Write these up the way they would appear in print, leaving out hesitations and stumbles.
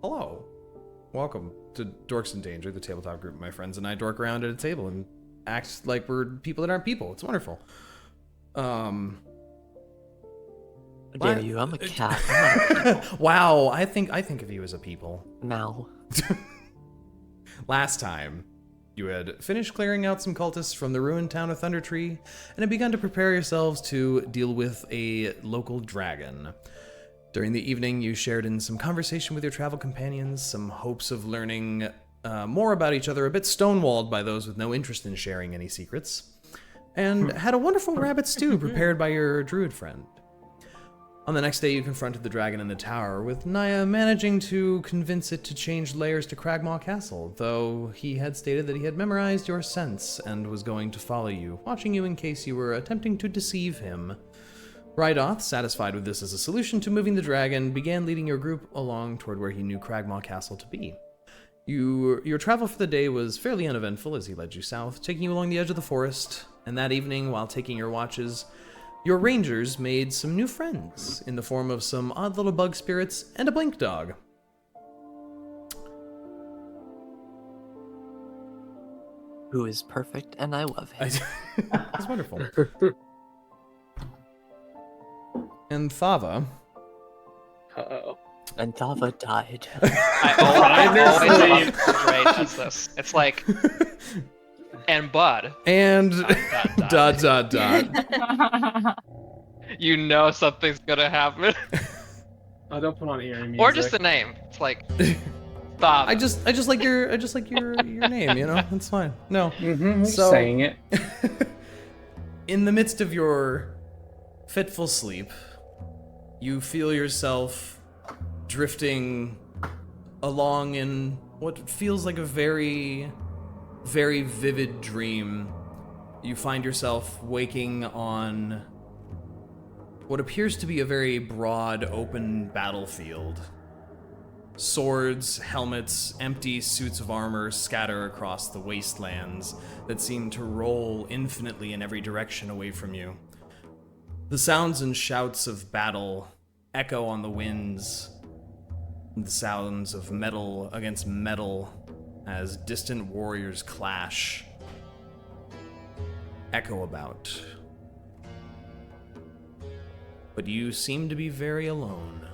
Hello. Welcome to Dorks in Danger, the tabletop group. My friends and I dork around at a table and act like we're people that aren't people. It's wonderful. How dare you? I'm a cat. I'm not a people. Wow, I think of you as a people. Now. Last time, you had finished clearing out some cultists from the ruined town of Thundertree, and had begun to prepare yourselves to deal with a local dragon. During the evening, you shared in some conversation with your travel companions, some hopes of learning more about each other, a bit stonewalled by those with no interest in sharing any secrets, and had a wonderful rabbit stew prepared by your druid friend. On the next day, you confronted the dragon in the tower, with Niah managing to convince it to change layers to Cragmaw Castle, though he had stated that he had memorized your sense and was going to follow you, watching you in case you were attempting to deceive him. Rhos, satisfied with this as a solution to moving the dragon, began leading your group along toward where he knew Cragmaw Castle to be. Your travel for the day was fairly uneventful as he led you south, taking you along the edge of the forest, and that evening, while taking your watches, your rangers made some new friends in the form of some odd little bug spirits and a blink dog. Who is perfect, and I love him. That's wonderful. And Thava. Uh-oh. And Thava died. I always love Jrain does this. It's like, and Bud. And Dot. dot. You know something's gonna happen. Oh, don't put on eerie music. Or just the name. It's like, Thava. I just like your name, you know? It's fine. No. So saying it. In the midst of your fitful sleep, you feel yourself drifting along in what feels like a very, very vivid dream. You find yourself waking on what appears to be a very broad, open battlefield. Swords, helmets, empty suits of armor scatter across the wastelands that seem to roll infinitely in every direction away from you. The sounds and shouts of battle echo on the winds, the sounds of metal against metal as distant warriors clash echo about. But you seem to be very alone.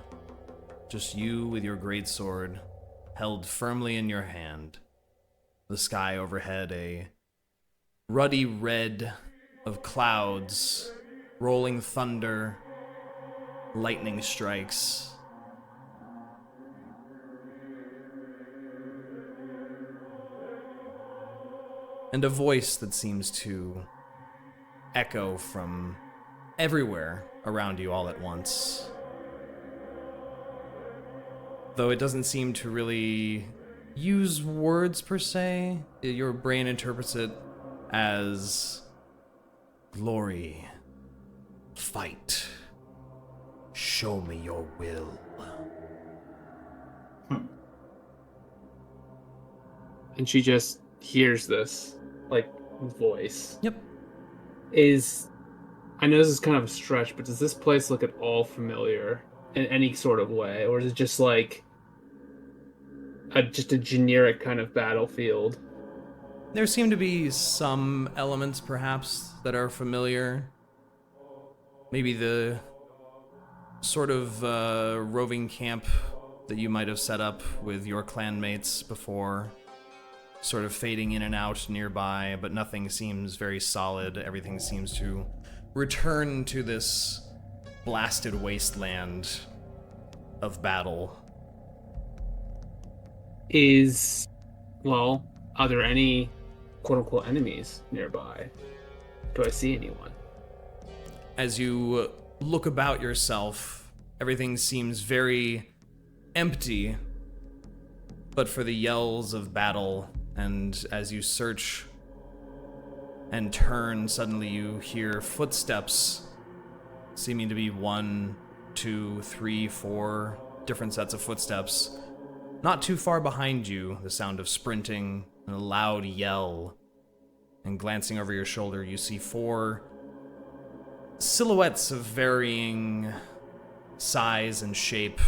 Just you with your greatsword held firmly in your hand. The sky overhead a ruddy red of clouds, rolling thunder, lightning strikes. And a voice that seems to echo from everywhere around you all at once. Though it doesn't seem to really use words per se, your brain interprets it as glory, fight, show me your will. And she just hears this, voice. Yep. I know this is kind of a stretch, but does this place look at all familiar in any sort of way? Or is it just like just a generic kind of battlefield? There seem to be some elements, perhaps, that are familiar. Maybe the sort of roving camp that you might have set up with your clanmates before, sort of fading in and out nearby, but nothing seems very solid. Everything seems to return to this blasted wasteland of battle. Are there any quote-unquote enemies nearby? Do I see anyone? As you look about yourself, everything seems very empty, but for the yells of battle, and as you search and turn, suddenly you hear footsteps, seeming to be 1, 2, 3, 4 different sets of footsteps. Not too far behind you, the sound of sprinting and a loud yell. And glancing over your shoulder, you see 4 silhouettes of varying size and shape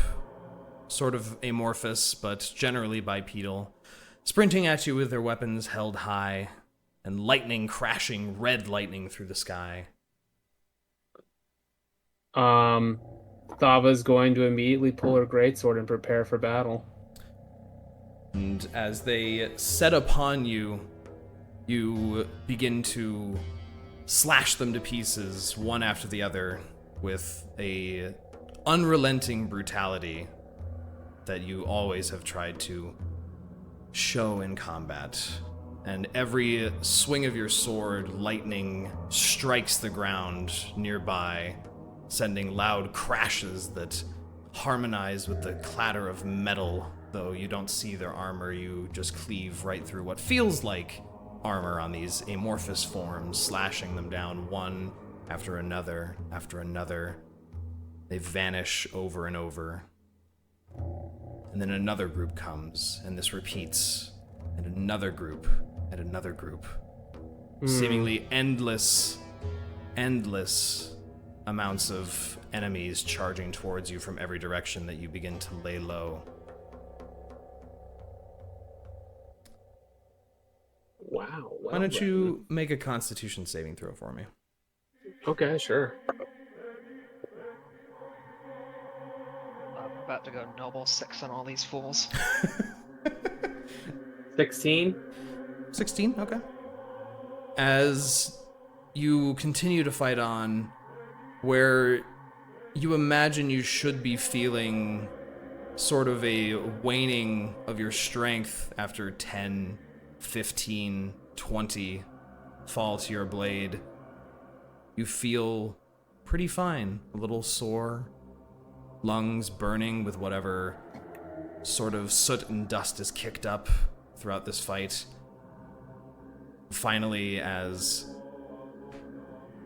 sort of amorphous, but generally bipedal, sprinting at you with their weapons held high, and lightning crashing, red lightning through the sky. Thava's going to immediately pull her greatsword and prepare for battle. And as they set upon you, you begin to slash them to pieces, one after the other, with a unrelenting brutality that you always have tried to show in combat. And every swing of your sword, lightning strikes the ground nearby, sending loud crashes that harmonize with the clatter of metal. Though you don't see their armor, you just cleave right through what feels like armor on these amorphous forms, slashing them down one after another after another. They vanish over and over. And then another group comes, and this repeats, and another group, and another group. Seemingly endless amounts of enemies charging towards you from every direction that you begin to lay low. Wow. Why don't you make a Constitution saving throw for me? Okay, sure. I'm about to go noble 6 on all these fools. 16? 16, okay. As you continue to fight on, where you imagine you should be feeling sort of a waning of your strength after 10, 15, 20 fall to your blade, you feel pretty fine. A little sore, lungs burning with whatever sort of soot and dust is kicked up throughout this fight. Finally, as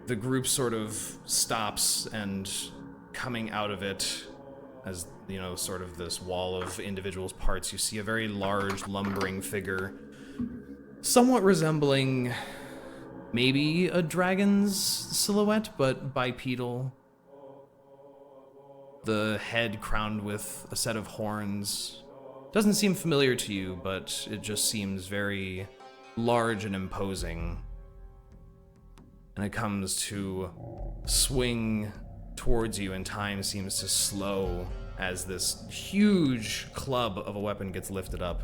the group sort of stops and coming out of it, as, you know, sort of this wall of individuals' parts, you see a very large, lumbering figure, somewhat resembling maybe a dragon's silhouette, but bipedal. The head crowned with a set of horns. Doesn't seem familiar to you, but it just seems very large and imposing. And it comes to swing towards you, and time seems to slow as this huge club of a weapon gets lifted up.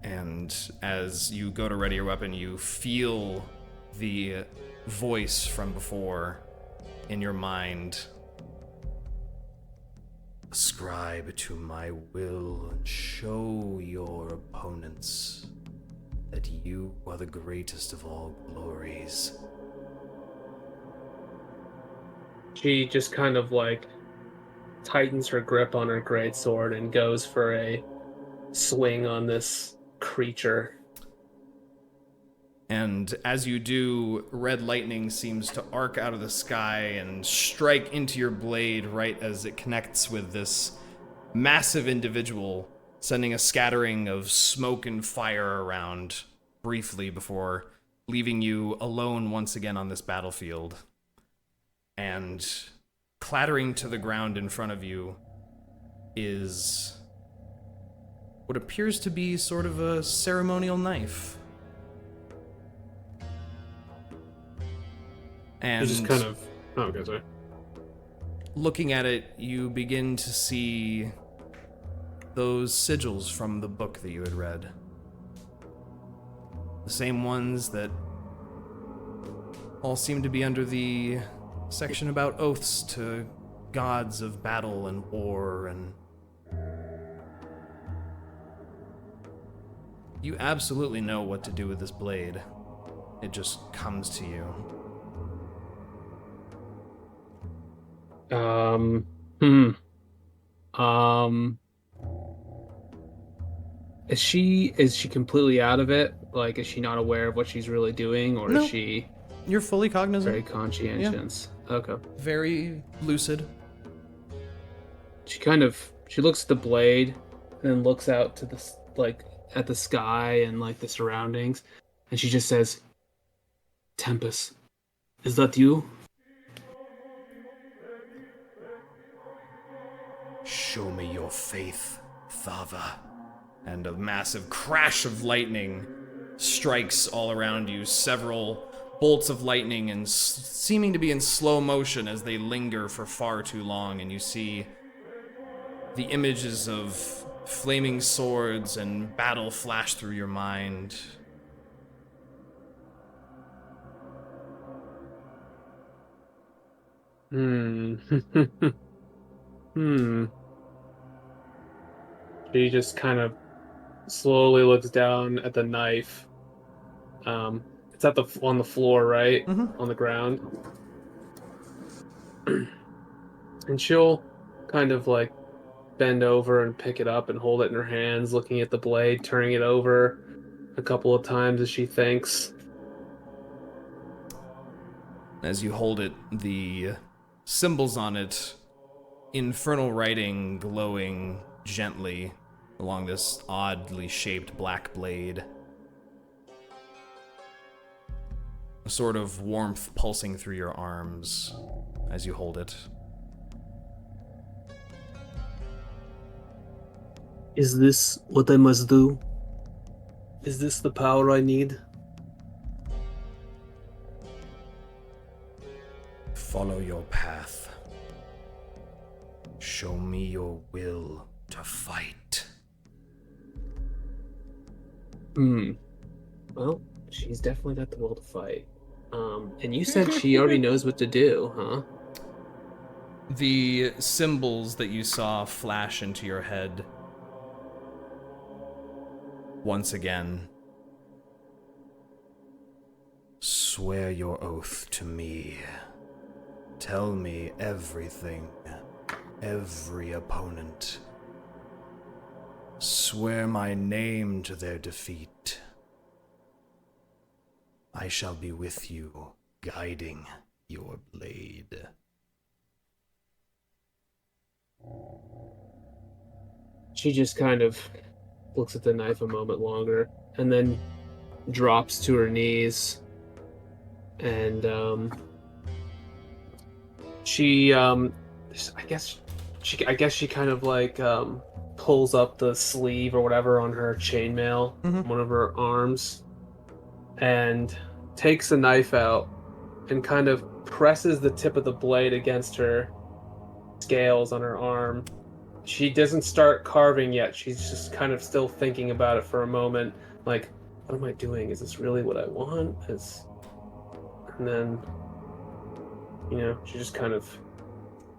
And as you go to ready your weapon, you feel the voice from before in your mind. Ascribe to my will and show your opponents that you are the greatest of all glories. She just kind of like tightens her grip on her greatsword and goes for a swing on this creature. And as you do, red lightning seems to arc out of the sky and strike into your blade right as it connects with this massive individual, sending a scattering of smoke and fire around briefly before leaving you alone once again on this battlefield. And clattering to the ground in front of you is what appears to be sort of a ceremonial knife. And It's just kind of... Oh, okay, sorry. looking at it, you begin to see those sigils from the book that you had read. The same ones that all seem to be under the section about oaths to gods of battle and war, and you absolutely know what to do with this blade. It just comes to you. Is she completely out of it? Like, is she not aware of what she's really doing, or No. is she You're fully cognizant. very conscientious? Okay. Very lucid. She looks at the blade and then looks out to the at the sky and like the surroundings, and she just says, "Tempest, is that you?" Shh. Show me your faith, Thava. And a massive crash of lightning strikes all around you. Several bolts of lightning and seeming to be in slow motion as they linger for far too long, and you see the images of flaming swords and battle flash through your mind. She just kind of slowly looks down at the knife. It's on the floor, right? Mm-hmm. On the ground. And she'll kind of like bend over and pick it up and hold it in her hands, looking at the blade, turning it over a couple of times as she thinks. As you hold it, the symbols on it, infernal writing glowing gently along this oddly shaped black blade. A sort of warmth pulsing through your arms as you hold it. Is this what I must do? Is this the power I need? Follow your path. Show me your will to fight. Well, she's definitely got the will to fight. And you said she already knows what to do, huh? The symbols that you saw flash into your head once again. Swear your oath to me. Tell me everything, every opponent. Swear my name to their defeat. I shall be with you, guiding your blade. She just kind of looks at the knife a moment longer and then drops to her knees. And she I guess she kind of like pulls up the sleeve or whatever on her chainmail, one of her arms, and takes the knife out and kind of presses the tip of the blade against her scales on her arm. She doesn't start carving yet. She's just kind of still thinking about it for a moment, like, what am I doing? Is this really what I want? And then, she just kind of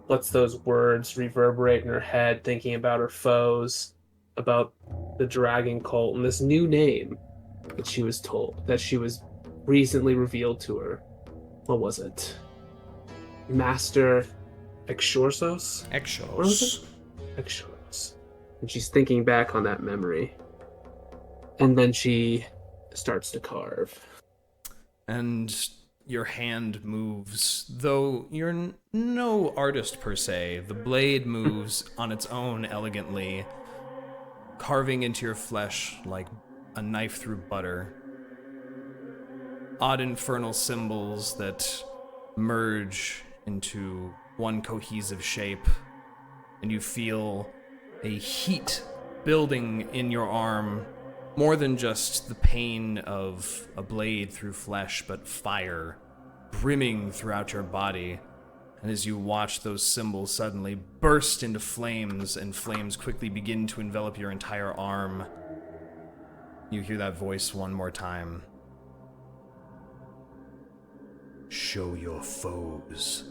lets those words reverberate in her head, thinking about her foes, about the dragon cult, and this new name that she was told, that she was recently revealed to her. What was it? Master Exorsos? What was it? Exorsos. And she's thinking back on that memory. And then she starts to carve. And your hand moves, though you're no artist per se. The blade moves on its own elegantly, carving into your flesh like a knife through butter. Odd infernal symbols that merge into one cohesive shape, and you feel a heat building in your arm, more than just the pain of a blade through flesh, but fire brimming throughout your body. And as you watch those symbols suddenly burst into flames, and flames quickly begin to envelop your entire arm, you hear that voice one more time. Show your foes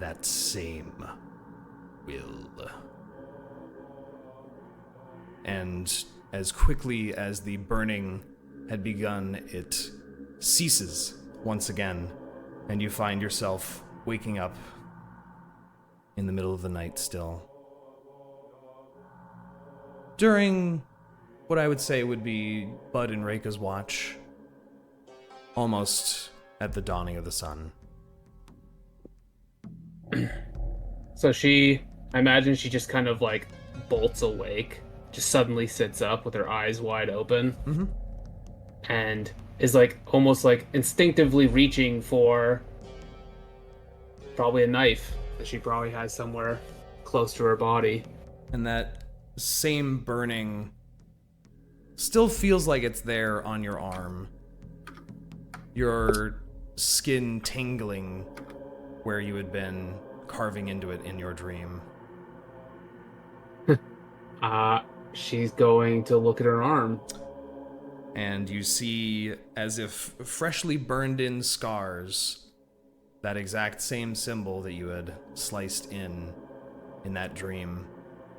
that same will. And as quickly as the burning had begun, it ceases once again, and you find yourself waking up in the middle of the night still. During what I would say would be Bud and Reyka's watch, almost at the dawning of the sun. So I imagine she just kind of like bolts awake, just suddenly sits up with her eyes wide open, and is like almost like instinctively reaching for probably a knife that she probably has somewhere close to her body. And that same burning still feels like it's there on your arm. Your skin tingling where you had been carving into it in your dream. She's going to look at her arm. And you see, as if freshly burned in scars, that exact same symbol that you had sliced in that dream.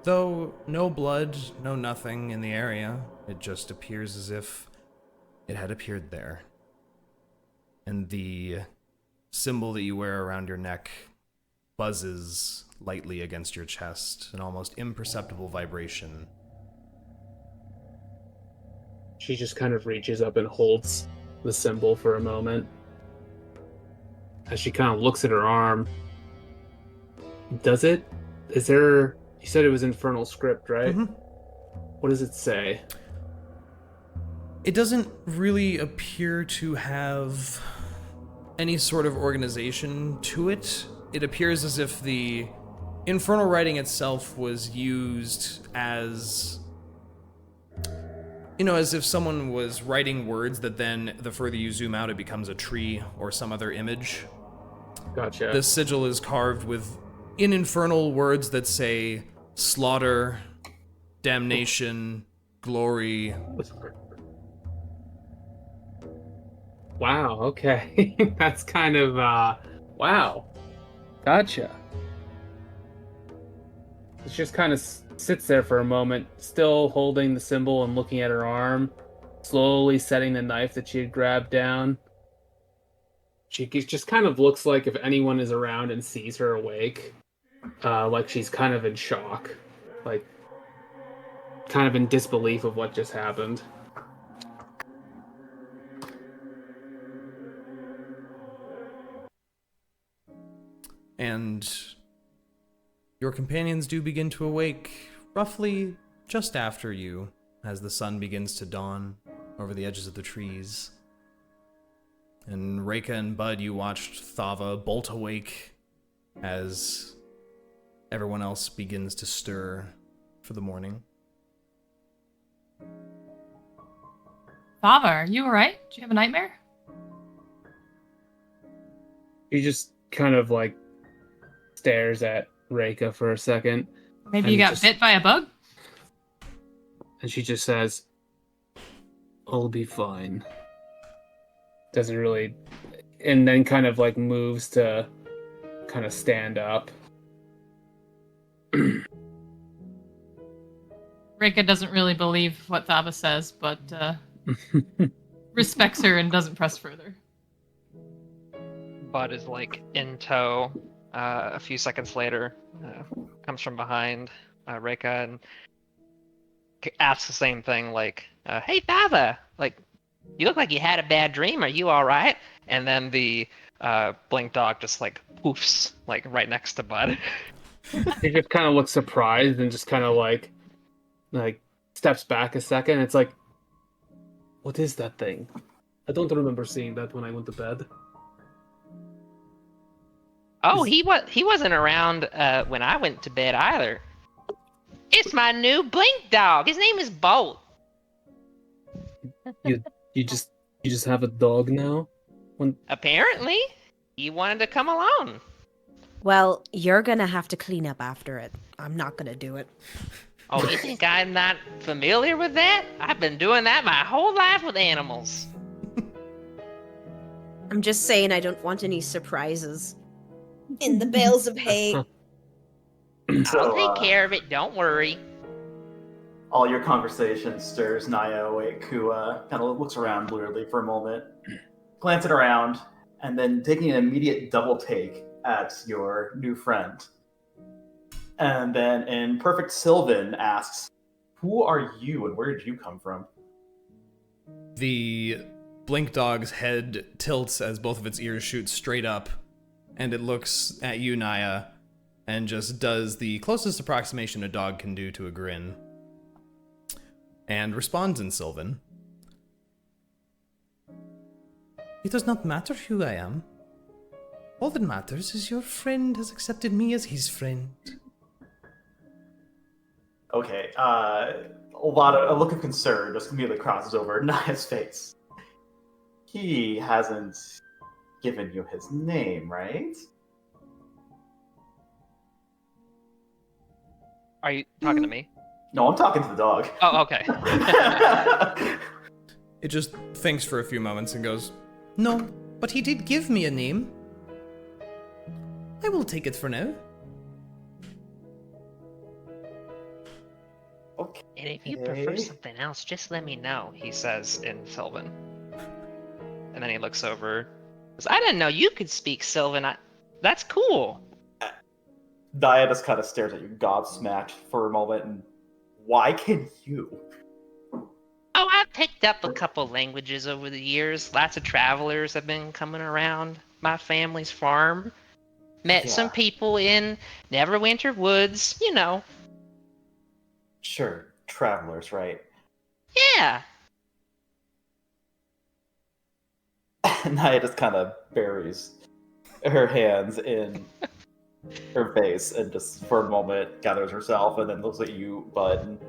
Though no blood, no nothing in the area, it just appears as if it had appeared there. And the symbol that you wear around your neck buzzes lightly against your chest, an almost imperceptible vibration. She just kind of reaches up and holds the symbol for a moment. As she kind of looks at her arm. You said it was infernal script, right? Mm-hmm. What does it say? It doesn't really appear to have any sort of organization to it. It appears as if the infernal writing itself was used as, as if someone was writing words that then, the further you zoom out, it becomes a tree or some other image. Gotcha. The sigil is carved in infernal words that say slaughter, damnation, glory. Wow, okay. That's kind of, wow. Gotcha. It just kind of sits there for a moment, still holding the symbol and looking at her arm, slowly setting the knife that she had grabbed down. She just kind of looks like if anyone is around and sees her awake, like she's kind of in shock, like kind of in disbelief of what just happened. And your companions do begin to awake roughly just after you, as the sun begins to dawn over the edges of the trees. And Reyka and Bud, you watched Thava bolt awake as everyone else begins to stir for the morning. Thava, are you alright? Do you have a nightmare? He just kind of like stares at Reyka for a second. Maybe you got bit by a bug? And she just says, "I'll be fine." Doesn't really, and then kind of like moves to kind of stand up. Reyka doesn't really believe what Thava says, but respects her and doesn't press further. Bud is like in tow. A few seconds later, comes from behind Reyka and asks the same thing, like, "Hey, Thava, like, you look like you had a bad dream. Are you all right?" And then the blink dog just like poofs like right next to Bud. He just kind of looks surprised and just kind of like steps back a second. It's like, what is that thing? I don't remember seeing that when I went to bed. Oh, he wasn't around when I went to bed either. It's my new blink dog. His name is Bolt. You just have a dog now? Apparently, he wanted to come along. Well, you're gonna have to clean up after it. I'm not gonna do it. Oh, you think I'm not familiar with that? I've been doing that my whole life with animals. I'm just saying I don't want any surprises in the bales of hay. I'll take care of it, don't worry. All your conversation stirs Niah awake, who kind of looks around weirdly for a moment, glancing around, and then taking an immediate double take at your new friend. And then in perfect Sylvan asks, "Who are you and where did you come from?" The blink dog's head tilts as both of its ears shoot straight up, and it looks at you, Niah, and just does the closest approximation a dog can do to a grin, and responds in Sylvan. "It does not matter who I am. All that matters is your friend has accepted me as his friend." Okay. A look of concern just immediately crosses over Niah's face. He hasn't given you his name, right? Are you talking to me? No, I'm talking to the dog. Oh, okay. It just thinks for a few moments and goes, "No, but he did give me a name. I will take it for now." Okay. And if you prefer something else, just let me know, he says in Sylvan. And then he looks over. Goes, I didn't know you could speak Sylvan. That's cool. Niah just kind of stares at you, gobsmacked for a moment, and why can you? Oh, I've picked up a couple languages over the years. Lots of travelers have been coming around my family's farm. Met some people in Neverwinter Woods, you know. Sure, travelers, right? Yeah. Niah just kind of buries her hands in her face and just for a moment gathers herself and then looks at you, Bud.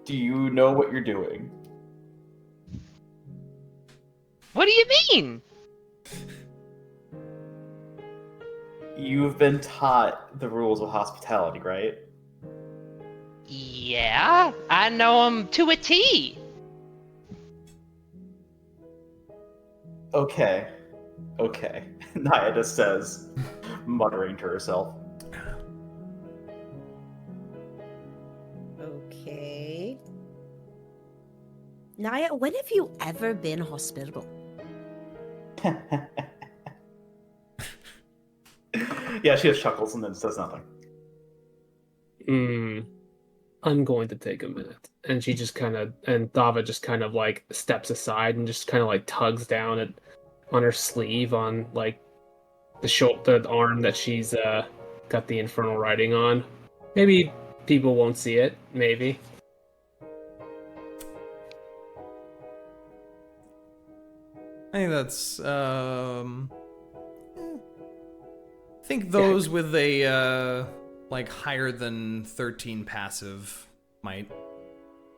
Do you know what you're doing? What do you mean? You've been taught the rules of hospitality, right? Yeah, I know them to a T. Okay. Niah just says, muttering to herself. Okay. Niah, when have you ever been hospitable? Yeah, she just chuckles and then says nothing. I'm going to take a minute. And she just kind of, and Thava just kind of like steps aside and just kind of like tugs down on her sleeve on like the arm that she's got the infernal writing on. Maybe people won't see it. Maybe. I think that's, I think those with a, like, higher than 13 passive might,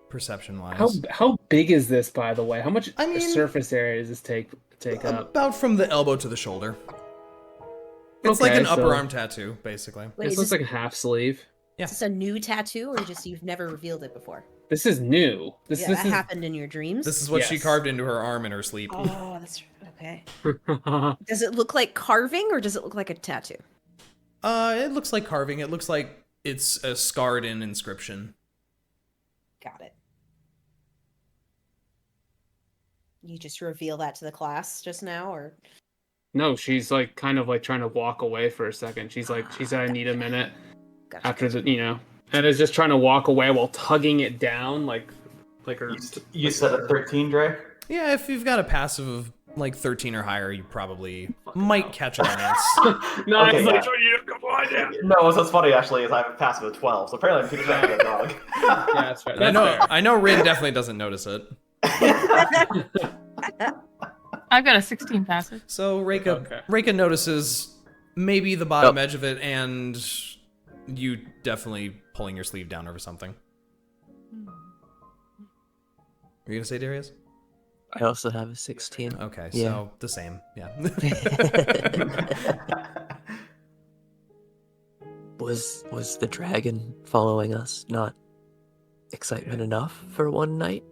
perception-wise. How big is this, by the way? How much I mean, surface area does this take up? About from the elbow to the shoulder. It's Okay, like an so- upper arm tattoo, basically. Wait, This is looks this, like a half sleeve. is this a new tattoo or just you've never revealed it before? This is new. This That is happened in your dreams? This is what she Yes. carved into her arm in her sleep. Oh, that's okay. Does it look like carving or does it look like a tattoo? It looks like carving. It looks like it's a scarred-in inscription. Got it. You just reveal that to the class just now, or No, she's like kind of like trying to walk away for a second. She said I need a minute gotcha. after the and is just trying to walk away while tugging it down like her. You said a 13, Dre? Yeah, if you've got a passive of like 13 or higher, you probably might catch a glance. No, Okay, it's like yeah. come on down. No, what's funny actually is I have a passive of 12, so apparently I'm keeping track of that dog. Yeah, that's fair. I know. I know. Rinn definitely doesn't notice it. I've got a 16 passive. So Reyka, Okay. Reyka notices maybe the bottom edge of it, and you definitely pulling your sleeve down over something. Were you gonna say Deriaz? I also have a 16. Okay, Yeah. so the same. Yeah. Was the dragon following us not excitement enough for one night?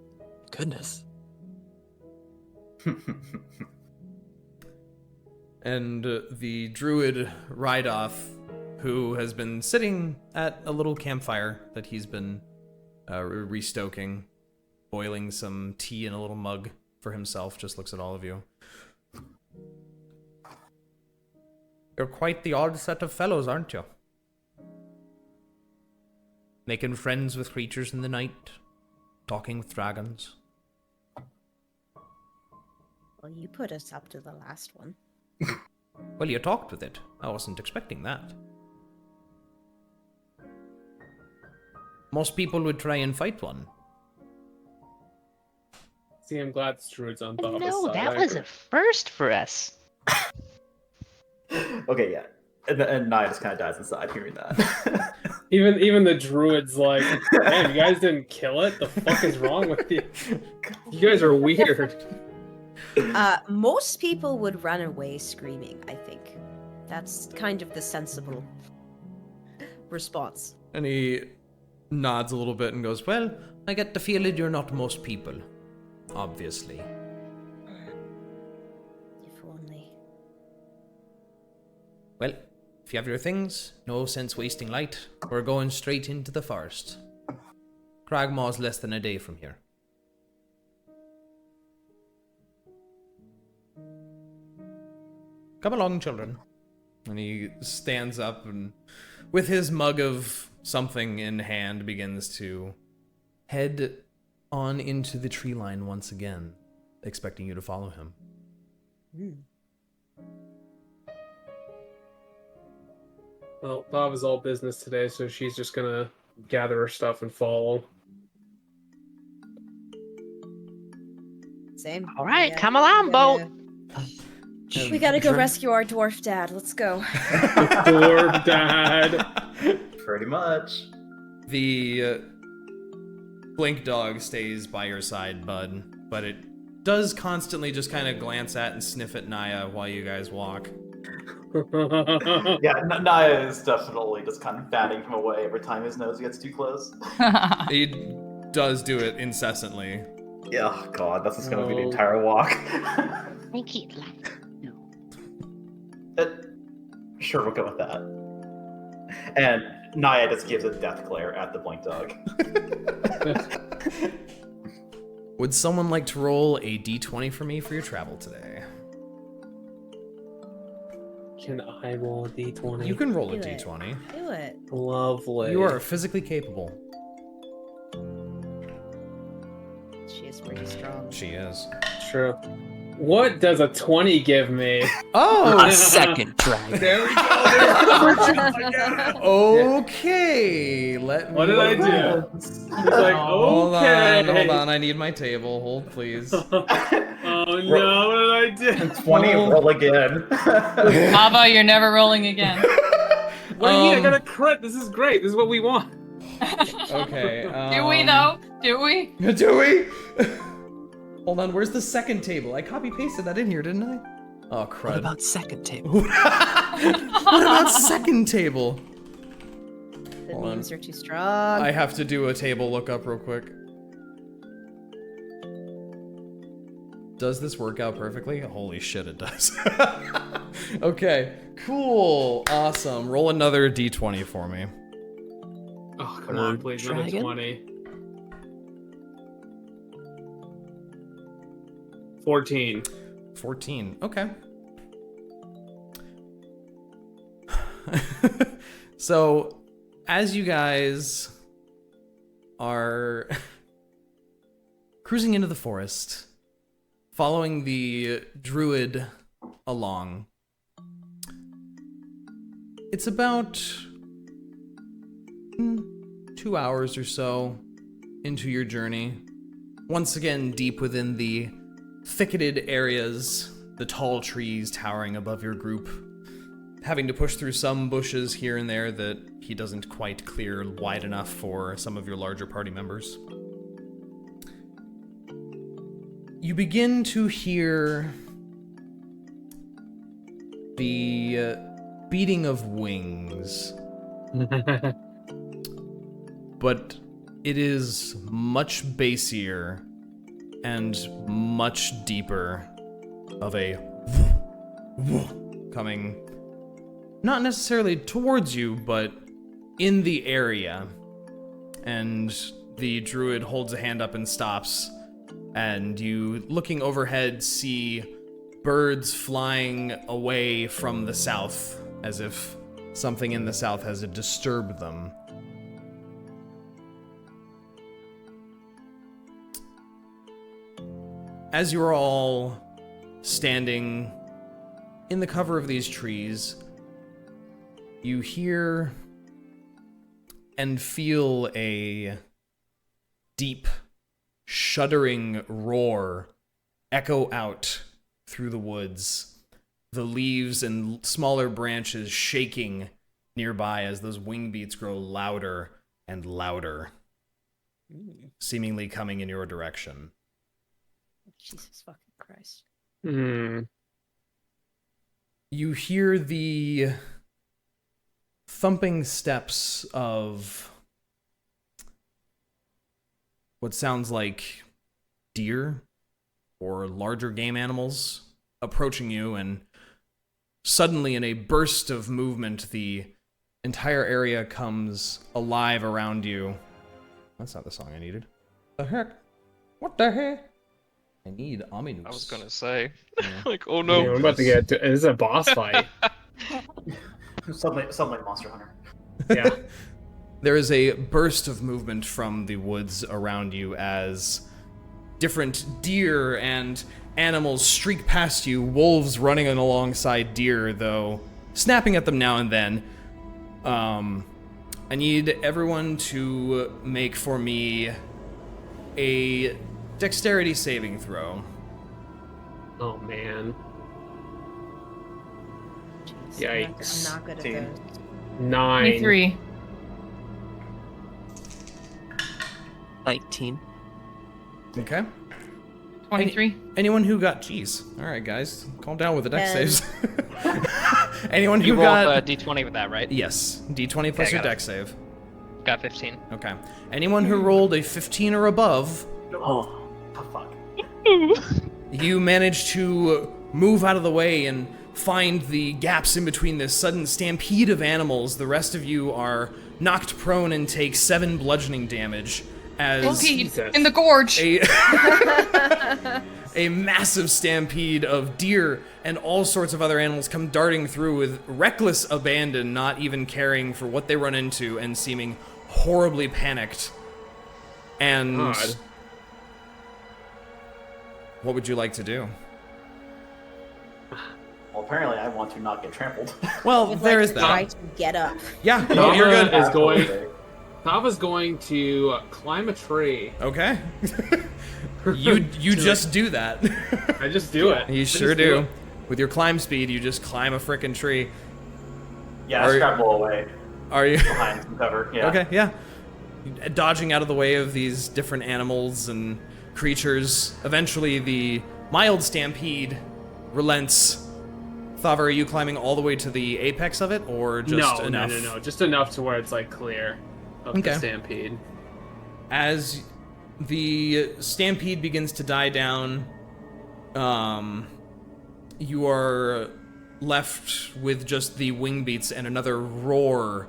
Goodness. And the druid Rydoff, who has been sitting at a little campfire that he's been restoking, boiling some tea in a little mug for himself, just looks at all of you. You're quite the odd set of fellows, aren't you? Making friends with creatures in the night, talking with dragons. Well, you put us up to the last one. Well, you talked with it. I wasn't expecting that. Most people would try and fight one. See, I'm glad Struid's on Thava's No, side. that I was agree. a first for us. Okay, yeah. And Niah just kind of dies inside hearing that. Even the druid's like, man, you guys didn't kill it? The fuck is wrong with you? You guys are weird. Most people would run away screaming, I think. That's kind of the sensible response. And he nods a little bit and goes, well, I get the feeling you're not most people. Obviously. If only. Well, if you have your things, no sense wasting light. We're going straight into the forest. Cragmaw's less than a day from here. Come along, children. And he stands up and, with his mug of something in hand, begins to head on into the tree line once again, expecting you to follow him. Well, Thava's all business today, so she's just gonna gather her stuff and follow. Same. All right, Yeah. come along, boat. We gotta go rescue our dwarf dad. Let's go. Dwarf dad. Pretty much. The blink dog stays by your side, bud, but it does constantly just kind of glance at and sniff at Niah while you guys walk. Yeah, Niah is definitely just kind of batting him away every time his nose gets too close. He does do it incessantly. Yeah, oh god, that's just gonna be the No. entire walk. Make it like Sure, we'll go with that. And Niah just gives a death glare at the blink dog. Would someone like to roll a d20 for me for your travel today? Can I roll a d20? You can roll a Do it. d20. Do it. Lovely. You are physically capable. She is pretty strong. She is. True. What does a 20 give me? Oh! A second dragon. There we go. Okay, let me... What did I do? He's like, Hold okay. on, I need my table. Hold, please. Oh no, what did I do? 20, roll again. Thava, you're never rolling again. What do you mean? I got a crit. This is great. This is what we want. Okay. Do we though? Do we? Do we? Hold on, where's the second table? I copy-pasted that in here, didn't I? Oh, crud. What about second table? What about second table? The Hold on. memes are too strong. I have to do a table lookup real quick. Does this work out perfectly? Holy shit, it does. Okay, cool, awesome. Roll another d20 for me. Oh, come on, please. Another Dragon? 20. 14. 14, okay. So, as you guys are cruising into the forest, following the druid along, it's about 2 hours or so into your journey. Once again, deep within the thicketed areas, the tall trees towering above your group, having to push through some bushes here and there that he doesn't quite clear wide enough for some of your larger party members. You begin to hear the beating of wings, but it is much bassier and much deeper of a coming not necessarily towards you, but in the area. And the druid holds a hand up and stops, and you, looking overhead, see birds flying away from the south, as if something in the south has disturbed them. As you're all standing in the cover of these trees, you hear and feel a deep, shuddering roar echo out through the woods the leaves and smaller branches shaking nearby as those wing beats grow louder and louder, seemingly coming in your direction. Jesus fucking Christ. You hear the thumping steps of what sounds like deer or larger game animals approaching you, and suddenly in a burst of movement, the entire area comes alive around you. That's not the song I needed. The heck? What the heck? I need Ominous. I was gonna say, Yeah. like, oh no. Yeah, we're about to get to, this is a boss fight. Suddenly Monster Hunter. Yeah. There is a burst of movement from the woods around you as different deer and animals streak past you, wolves running alongside deer, though, snapping at them now and then. I need everyone to make for me a dexterity saving throw. Oh, man. Jeez, Yikes. I'm not good at 10. those. 9. 23. 19. Okay. 23. Anyone who got... Jeez. All right, guys. Calm down with the dex 10. saves. Anyone who You got... rolled D20 with that, right? Yes. D20 plus Okay, your got it. dex save. Got 15. Okay. Anyone who rolled a 15 or above, Oh fuck. you manage to move out of the way and find the gaps in between this sudden stampede of animals. The rest of you are knocked prone and take 7 bludgeoning damage as Stampede Jesus. in the gorge. a massive stampede of deer and all sorts of other animals come darting through with reckless abandon, not even caring for what they run into and seeming horribly panicked. And God. what would you like to do? Well, apparently I want to not get trampled. Well, Would there like is to try that. to get up. Yeah, no, you're good. Is going. Absolutely. Thava's going to climb a tree. Okay. you just do that. I just do it. You I sure just do. it. With your climb speed, you just climb a frickin' tree. Yeah, Are- I scrabble away Are you? behind some cover. Yeah. Okay, yeah. Dodging out of the way of these different animals and creatures. Eventually, the mild stampede relents. Thava, are you climbing all the way to the apex of it, or just No, enough? no. Just enough to where it's like clear of Okay. the stampede. As the stampede begins to die down, you are left with just the wing beats and another roar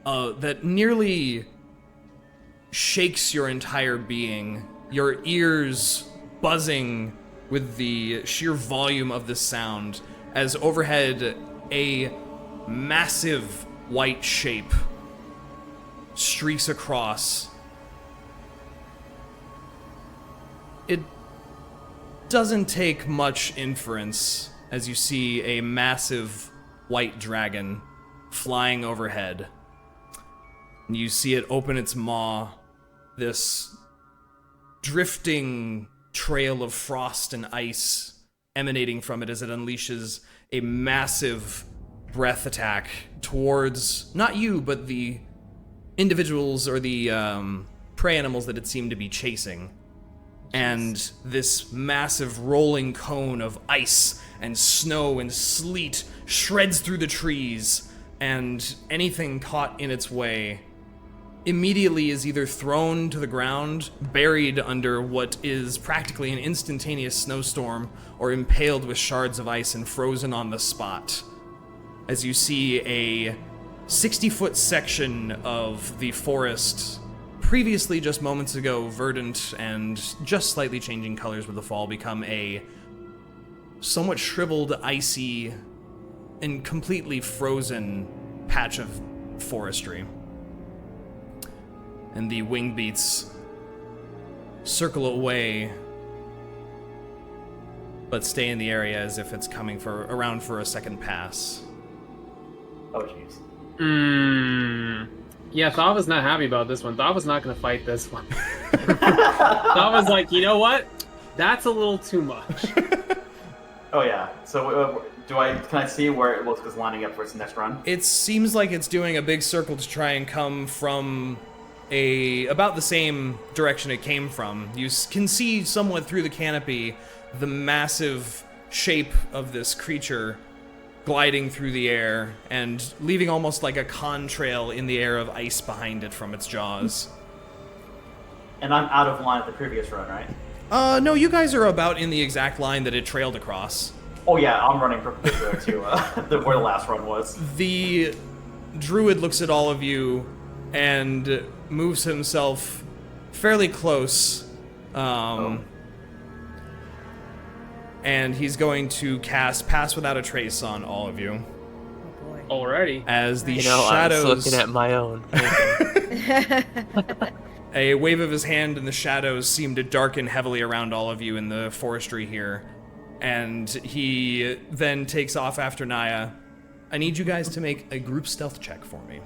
that nearly shakes your entire being, your ears buzzing with the sheer volume of the sound, as overhead a massive white shape streaks across. It doesn't take much inference as you see a massive white dragon flying overhead. You see it open its maw, this drifting trail of frost and ice emanating from it as it unleashes a massive breath attack towards not you, but the individuals or the prey animals that it seemed to be chasing. And this massive rolling cone of ice and snow and sleet shreds through the trees, and anything caught in its way immediately is either thrown to the ground, buried under what is practically an instantaneous snowstorm, or impaled with shards of ice and frozen on the spot. As you see a 60-foot section of the forest, previously just moments ago verdant and just slightly changing colors with the fall, become a somewhat shriveled, icy, and completely frozen patch of forestry. And the wing beats circle away, but stay in the area as if it's coming around for a second pass. Oh jeez. Yeah, Thava's not happy about this one. Thava's not going to fight this one. Thava's like, you know what? That's a little too much. Oh yeah. So can I see where it looks like it's lining up for its next run? It seems like it's doing a big circle to try and come from about the same direction it came from. You can see somewhat through the canopy the massive shape of this creature gliding through the air and leaving almost like a contrail in the air of ice behind it from its jaws. And I'm out of line at the previous run, right? No, you guys are about in the exact line that it trailed across. Oh yeah, I'm running perpendicular to where the last run was. The druid looks at all of you and moves himself fairly close. And he's going to cast Pass Without a Trace on all of you. Oh boy. Already. As the I was shadows... looking at my own. A wave of his hand and the shadows seem to darken heavily around all of you in the forestry here. And he then takes off after Niah. I need you guys to make a group stealth check for me.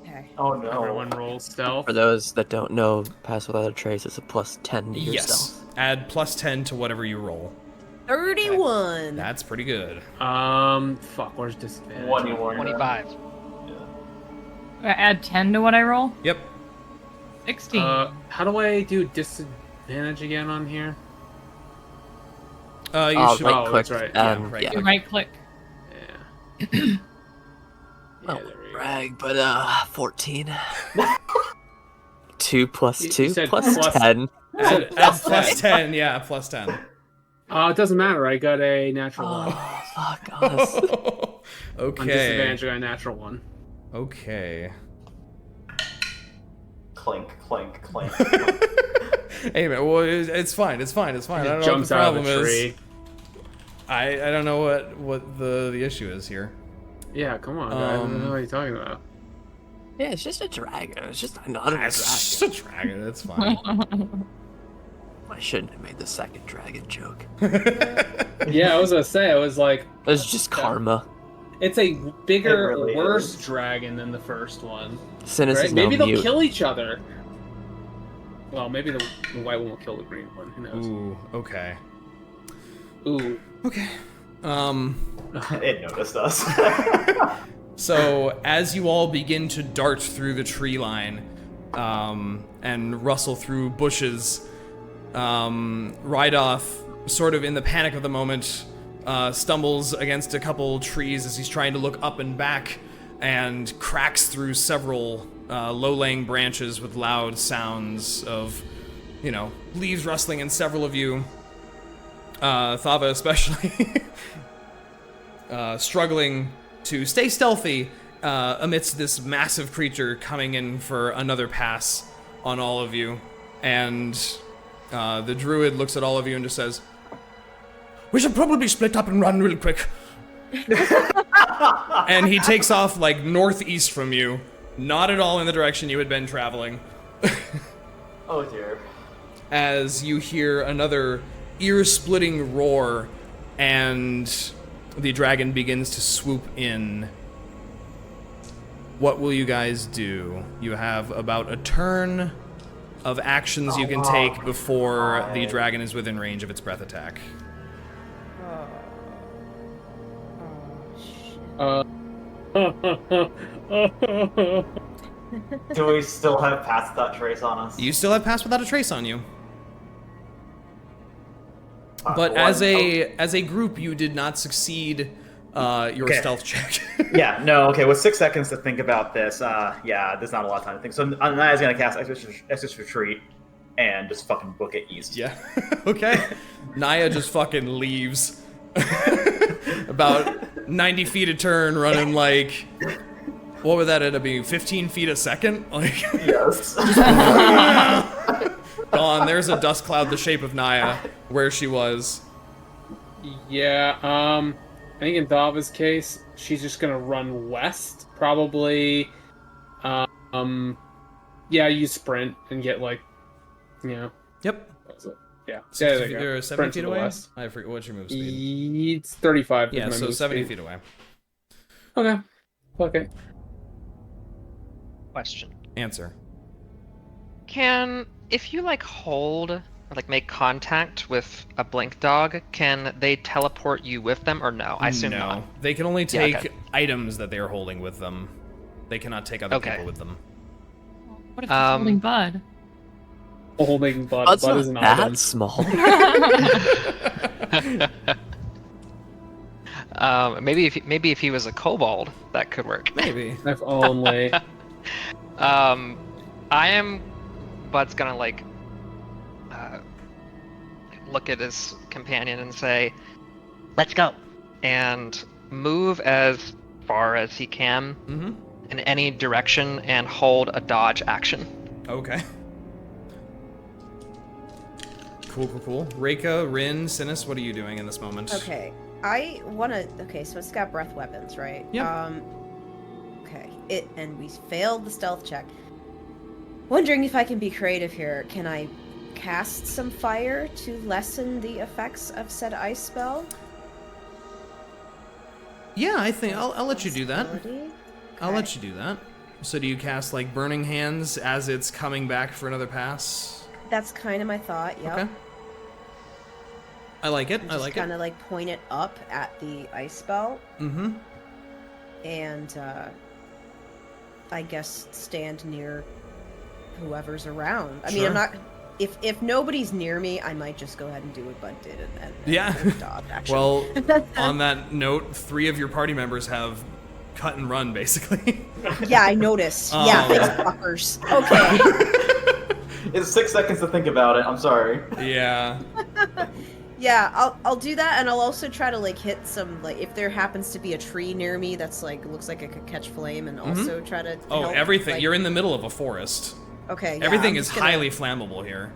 Okay. Oh no. Everyone rolls stealth. For those that don't know, Pass Without a Trace is a +10 to your Yes. stealth. Add +10 to whatever you roll. 31. That's pretty good. Fuck, where's disadvantage? 21. 25. I add 10 to what I roll? Yep. 16. How do I do disadvantage again on here? You should... Oh, Right click. that's right. Yeah, right Yeah. click. Right click. Yeah. Oh, there we go. brag, but 14. 2 plus You 2 said plus plus- 10. Add +10, yeah, +10. It doesn't matter. I got a natural one. Oh, fuck us. On Okay. disadvantage, I got a natural one. Okay. Clink, clink, clink. Hey man, well it's fine. I don't know It what jumps the out of problem the is. tree. I don't know what the issue is here. Yeah, come on, guys. I don't know what you're talking about. Yeah, it's just a dragon. It's just another It's dragon. just a dragon. It's fine. I shouldn't have made the second dragon joke. Yeah, I was gonna say, I was like, It's just karma. it's a bigger, It really worse is. dragon than the first one. Synas Right? is no Maybe they'll mute. kill each other. Well, maybe the white one will kill the green one. Who knows? Ooh. Okay. Ooh. Okay. It noticed us. So as you all begin to dart through the tree line, and rustle through bushes, Rydoth, sort of in the panic of the moment, stumbles against a couple trees as he's trying to look up and back, and cracks through several low-laying branches with loud sounds of, leaves rustling, and several of you, Thava especially, struggling to stay stealthy amidst this massive creature coming in for another pass on all of you. And the druid looks at all of you and just says, "We should probably split up and run real quick." And he takes off like northeast from you, not at all in the direction you had been traveling. Oh dear. As you hear another ear-splitting roar, and the dragon begins to swoop in. What will you guys do? You have about a turn of actions you can take before the dragon is within range of its breath attack. Do we still have Pass Without Trace on us? You still have Pass Without a Trace on you. But Well, as a group, you did not succeed your Okay. stealth check. Yeah, no, okay, with 6 seconds to think about this, there's not a lot of time to think. So Niah's gonna cast Exodus Retreat and just fucking book it east. Yeah. Okay. Niah just fucking leaves. About 90 feet a turn, running like... What would that end up being? 15 feet a second? Like, Yes. gone. There's a dust cloud the shape of Niah where she was. Yeah, I think in Thava's case, she's just gonna run west, probably. Use sprint and get Yep. Yeah, 60 feet, or 70 Sprint to feet the away? west. I forget what's your move speed. It's 35. Yeah, is my so move 70 speed. feet away. Okay. Fuck it. Question. Answer. If you hold like make contact with a blink dog, can they teleport you with them or no? I assume no. not. They can only take okay. items that they are holding with them. They cannot take other people with them. What if he's holding Bud? Holding Bud. Bud's Bud is not an that item. small. Maybe if he was a kobold, that could work. Maybe. If only. Bud's gonna like look at his companion and say, "Let's go," and move as far as he can in any direction and hold a dodge action. Okay. Cool. Reyka, Rinn, Synas, what are you doing in this moment? Okay, I wanna. Okay, so it's got breath weapons, right? Yeah. Okay. And we failed the stealth check. Wondering if I can be creative here. Can I cast some fire to lessen the effects of said ice spell? Yeah, I think I'll let you do that. Okay. I'll let you do that. So do you cast like Burning Hands as it's coming back for another pass? That's kind of my thought. Yep. Okay. I like it. I like it. Kind of like point it up at the ice spell. Mm-hmm. And I guess stand near whoever's around. I mean, Sure. I'm not. If nobody's near me, I might just go ahead and do what Bud did and Yeah. dodge action. Well, on that note, 3 of your party members have cut and run, basically. Yeah, I noticed. Yeah, thanks, fuckers. Okay. It's 6 seconds to think about it. I'm sorry. Yeah. Yeah, I'll do that, and I'll also try to like hit some like if there happens to be a tree near me that's like looks like it could catch flame, and also try to. Oh, help, everything. like- You're in the middle of a forest. Okay. Yeah, Everything I'm is just gonna- highly flammable here.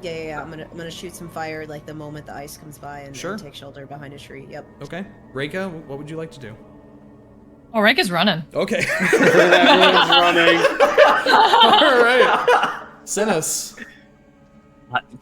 Yeah. I'm gonna shoot some fire like the moment the ice comes by and, Sure. and take shelter behind a tree. Yep. Okay. Reyka, what would you like to do? Oh, Reyka's running. Okay. Everyone's running. All right. Synas.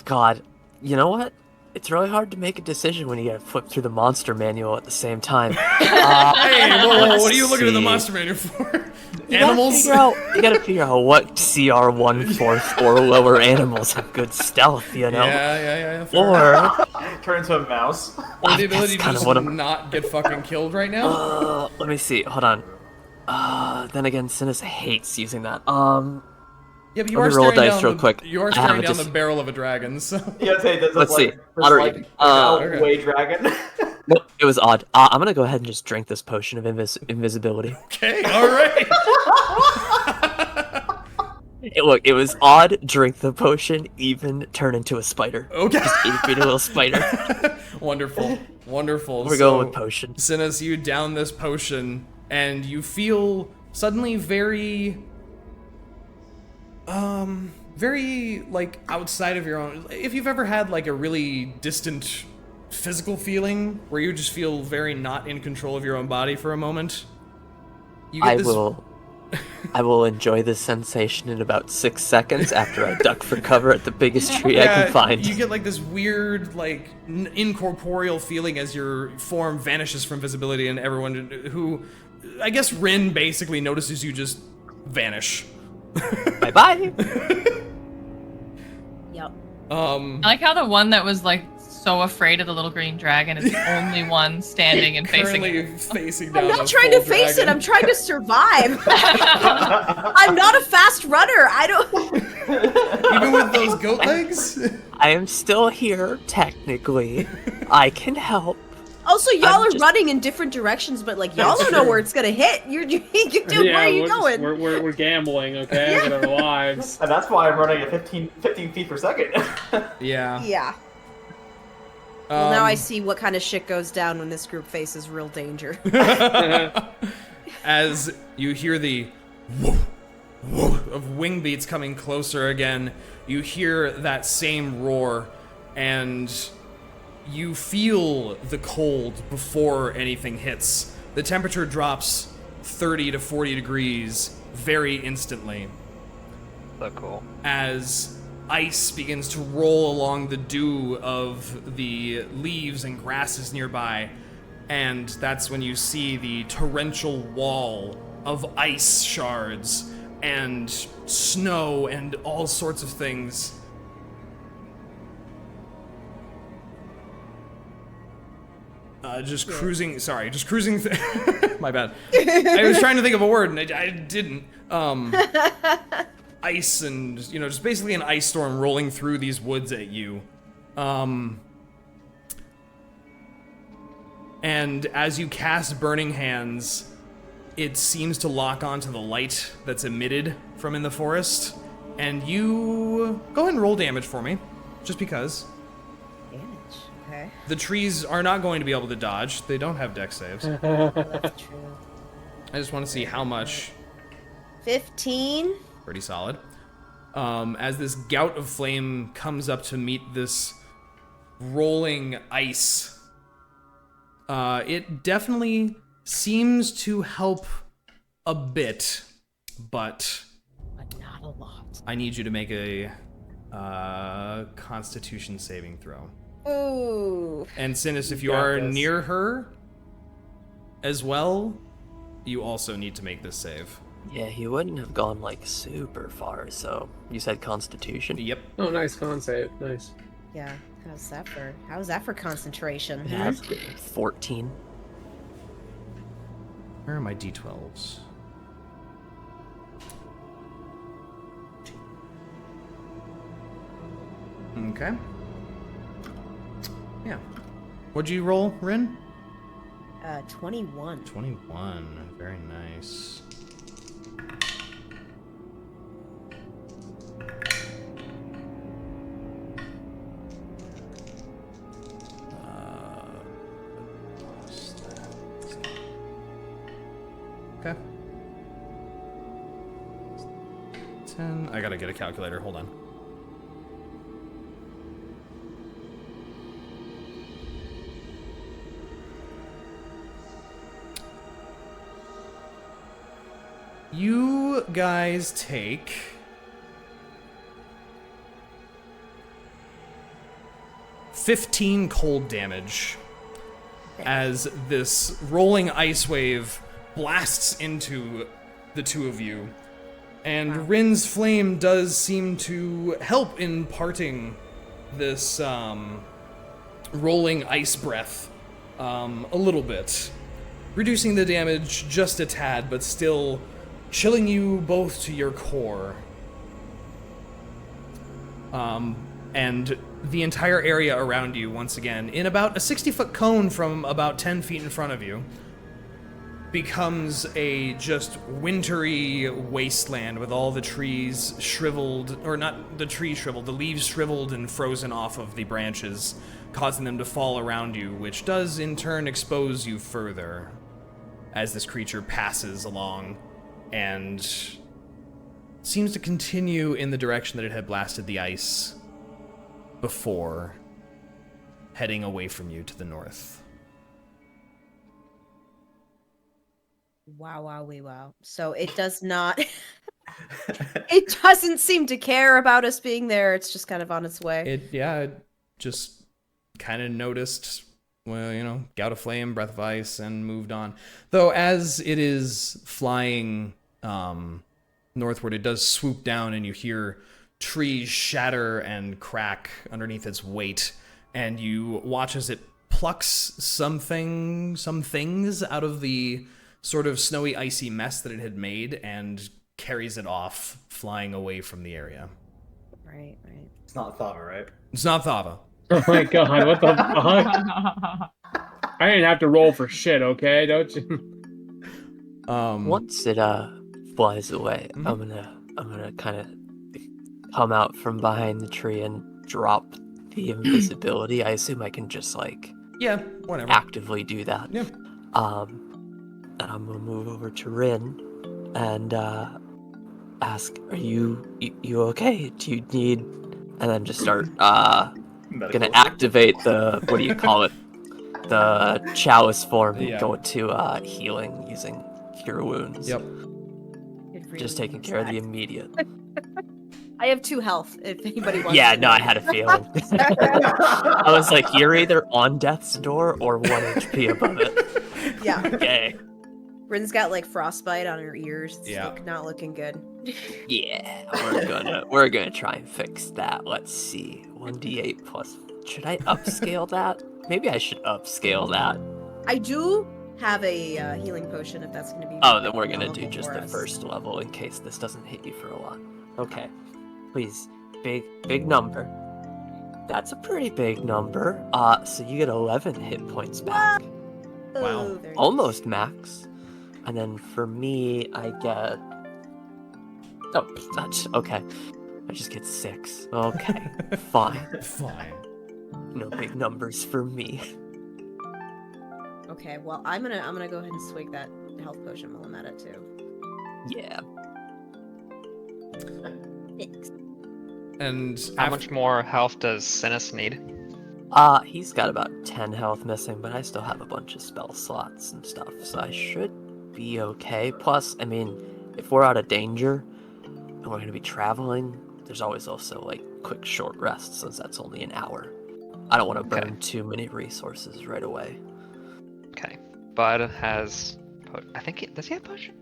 God, you know what? It's really hard to make a decision when you gotta flip through the monster manual at the same time. Hey, whoa, let's what are you looking at the see. monster manual for? You gotta Animals? you gotta figure out what CR144 lower animals have good stealth, you know? Yeah. fair enough. Or Turn into a mouse. Or the that's ability to kind of just what I'm- not get fucking killed right now? let me see. Hold on. Then again, Synas hates using that. Yeah, but you let are me roll staring dice down real the, quick. You are I staring have down just- the barrel of a dragon, so... Yeah, say does Let's see. Does Moderate. outweigh dragon? Nope, it was odd. I'm gonna go ahead and just drink this potion of invisibility. Okay, alright. Look, it was odd, drink the potion, even turn into a spider. Okay. Just itty bitty little spider. Wonderful. We're going with potion. Synas, you down this potion, and you feel suddenly very, like, outside of your own... If you've ever had, like, a really distant physical feeling, where you just feel very not in control of your own body for a moment, you get I will enjoy this sensation in about 6 seconds after I duck for cover at the biggest tree I can find. You get like this weird, like, incorporeal feeling as your form vanishes from visibility, and everyone who, I guess Rinn basically notices you just vanish. Bye-bye! Yep. I like how the one that was like so afraid of the little green dragon is the only one standing and facing Currently it. facing down I'm not a trying to full face dragon. it. I'm trying to survive. I'm not a fast runner. I don't. Even with those goat legs? I am still here, technically. I can help. Also, y'all I'm are just- running in different directions, but like y'all That's don't know true. where it's gonna hit. You're where are you going? We're gambling, okay, with our lives. And that's why I'm running at 15 feet per second. Yeah. Yeah. Well, now I see what kind of shit goes down when this group faces real danger. As you hear the woof, woof of wing beats coming closer again, you hear that same roar, and you feel the cold before anything hits. The temperature drops 30 to 40 degrees very instantly So cool. as ice begins to roll along the dew of the leaves and grasses nearby, and that's when you see the torrential wall of ice shards and snow and all sorts of things just cruising. Sorry, just cruising. My bad. I was trying to think of a word and I didn't. Ice and just basically an ice storm rolling through these woods at you. And as you cast Burning Hands, it seems to lock onto the light that's emitted from in the forest. And you go ahead and roll damage for me, just because. Damage, okay. The trees are not going to be able to dodge. They don't have dex saves. That's true. I just want to see how much. 15. Pretty solid. As this gout of flame comes up to meet this rolling ice, it definitely seems to help a bit, but not a lot. I need you to make a Constitution saving throw. Ooh. And Synas, if you got are this. near her as well, you also need to make this save. Yeah, he wouldn't have gone like super far, so you said Constitution? Yep. Oh, nice con save. Nice. Yeah. How's that for concentration? Yeah, Huh? that's 14. Where are my d12s? Okay. Yeah. What'd you roll, Rinn? 21. 21. Very nice. Okay. 10. I gotta get a calculator. Hold on. You guys take 15 cold damage as this rolling ice wave blasts into the two of you. And Wow. Rinn's flame does seem to help in parting this rolling ice breath a little bit, reducing the damage just a tad, but still chilling you both to your core. And the entire area around you, once again, in about a 60-foot cone from about 10 feet in front of you, becomes a just wintry wasteland with all the trees shriveled, or not the trees shriveled, the leaves shriveled and frozen off of the branches, causing them to fall around you, which does in turn expose you further as this creature passes along and seems to continue in the direction that it had blasted the ice before, heading away from you to the north. Wow. So it does not... it doesn't seem to care about us being there. It's just kind of on its way. It just kind of noticed, well, gout of flame, breath of ice, and moved on. Though as it is flying northward, it does swoop down and you hear trees shatter and crack underneath its weight, and you watch as it plucks some things out of the sort of snowy, icy mess that it had made and carries it off, flying away from the area. Right. It's not Thava, right? It's not Thava. Oh my god, what the fuck? I didn't have to roll for shit, okay? Don't you? Once it flies away, Mhm. I'm gonna kind of come out from behind the tree and drop the invisibility. I assume I can just Yeah, whatever. actively do that. Yeah. And I'm gonna move over to Rinn and ask, "Are you okay? Do you need?" And then just start gonna activate the what do you call it? The chalice form and Yeah. go to healing using cure wounds. Yep. It really Just taking means care of the that. immediate. I have 2 health, if anybody wants Yeah, to no, know. I had a feeling. I was like, you're either on death's door or 1 HP above it. Yeah. Okay. Rinn's got frostbite on her ears. It's Yeah. not looking good. Yeah, we're gonna try and fix that. Let's see. 1d8 plus. Should I upscale that? Maybe I should upscale that. I do have a healing potion if that's going to be. Oh, then we're gonna do available just for the us. first level in case this doesn't hit you for a lot. Okay. Please, big number. That's a pretty big number. So you get 11 hit points back. Oh, Wow. very nice. Almost max. And then for me, I get... Oh, that's... Okay. I just get 6. Okay. Fine. Fine. No big numbers for me. Okay, well, I'm gonna go ahead and swig that health potion while I'm at it too. Yeah. Thanks. And How much more health does Synas need? He's got about 10 health missing, but I still have a bunch of spell slots and stuff, so I should be okay. Plus, I mean, if we're out of danger and we're gonna be traveling, there's always also, like, quick short rests, since that's only an hour. I don't want to burn too many resources right away. Okay. Bud has... does he have potion?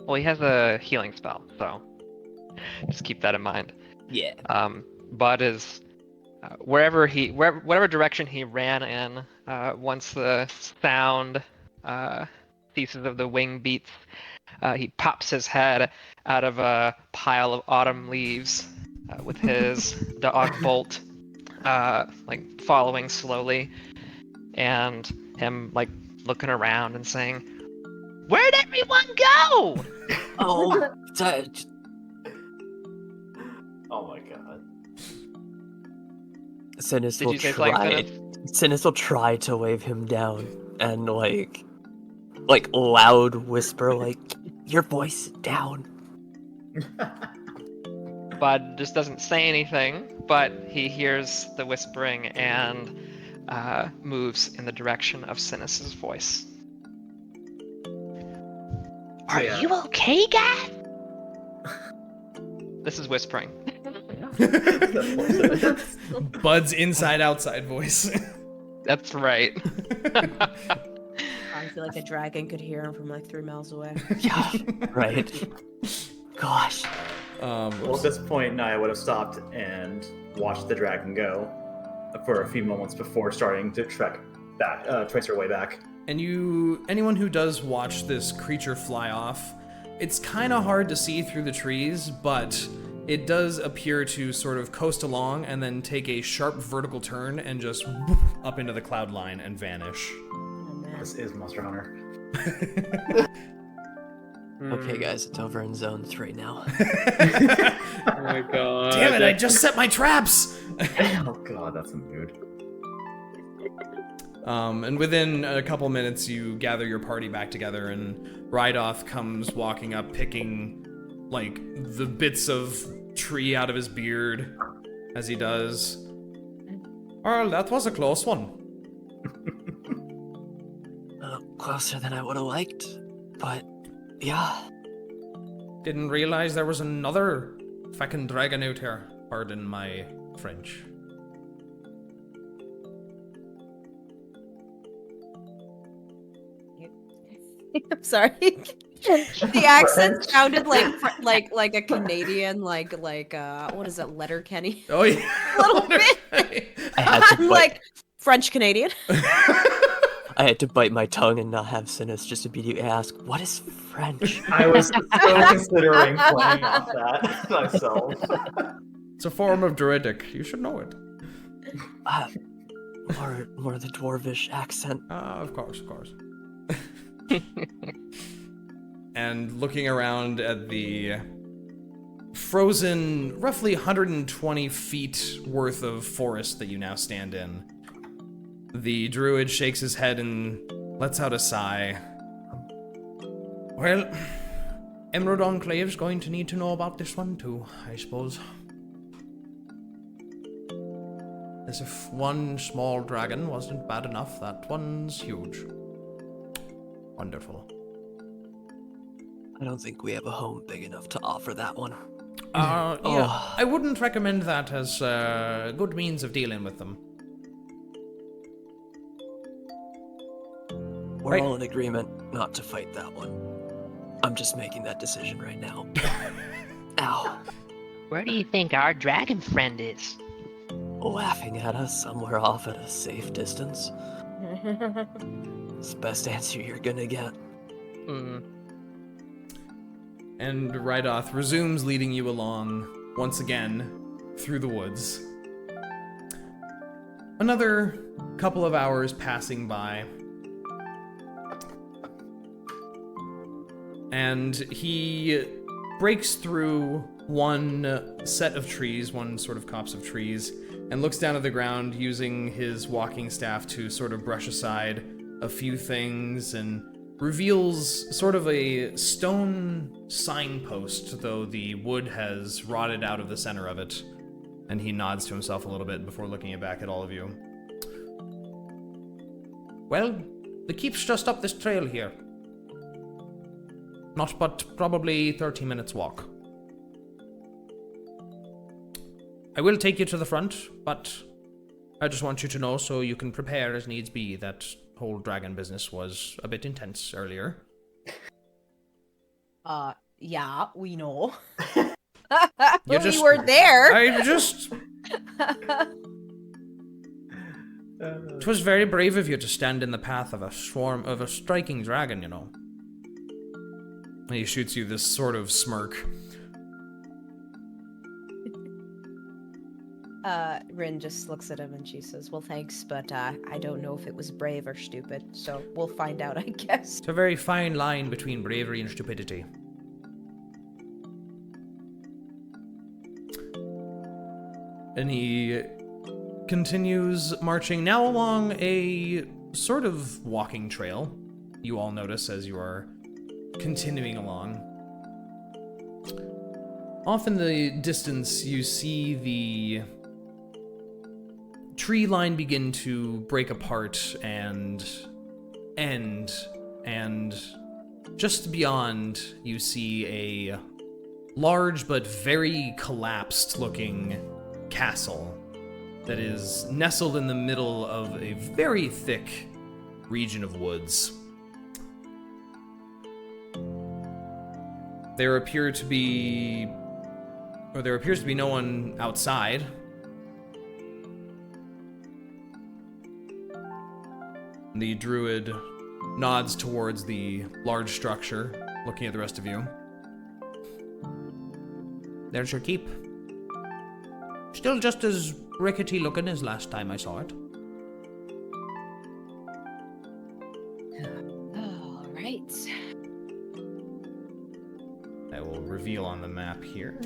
Well, he has a healing spell, so just keep that in mind. Yeah. Bud is whatever direction he ran in. Once the sound ceases of the wing beats, he pops his head out of a pile of autumn leaves with his dog bolt, like following slowly, and him like looking around and saying, "Where'd everyone go?" Oh, Oh my god. Synas Did will you say something, try. Synas? Synas will try to wave him down and like loud whisper, like, "Your voice down." Bud just doesn't say anything, but he hears the whispering and moves in the direction of Synas's voice. Are Yeah. you okay, guy? This is whispering. Bud's inside-outside voice. That's right. I feel like a dragon could hear him from like 3 miles away. Yeah, right. Gosh. Well, at this point, Niah would have stopped and watched the dragon go for a few moments before starting to trek back, trace her way back. And anyone who does watch this creature fly off, it's kind of hard to see through the trees, but it does appear to sort of coast along and then take a sharp vertical turn and just whoop up into the cloud line and vanish. Oh, man. This is Monster Hunter. Okay, guys, it's over in Zone 3 now. Oh my god. Damn it, I just set my traps! Oh god, that's a mood. And within a couple minutes, you gather your party back together, and Rydoth comes walking up, picking, like, the bits of tree out of his beard as he does. Well, that was a close one. Closer than I would have liked, but yeah. Didn't realize there was another fucking dragon out here. Pardon my French. I'm sorry. The accent sounded like a Canadian, like what is it, Letterkenny? Oh yeah, A little bit. I had to I'm like French Canadian. I had to bite my tongue and not have Synas just immediately ask, "What is French?" I was so considering playing off that myself. It's a form of Druidic. You should know it. More the dwarvish accent. Of course. And looking around at the frozen, roughly 120 feet worth of forest that you now stand in, the druid shakes his head and lets out a sigh. Well, Emerald Enclave's going to need to know about this one too, I suppose. As if one small dragon wasn't bad enough, that one's huge. Wonderful. I don't think we have a home big enough to offer that one. Yeah, I wouldn't recommend that as a good means of dealing with them. We're all in agreement not to fight that one. I'm just making that decision right now. Ow. Where do you think our dragon friend is? Laughing at us somewhere off at a safe distance. It's the best answer you're gonna get. And Rydoth resumes leading you along, once again, through the woods. Another couple of hours passing by. And he breaks through one set of trees, one sort of copse of trees, and looks down at the ground using his walking staff to sort of brush aside a few things and reveals sort of a stone signpost, though the wood has rotted out of the center of it. And he nods to himself a little bit before looking back at all of you. Well, the keep's just up this trail here. Not but probably 30 minutes walk. I will take you to the front, but I just want you to know so you can prepare as needs be. That whole dragon business was a bit intense earlier. Yeah, we know. You We were there. I just... It was very brave of you to stand in the path of a striking dragon, you know. And he shoots you this sort of smirk. Rinn just looks at him and she says, well, thanks, but I don't know if it was brave or stupid, so we'll find out, I guess. It's a very fine line between bravery and stupidity. And he continues marching now along a sort of walking trail. You all notice as you are continuing along. Off in the distance, you see the tree line begin to break apart and end, and just beyond, you see a large but very collapsed-looking castle that is nestled in the middle of a very thick region of woods. There appears to be no one outside. The druid nods towards the large structure, looking at the rest of you. There's your keep. Still just as rickety looking as last time I saw it. All right. I will reveal on the map here.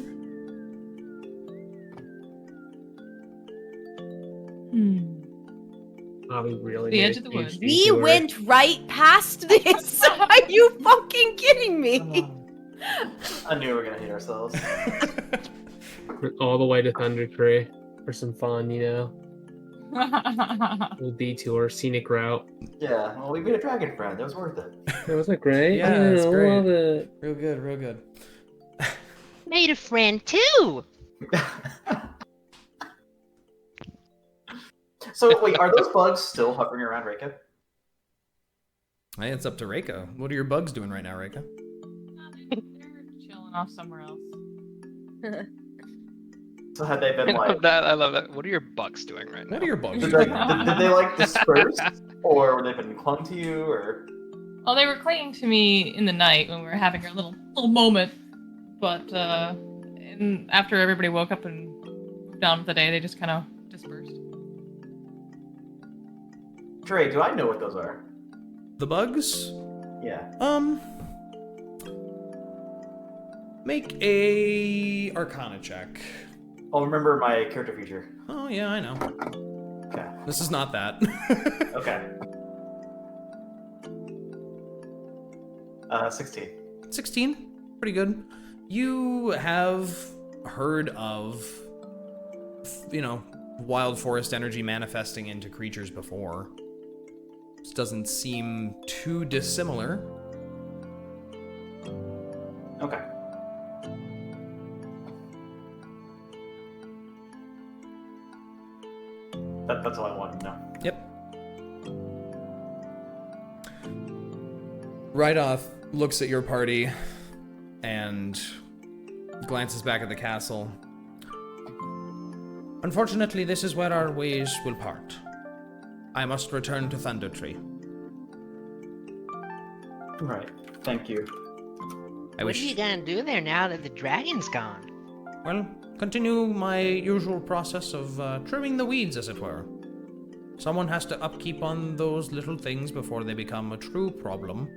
We really The made edge a of the huge woods. We detour. went right past this. Are you fucking kidding me? I knew we were gonna hate ourselves. Went all the way to Thunder Tree for some fun, you know. Little detour, scenic route. Yeah, well, we made a dragon friend. That was worth it. Was it great? Yeah, it's I great. love it. Real good, real good. Made a friend too. So wait, are those bugs still hovering around Reyka? Hey, it's up to Reyka. What are your bugs doing right now, Reyka? They're chilling off somewhere else. So had they been like, I love that. What are your bugs doing right now? What are your bugs did doing? they like disperse, or were they been clung to you, or? Well, they were clinging to me in the night when we were having our little moment, but after everybody woke up and moved on with the day, they just kind of dispersed. Dre, do I know what those are? The bugs? Yeah. Make a Arcana check. I'll remember my character feature. Oh yeah, I know. Okay. This is not that. Okay. 16. 16? Pretty good. You have heard of, wild forest energy manifesting into creatures before. This doesn't seem too dissimilar. Okay. That's all I wanted to know. Yep. Rydoth looks at your party and glances back at the castle. Unfortunately, this is where our ways will part. I must return to Thunder Tree. Right. Thank you. What are you gonna do there now that the dragon's gone? Well, continue my usual process of trimming the weeds, as it were. Someone has to upkeep on those little things before they become a true problem.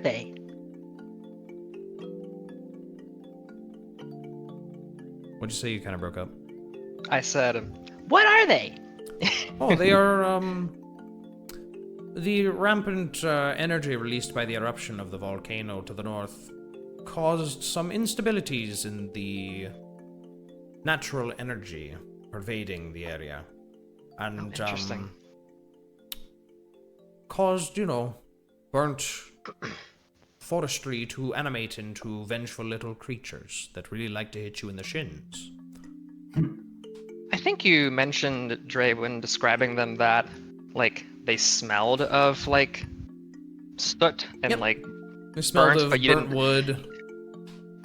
They. What'd you say? You kind of broke up. I said, what are they? Oh, they are, the rampant energy released by the eruption of the volcano to the north caused some instabilities in the natural energy pervading the area. And, Interesting. caused, burnt forestry to animate into vengeful little creatures that really like to hit you in the shins. I think you mentioned, Dre, when describing them that, like, they smelled of, like, soot and, Yep. like, They smelled burnt, of but you burnt wood.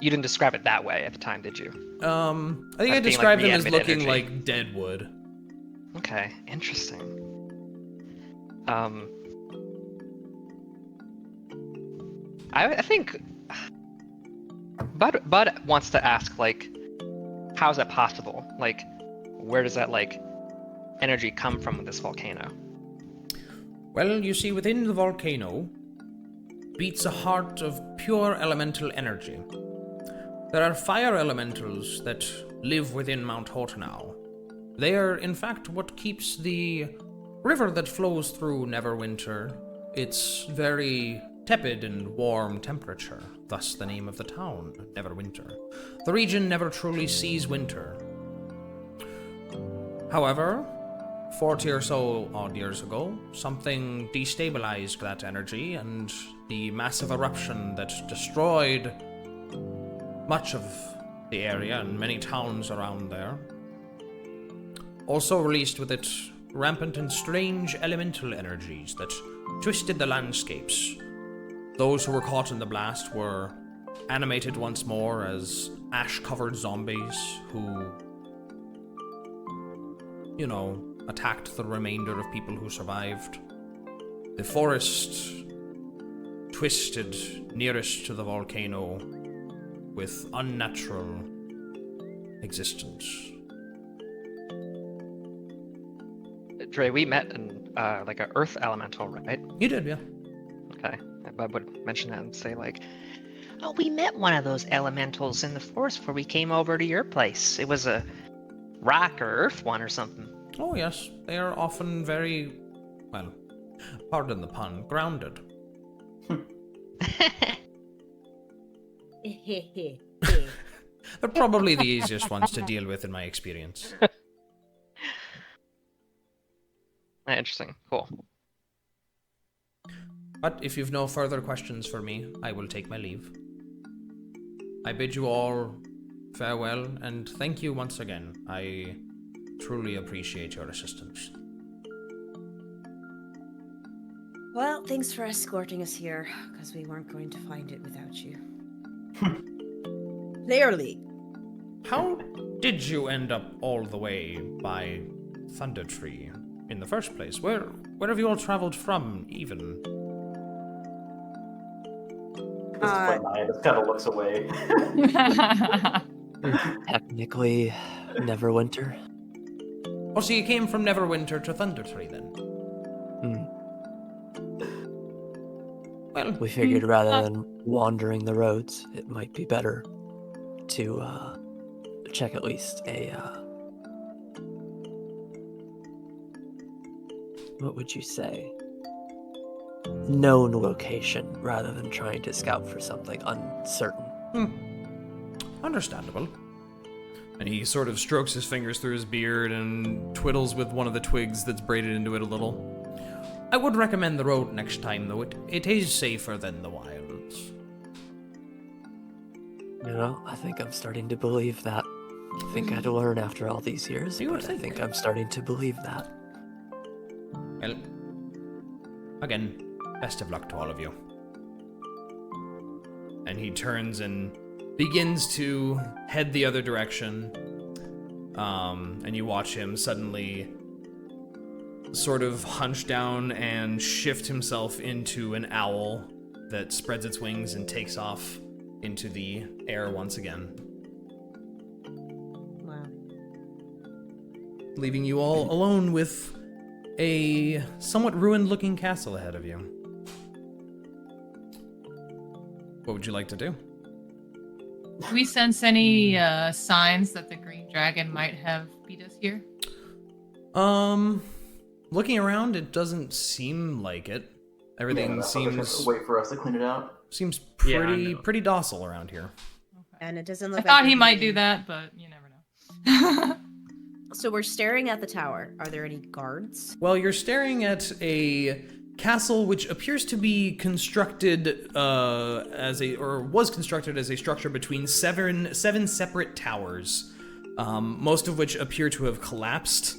You didn't describe it that way at the time, did you? I think I As being, described like, them as reanimate looking energy. like dead wood. Okay, interesting. I think Bud wants to ask, like, how is that possible? Like, where does that, like, energy come from with this volcano? Well, you see, within the volcano beats a heart of pure elemental energy. There are fire elementals that live within Mount Hortonau. They are, in fact, what keeps the river that flows through Neverwinter its very tepid and warm temperature, thus the name of the town, Neverwinter. The region never truly sees winter. However, 40 or so odd years ago, something destabilized that energy, and the massive eruption that destroyed much of the area and many towns around there also released with it rampant and strange elemental energies that twisted the landscapes. Those who were caught in the blast were animated once more as ash-covered zombies who, attacked the remainder of people who survived. The forest twisted nearest to the volcano with unnatural existence. Dre, we met in, like, a earth elemental, right? You did, yeah. Okay. Bud would mention that and say, like, oh, we met one of those elementals in the forest before we came over to your place. It was a rock or earth one or something. Oh, yes. They are often very, well, pardon the pun, grounded. They're probably the easiest ones to deal with in my experience. Interesting. Cool. But if you've no further questions for me, I will take my leave. I bid you all farewell, and thank you once again. I truly appreciate your assistance. Well, thanks for escorting us here, because we weren't going to find it without you. Clearly. How did you end up all the way by Thunder Tree in the first place? Where have you all traveled from, even? This is when Niah just kind of looks away. Technically, Neverwinter. Oh, so you came from Neverwinter to Thunder Tree, then? Well, We figured rather than wandering the roads, it might be better to check at least a what would you say? Known location rather than trying to scout for something uncertain. Understandable. And he sort of strokes his fingers through his beard and twiddles with one of the twigs that's braided into it a little. I would recommend the road next time, though. It is safer than the wilds. I think I'm starting to believe that. I think I'd learn after all these years, You would but I think. think I'm starting to believe that. Well, again, best of luck to all of you. And he turns and begins to head the other direction. And you watch him suddenly sort of hunch down and shift himself into an owl that spreads its wings and takes off into the air once again. Wow. Leaving you all alone with a somewhat ruined-looking castle ahead of you. What would you like to do? Do we sense any signs that the green dragon might have beat us here? Looking around, it doesn't seem like it. Everything Just have seems to wait for us to clean it out. seems Yeah, I pretty know. pretty docile around here. And it doesn't I look thought like he we're might do being- that, but you never know. So we're staring at the tower. Are there any guards? Well, you're staring at a castle which appears to be constructed was constructed as a structure between seven separate towers, most of which appear to have collapsed.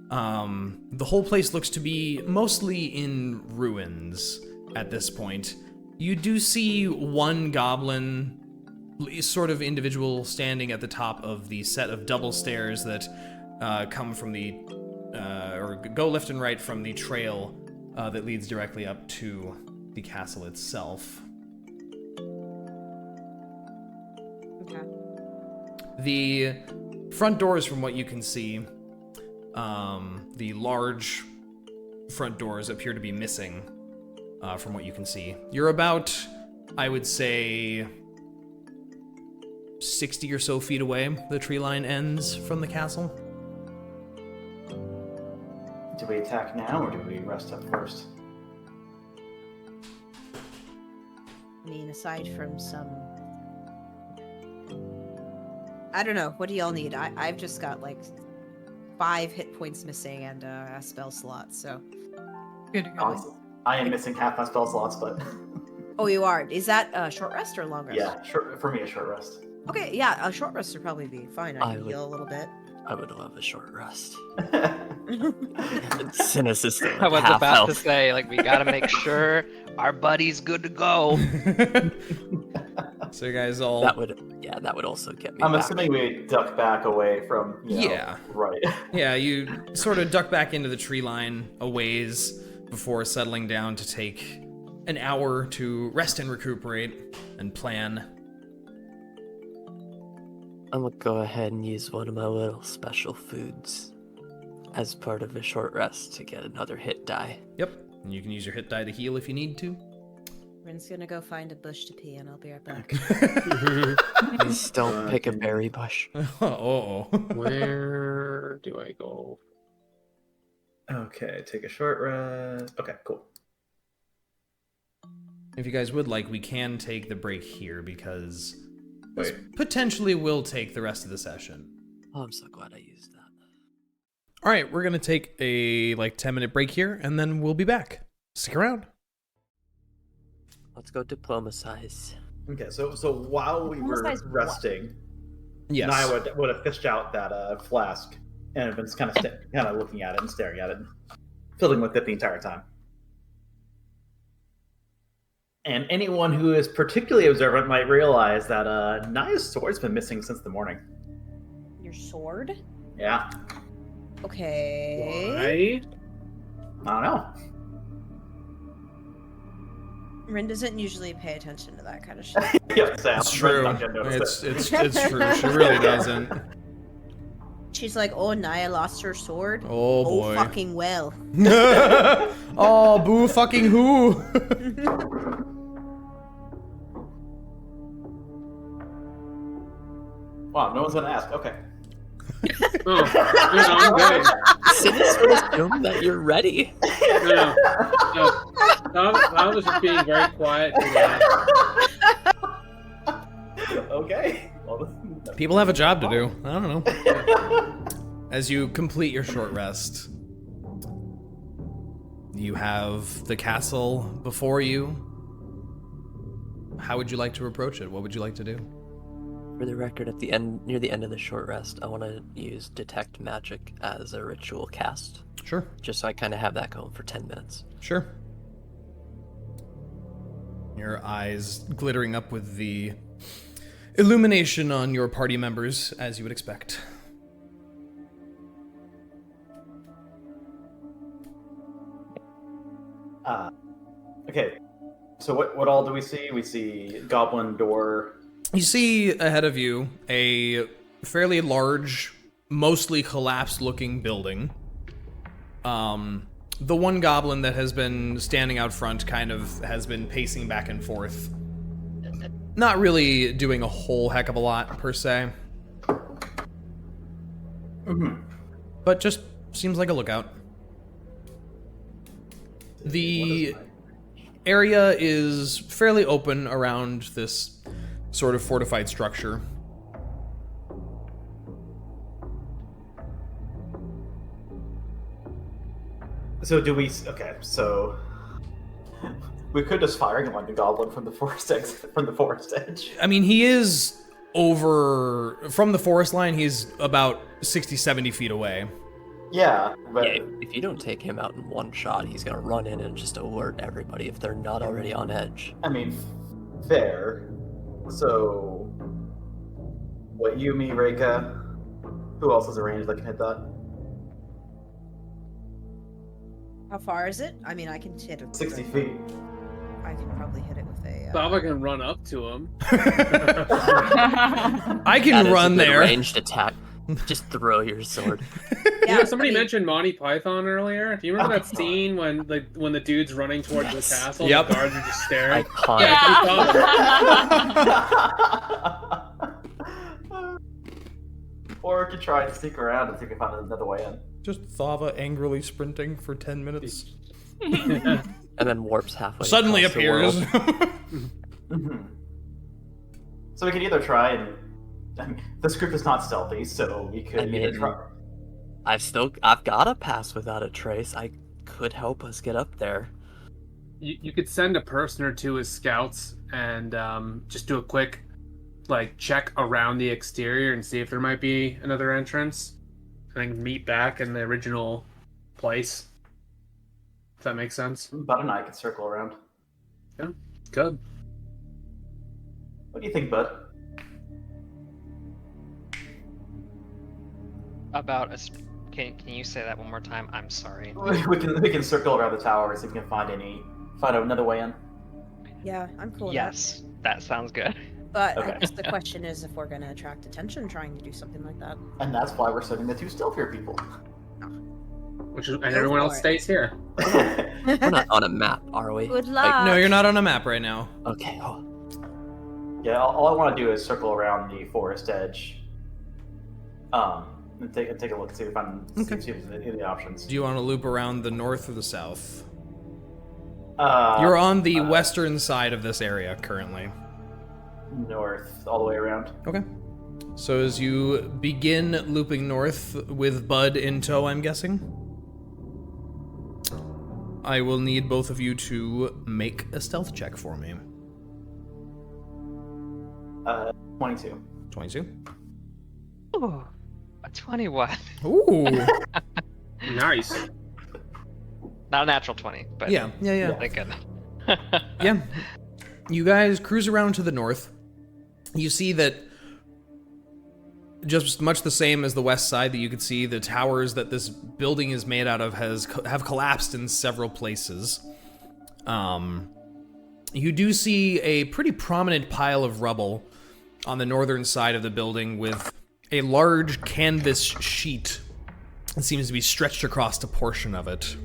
The whole place looks to be mostly in ruins at this point. You do see one goblin, sort of individual, standing at the top of the set of double stairs that come from or go left and right from the trail that leads directly up to the castle itself. Okay. The front doors, from what you can see, the large front doors appear to be missing, from what you can see. You're about, I would say, 60 or so feet away. The tree line ends from the castle. Do we attack now, or do we rest up first? I mean, aside from some... I don't know. What do y'all need? I've just got, like, 5 hit points missing and a spell slot, so... Good to go. Honestly, I am missing half my spell slots, but Oh, you are? Is that a short rest or a long rest? yeah, for me a short rest. Okay, yeah, a short rest would probably be fine. I I can would- heal a little bit. I would love a short rest. Synas is still I was half about to health. say, like, we gotta make sure our buddy's good to go. So you guys all... That would also get me I'm back. assuming we duck back away from. Yeah. Right. Yeah, you sort of duck back into the tree line a ways before settling down to take an hour to rest and recuperate and plan. I'm gonna go ahead and use one of my little special foods as part of a short rest to get another hit die. Yep, and you can use your hit die to heal if you need to. Rinn's gonna go find a bush to pee, and I'll be right back. Please don't pick a berry bush. Uh-oh. Where do I go? Okay, take a short rest. Okay, cool. If you guys would like, we can take the break here because this Wait. potentially will take the rest of the session. Oh, I'm so glad I used that. All right, we're going to take a 10-minute break here, and then we'll be back. Stick around. Let's go diplomatize. Okay, so while we were Besides what? resting, Yes. Niah would have fished out that flask and have been kind of looking at it and staring at it, fiddling with it the entire time. And anyone who is particularly observant might realize that Niah's sword's been missing since the morning. Your sword? Yeah, Okay. Why? I don't know. Rin doesn't usually pay attention to that kind of shit. Yep, Sam. It's true. Not gonna notice It's it. true. She really doesn't. She's like, oh, Niah lost her sword? Oh, boy. fucking well. Oh, boo fucking who? Wow, no one's gonna ask. Okay. Oh, I'm good. Synas would assume that you're ready. No. I was just being very quiet today. Okay. Well, People have a job to do. I don't know. As you complete your short rest, you have the castle before you. How would you like to approach it? What would you like to do? For the record, at the end, near the end of the short rest, I want to use detect magic as a ritual cast, Sure. just so I kind of have that going for 10 minutes. Sure. Your eyes glittering up with the illumination on your party members, as you would expect. Okay. So what all do we see? We see goblin door. You see ahead of you a fairly large, mostly collapsed-looking building. The one goblin that has been standing out front kind of has been pacing back and forth. Not really doing a whole heck of a lot, per se. But just seems like a lookout. The area is fairly open around this sort of fortified structure. So do we? Okay, so we could just fire him like a goblin from the forest exit, from the forest edge. I mean, he is from the forest line, he's about 60, 70 feet away. Yeah, but Yeah, if you don't take him out in one shot, he's gonna run in and just alert everybody if they're not already on edge. I mean, fair. So, what, you, me, Reyka? Who else is a range that can hit that? How far is it? I mean, I can hit it. 60 feet. I can probably hit it with a. Thava can run up to him. I can That is run a good there. ranged attack. Just throw your sword. You know, somebody mentioned Monty Python earlier. Do you remember that scene when the dude's running towards the castle? Yep. The guards are just staring. Iconic. Yeah. Or we could try to sneak around and see if we can find another way in. Just Thava angrily sprinting for 10 minutes. And then warps halfway. Suddenly across the appears. world. So we could either try and... I mean, this group is not stealthy, so we could I either mean, try... I've got a pass without a trace. I could help us get up there. You could send a person or two as scouts and just do a quick check around the exterior and see if there might be another entrance, and then meet back in the original place. If that makes sense. Bud and I could circle around. Yeah, good. What do you think, Bud? Can you say that one more time? I'm sorry. We can circle around the tower and see if we can find another way in. Yeah, I'm cool. Yes, that sounds good. But Okay. I guess the question is if we're going to attract attention trying to do something like that. And that's why we're sending the two stealthier people. And everyone else stays here. We're not on a map, are we? Good luck. No, you're not on a map right now. Okay. Oh, Yeah, all I want to do is circle around the forest edge. And take a look, see if see if there's any of the options. Do you want to loop around the north or the south? You're You're on the western side of this area currently. north, all the way around. Okay. So as you begin looping north with Bud in tow, I'm guessing, I will need both of you to make a stealth check for me. 22. 22. Ooh, a 21. Ooh. Nice. Not a natural 20, but Yeah. thank goodness. Yeah. You guys cruise around to the north. You see that just much the same as the west side, that you could see the towers that this building is made out of have collapsed in several places. You do see a pretty prominent pile of rubble on the northern side of the building with a large canvas sheet that seems to be stretched across a portion of it.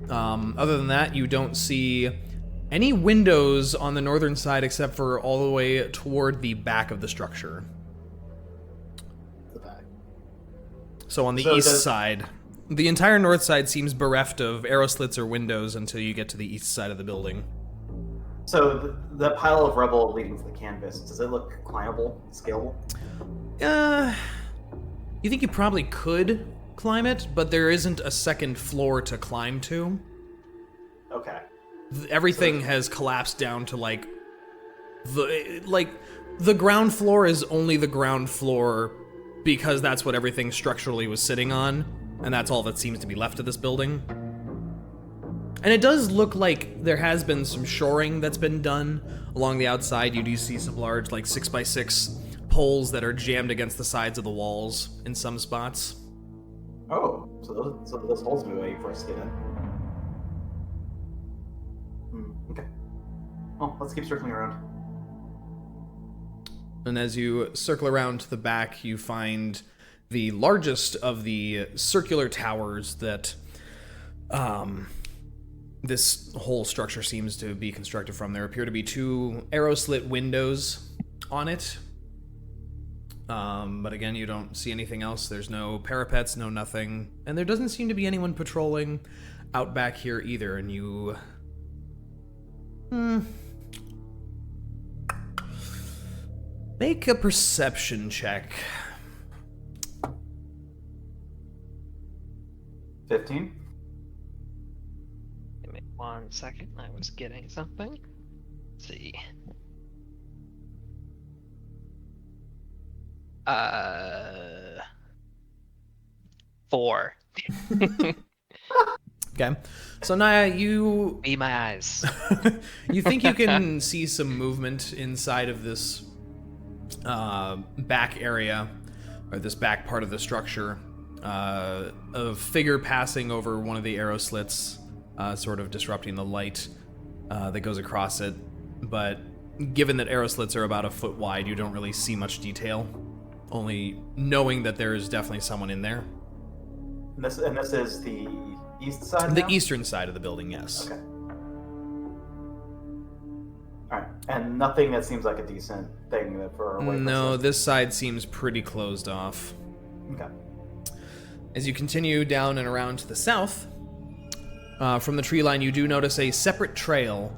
Other than that, you don't see any windows on the northern side except for all the way toward the back of the structure. The back. So on the So east does- side, the entire north side seems bereft of arrow slits or windows until you get to the east side of the building. So the pile of rubble leading to the canvas, does it look climbable, scalable? You think you probably could climb it, but there isn't a second floor to climb to. Okay. Everything has collapsed down to the ground floor is only the ground floor because that's what everything structurally was sitting on, and that's all that seems to be left of this building. And it does look like there has been some shoring that's been done along the outside. You do see some large 6x6 poles that are jammed against the sides of the walls in some spots. Oh, so those holes would be waiting for us to get in. Well, let's keep circling around. And as you circle around to the back, you find the largest of the circular towers that this whole structure seems to be constructed from. There appear to be 2 arrow-slit windows on it. But again, you don't see anything else. There's no parapets, no nothing. And there doesn't seem to be anyone patrolling out back here either. And you... Make a perception check. 15. Give me 1 second. I was getting something. Let's see. 4. Okay. So, Niah, you... Be my eyes. You think you can see some movement inside of this back area, or this back part of the structure. A figure passing over one of the arrow slits, sort of disrupting the light that goes across it. But given that arrow slits are about a foot wide, you don't really see much detail. Only knowing that there is definitely someone in there. And this is the east side The now? eastern side of the building, yes. Okay. Alright, and nothing that seems like a decent thing for a No, this side seems pretty closed off. Okay. As you continue down and around to the south, from the tree line, you do notice a separate trail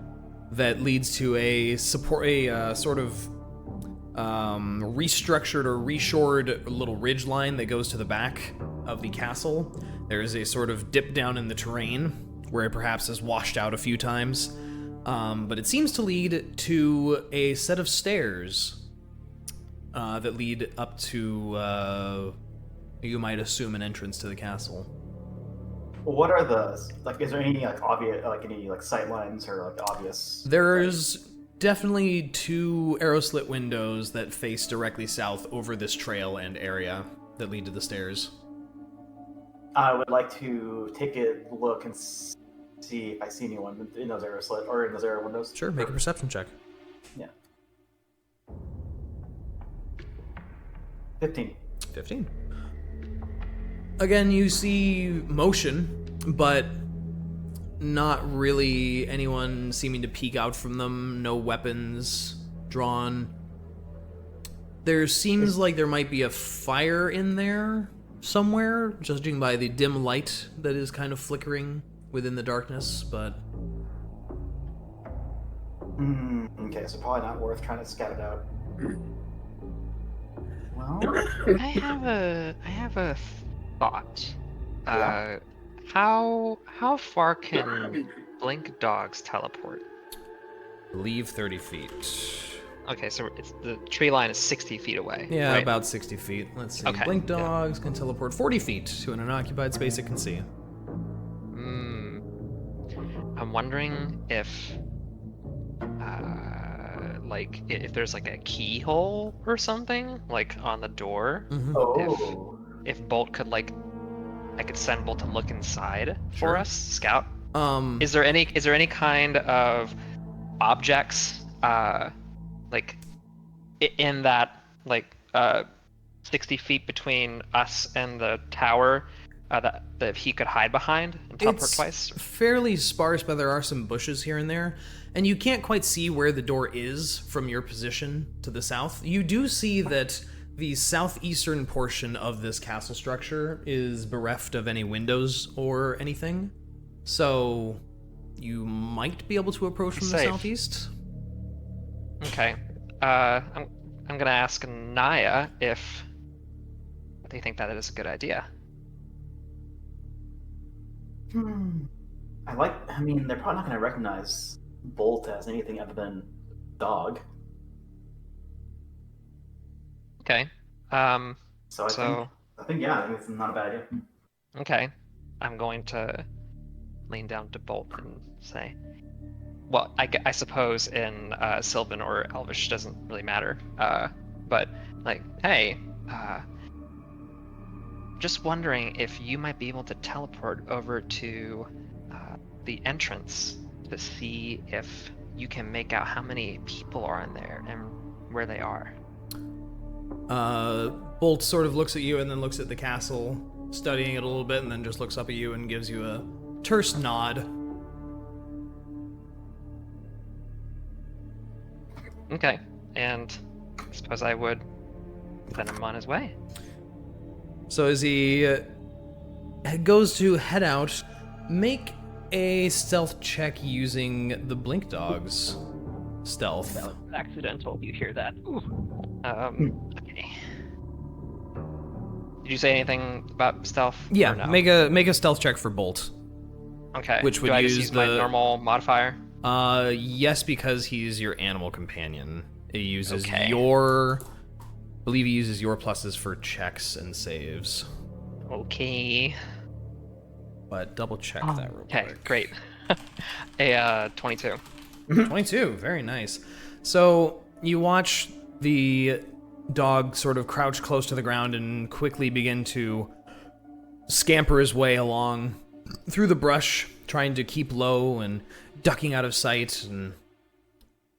that leads to a sort of restructured or reshored little ridge line that goes to the back of the castle. There is a sort of dip down in the terrain where it perhaps has washed out a few times, but it seems to lead to a set of stairs that lead up to, you might assume, an entrance to the castle. What are the, like, is there any, like, obvious, like, any, like, sight lines or, like, obvious... There's definitely 2 arrow slit windows that face directly south over this trail and area that lead to the stairs. I would like to take a look and see if I see anyone in those arrow slit, or in those arrow windows. Sure, make a perception check. Yeah. 15. 15. Again, you see motion, but not really anyone seeming to peek out from them. No weapons drawn. There seems like there might be a fire in there somewhere, judging by the dim light that is kind of flickering within the darkness, but... Okay, so probably not worth trying to scout it out. Well... I have a thought. Yeah. How far can blink dogs teleport? Leave 30 feet. Okay, so the tree line is 60 feet away. Yeah, right? about 60 feet. Let's see. Okay, Blink yeah. dogs can teleport 40 feet to an unoccupied space it can see. I'm wondering if, if there's like a keyhole or something, like on the door. Mm-hmm. Oh. If Bolt could I could send Bolt to look inside Sure. for us, scout. Is there any kind of objects, in that 60 feet between us and the tower that he could hide behind and teleport It's twice? fairly sparse, but there are some bushes here and there, and you can't quite see where the door is from your position to the south. You do see that the southeastern portion of this castle structure is bereft of any windows or anything, so you might be able to approach from the Safe. southeast. Okay. I'm gonna ask Niah if they think that is a good idea. I mean, they're probably not going to recognize Bolt as anything other than dog. Okay. So I think it's not a bad idea. Okay. I'm going to lean down to Bolt and say, well, I suppose in Sylvan or Elvish doesn't really matter. But hey, just wondering if you might be able to teleport over to the entrance to see if you can make out how many people are in there and where they are. Bolt sort of looks at you and then looks at the castle, studying it a little bit, and then just looks up at you and gives you a terse nod. Okay, and I suppose I would send him on his way. So as he goes to head out, make a stealth check using the Blink Dog's stealth. That was accidental. You hear that? Okay. Did you say anything about stealth? Yeah, or no? make a stealth check for Bolt. Okay. Which would Do I use just use my the- normal modifier? Yes, because he's your animal companion. It uses Okay. I believe he uses your pluses for checks and saves. Okay. But double check that real Okay, quick. great. A 22. 22, very nice. So you watch the dog sort of crouch close to the ground and quickly begin to scamper his way along through the brush, trying to keep low and ducking out of sight, and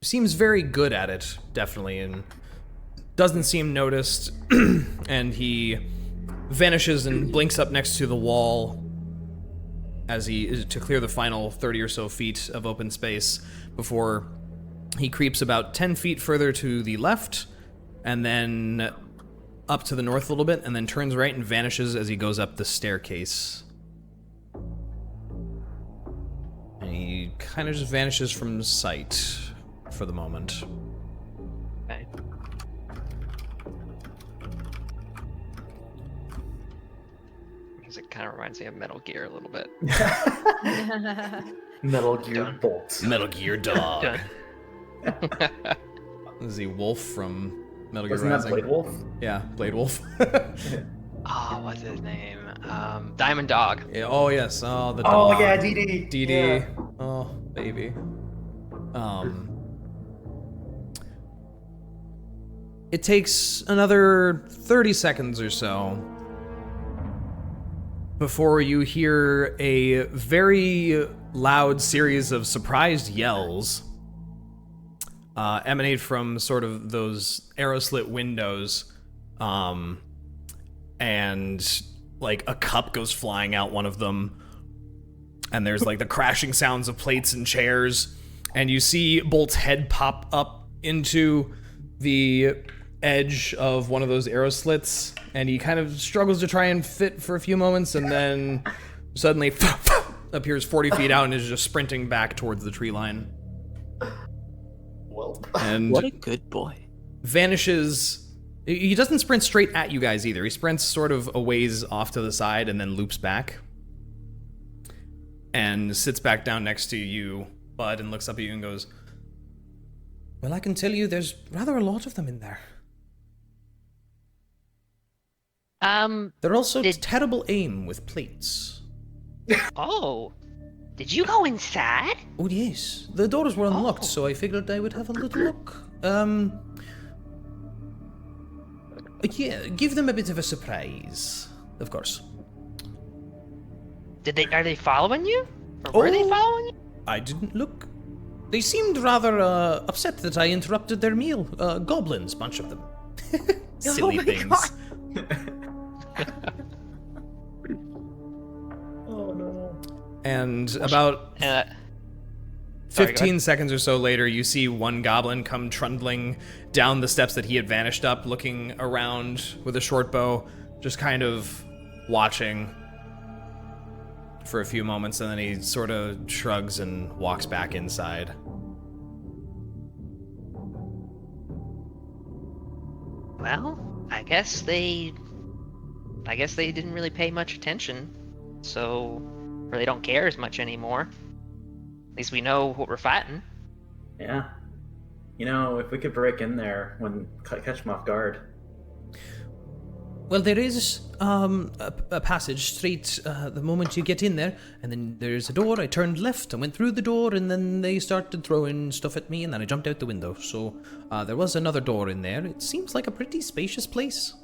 seems very good at it, definitely, and doesn't seem noticed. And he vanishes and blinks up next to the wall as he to clear the final 30 or so feet of open space before he creeps about 10 feet further to the left and then up to the north a little bit, and then turns right and vanishes as he goes up the staircase. And he kind of just vanishes from sight for the moment. Okay. Music kind of reminds me of Metal Gear a little bit. Metal Gear Done. Bolt. Metal Gear Dog. Done. This is the wolf from Metal Gear Wasn't that Rising. Blade Wolf? Yeah, Blade Wolf. Oh, what's his name? Diamond Dog. Yeah, oh yes, oh the Oh dog. yeah, DD. DD. Yeah. Oh, baby. It takes another 30 seconds or so before you hear a very loud series of surprised yells emanate from sort of those arrow-slit windows, and like a cup goes flying out one of them, and there's like the crashing sounds of plates and chairs, and you see Bolt's head pop up into the edge of one of those arrow slits, and he kind of struggles to try and fit for a few moments, and then suddenly appears 40 feet out and is just sprinting back towards the tree line. Well, And What a good boy. vanishes. He doesn't sprint straight at you guys either. He sprints sort of a ways off to the side and then loops back. And sits back down next to you, Bud, and looks up at you and goes, "Well, I can tell you there's rather a lot of them in there. They're also terrible aim with plates." Oh, did you go inside? Oh, yes. The doors were unlocked, so I figured I would have a little look. Yeah, give them a bit of a surprise. Of course. Are they following you? Or were they Oh. following you? I didn't look. They seemed rather upset that I interrupted their meal. Goblins, bunch of them. Silly my things. oh no. And about Sorry, go 15 ahead. seconds or so later, you see one goblin come trundling down the steps that he had vanished up, looking around with a short bow, just kind of watching for a few moments, and then he sort of shrugs and walks back inside. Well, I guess they didn't really pay much attention, so or they don't care as much anymore. At least we know what we're fighting. Yeah. You know, if we could break in there when catch them off guard. Well, there is a passage straight the moment you get in there, and then there's a door. I turned left and went through the door, and then they started throwing stuff at me, and then I jumped out the window. So there was another door in there. It seems like a pretty spacious place.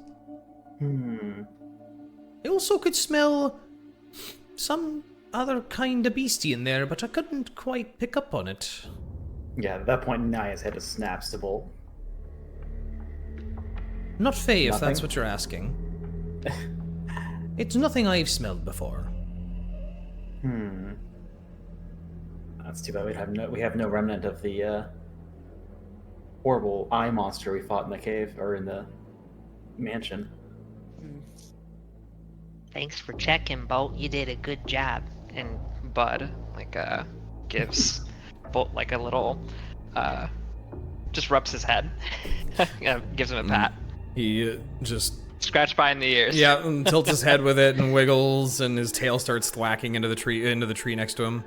I also could smell some other kind of beastie in there, but I couldn't quite pick up on it. Yeah, at that point, Niah's head just snaps to bolt. Not Fey, if that's Nothing? what you're asking. It's nothing I've smelled before. That's too bad. We have no remnant of the horrible eye monster we fought in the cave or in the mansion. Thanks for checking, Bolt. You did a good job. And Bud gives Bolt like a little just rubs his head. Gives him a pat. He just Scratch behind the ears. yeah, and tilts his head with it and wiggles, and his tail starts thwacking into the tree next to him.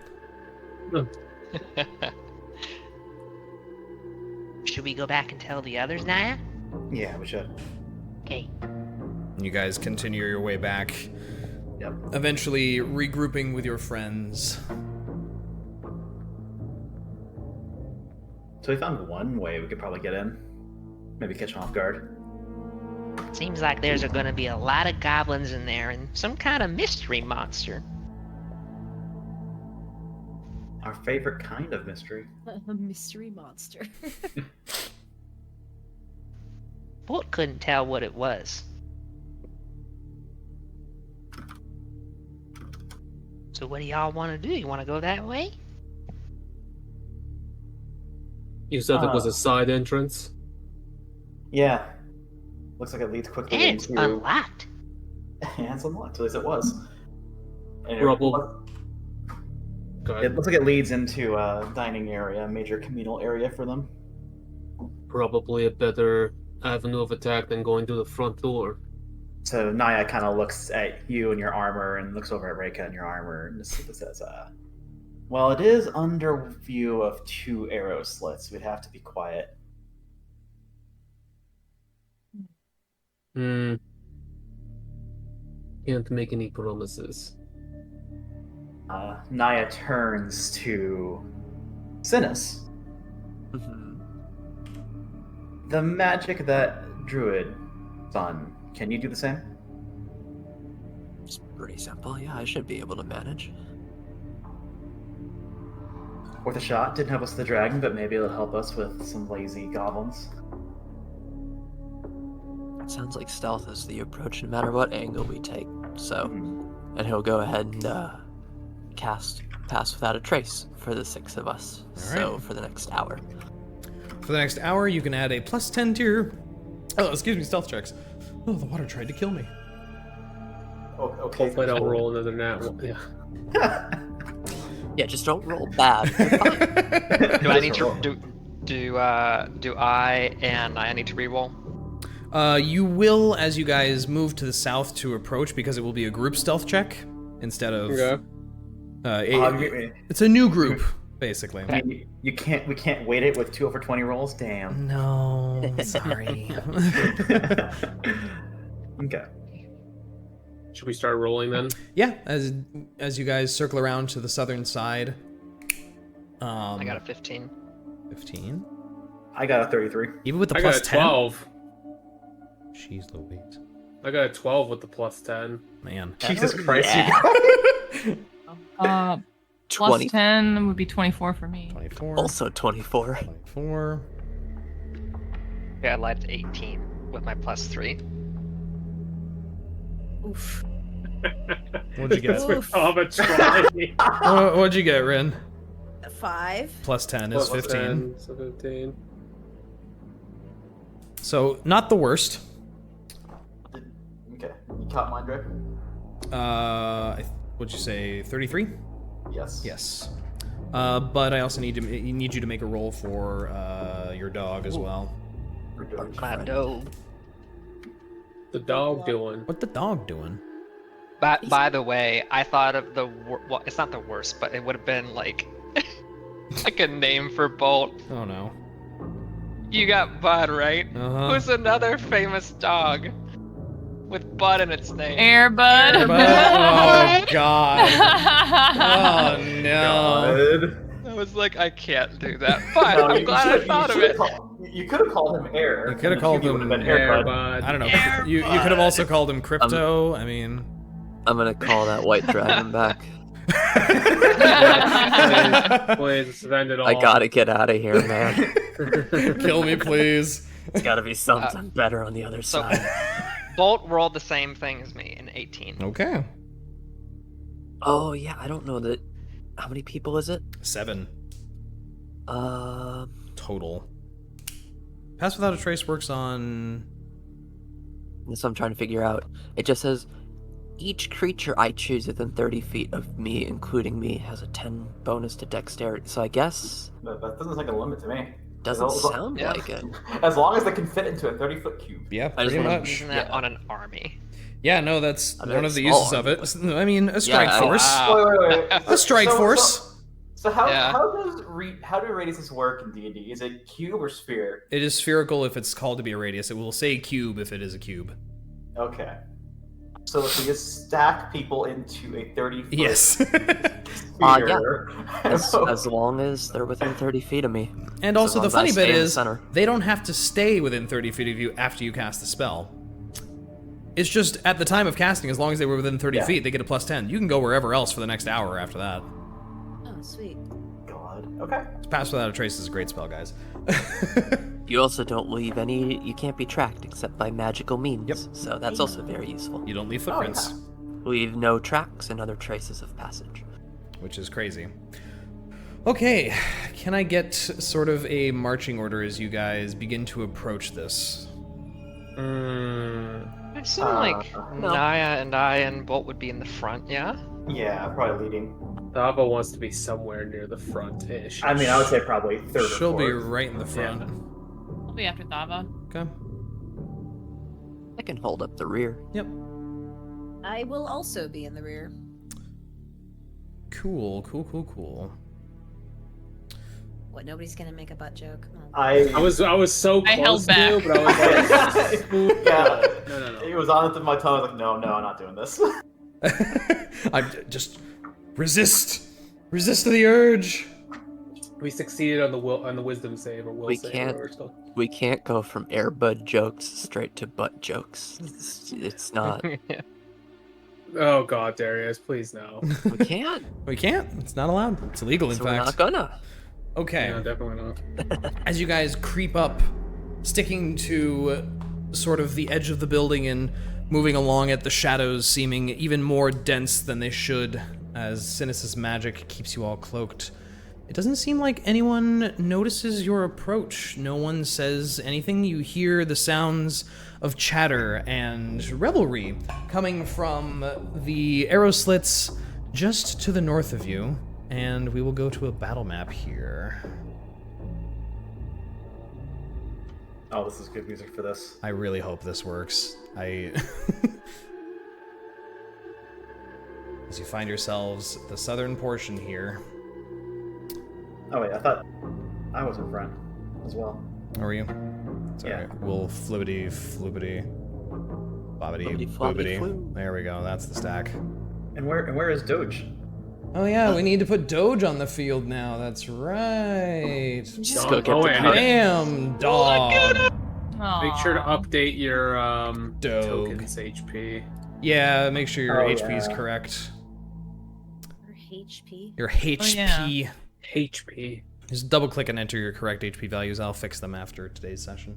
Should we go back and tell the others, Niah? Yeah, we should. Okay. You guys continue your way back, Yep. eventually regrouping with your friends. So we found one way we could probably get in. Maybe catch him off guard. Seems like there's going to be a lot of goblins in there and some kind of mystery monster. Our favorite kind of mystery. A mystery monster. Bolt couldn't tell what it was. So what do y'all want to do? You want to go that way? You said it was a side entrance. Yeah. Looks like it leads quickly And it's into... unlocked. Yeah, it's unlocked, at least it was. And Go ahead. it looks like it leads into a dining area, a major communal area for them. Probably a better avenue of attack than going through the front door. So Niah kind of looks at you and your armor and looks over at Reyka and your armor and just says, well, it is under view of 2 arrow slits. We'd have to be quiet. Can't make any promises. Niah turns to Synas. The magic that Druid done, can you do the same? It's pretty simple. Yeah, I should be able to manage. Worth a shot. Didn't help us with the dragon, but maybe it'll help us with some lazy goblins. It sounds like stealth is the approach no matter what angle we take. So, Hmm. and he'll go ahead and cast Pass Without a Trace for the 6 of us. So, for the next hour. For the next hour, you can add a +10 to your... Oh, excuse me, stealth checks. Oh, the water tried to kill me. Oh, okay. Hopefully I'll roll another nat one. Yeah. Yeah, just don't roll bad. Do I need to do I and I need to reroll? You will, as you guys move to the south to approach, because it will be a group stealth check instead of... Okay. It's a new group, basically. We can't weight it with 2 over 20 rolls? Damn. No, sorry. Okay. Should we start rolling then? Yeah, as you guys circle around to the southern side. I got a 15. 15. I got a 33. Even with the I got plus a 10. 12. Jeez Louise. I got a 12 with the plus 10. Man. Jesus Christ, yeah. you Plus 20. 10 would be 24 for me. 24. Also 24. 24. Yeah, I lied at 18 with my +3. Oof. What'd you get? Oof. What'd you get, Rinn? 5. Plus 10 is 15. 10, so 15. So, not the worst. Okay. You caught mine, Drake? What'd you say, 33? Yes. Yes. But I also need you to make a roll for your dog as well. We're doing My dog. The dog doing. What the dog doing? By the way, I thought of well, it's not the worst, but it would have been like like a name for Bolt. Oh no. You got Bud, right? Uh-huh. Who's another famous dog with Bud in its name? Airbud. Oh god. Oh no. Good. I was like, I can't do that, but I'm glad I thought of it. You could have called him Air. You could have called him Airbud. I don't know. You could have also called him Crypto. I mean, I'm gonna call that white dragon back. Please send it all. I gotta get out of here, man. Kill me, please. There's gotta be something better on the other So, side. Bolt rolled the same thing as me, an 18. Okay. Oh yeah, I don't know that. How many people is it? 7 Uh, total. Pass Without a Trace works on... that's what I'm trying to figure out. It just says each creature I choose within 30 feet of me, including me, has a 10 bonus to dexterity. So I guess That doesn't take a limit to me. doesn't As long- sound yeah. like it. As long as they can fit into a 30-foot cube. Yeah, I just pretty wanna- much. Using that Yeah. on an army. Yeah, no, that's A one very of the small uses of army, it. I mean, a strike I- force. Wow. Wait. A strike So- force. So how Yeah. how do radiuses work in D&D? Is it cube or sphere? It is spherical if it's called to be a radius. It will say cube if it is a cube. Okay. So if we just stack people into a 30-foot Yes. sphere... As long as they're within 30 feet of me. And also, long the as I funny stay bit in the is, center. they don't have to stay within 30 feet of you after you cast the spell. It's just at the time of casting, as long as they were within 30 Yeah. feet, they get a plus 10. You can go wherever else for the next hour after that. Oh, sweet. God. Okay. Pass Without a Trace is a great spell, guys. You also don't leave any. You can't be tracked except by magical means. Yep. So that's also very useful. You don't leave Oh, footprints, Leave no tracks and other traces of passage. which is crazy. Okay, can I get sort of a marching order as you guys begin to approach this? I assume, like, no. Niah and I and Bolt would be in the front, yeah? Yeah, probably leading. Thava wants to be somewhere near the front-ish. I mean, I would say probably third She'll or be fourth. right in the front. I'll be after Thava. Okay. I can hold up the rear. Yep. I will also be in the rear. Cool. What, nobody's gonna make a butt joke? Oh. I was so close I held back. to, but I was like, yeah. no. It was on the tip of my tongue. I was like, no, I'm not doing this. I just resist to the urge. We succeeded on the wisdom save or will We save. can't- Or so. We can't go from airbud jokes straight to butt jokes. It's not. Oh God, Deriaz, please no. We can't. We can't. It's not allowed. It's illegal, in So we're fact. not gonna. Okay. No, definitely not. As you guys creep up, sticking to sort of the edge of the building and moving along at the shadows seeming even more dense than they should, as Synas' magic keeps you all cloaked, it doesn't seem like anyone notices your approach. No one says anything. You hear the sounds of chatter and revelry coming from the arrow slits just to the north of you, and we will go to a battle map here. Oh, this is good music for this. I really hope this works. As you find yourselves at the southern portion here. Oh wait, I thought I was in front as well. How are you? Sorry. Yeah. We'll flibbity, floobity, bobbity, Flibbity, flobbity, boobity. floo. There we go. That's the stack. And where is Doge? Oh yeah, we need to put Doge on the field now. That's right. Just go get Oh, the wait, cut. Damn, dog. Make sure to Aw. update your Dog. tokens HP. Yeah, make sure your Oh, HP is yeah. correct. Or HP. Your HP. yeah. HP. Just double click and enter your correct HP values. I'll fix them after today's session.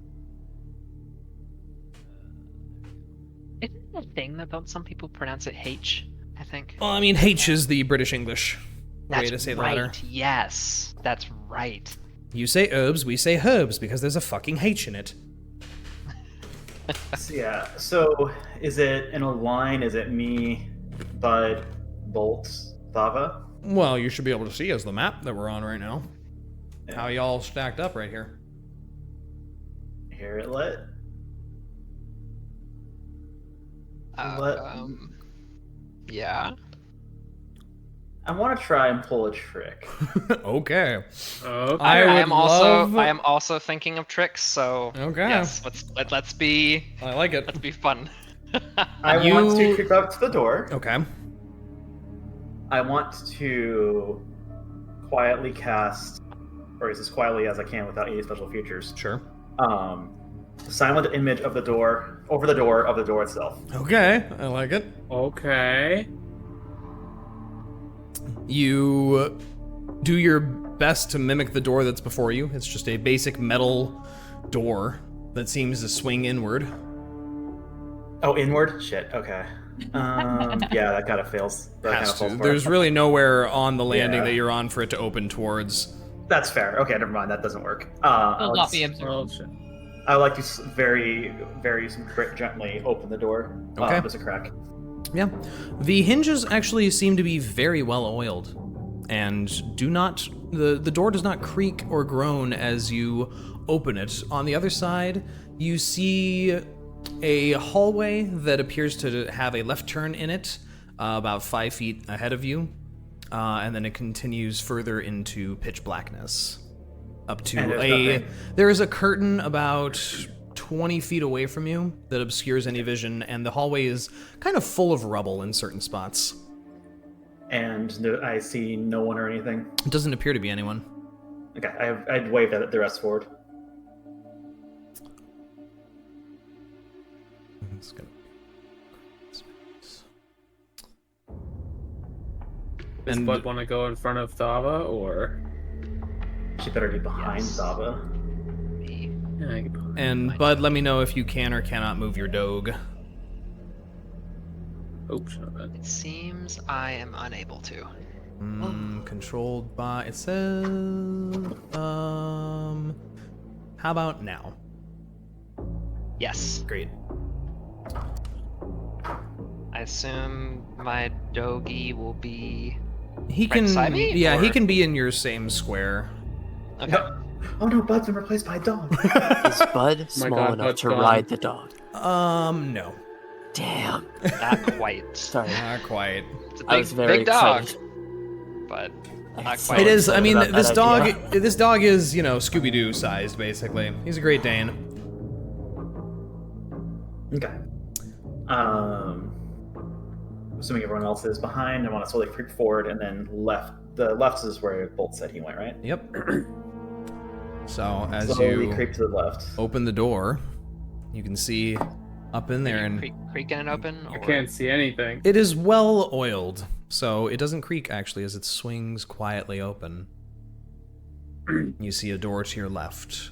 Isn't it a thing that some people pronounce it H, I think? Well, I mean, H is the British English way That's to say the right. letter. Yes, that's right. You say herbs, we say herbs, because there's a fucking H in it. Yeah. So is it in a line? Is it me, Bud, Bolt, Thava? Well, you should be able to see as the map that we're on right now. Yeah. How y'all stacked up right here. Hear it lit. Uh, What? Yeah. I want to try and pull a trick. Okay. Okay. I would am also love- I am also thinking of tricks, so Okay. yes, let's be I like it. let's be fun. I You- want to creep up to the door. Okay. I want to quietly cast, or as quietly as I can without any special features. Sure. Silent image of the door over the door of the door itself. Okay. I like it. Okay. You do your best to mimic the door that's before you. It's just a basic metal door that seems to swing inward. Oh, inward? Shit, okay. Yeah, that kind of fails. That kind of falls apart. There's really nowhere on the landing Yeah. that you're on for it to open towards. That's fair. Okay, never mind. That doesn't work. Will not be absorbed. I like to very, very gently open the door. Okay. There's a crack. Yeah. The hinges actually seem to be very well oiled and the door does not creak or groan as you open it. On the other side, you see a hallway that appears to have a left turn in it, about 5 feet ahead of you, and then it continues further into pitch blackness. Up to there is a curtain about 20 feet away from you that obscures any vision, and the hallway is kind of full of rubble in certain spots. And I see no one or anything. It doesn't appear to be anyone. Okay, I'd wave that the rest forward. It's gonna... Does Bud want to go in front of Thava, or? She better be behind Thava. Yeah, I get behind. And Bud, let me know if you can or cannot move your dog. Oops, not bad. It seems I am unable to. Controlled by, it says, how about now? Yes. Great. I assume my doggy will be. He Right can, beside me, yeah, he or- can be in your same square. Okay. No. Oh no, Bud's been replaced by a dog. Is Bud small God, enough Bud's to gone. ride the dog? No. Damn. Not quite. Sorry. Not quite. It's a I big, was very big dog, excited. but I'm not so quite. It is, I excited mean, about this that dog, idea. this dog is, Scooby-Doo sized, basically. He's a Great Dane. Okay. Assuming everyone else is behind, I want to slowly creep forward and then left. The left is where Bolt said he went, right? Yep. So, as Slowly you creep to the left. open the door, you can see up in there, and creaking it open. I Or... can't see anything. it is well oiled, so it doesn't creak actually as it swings quietly open. You see a door to your left,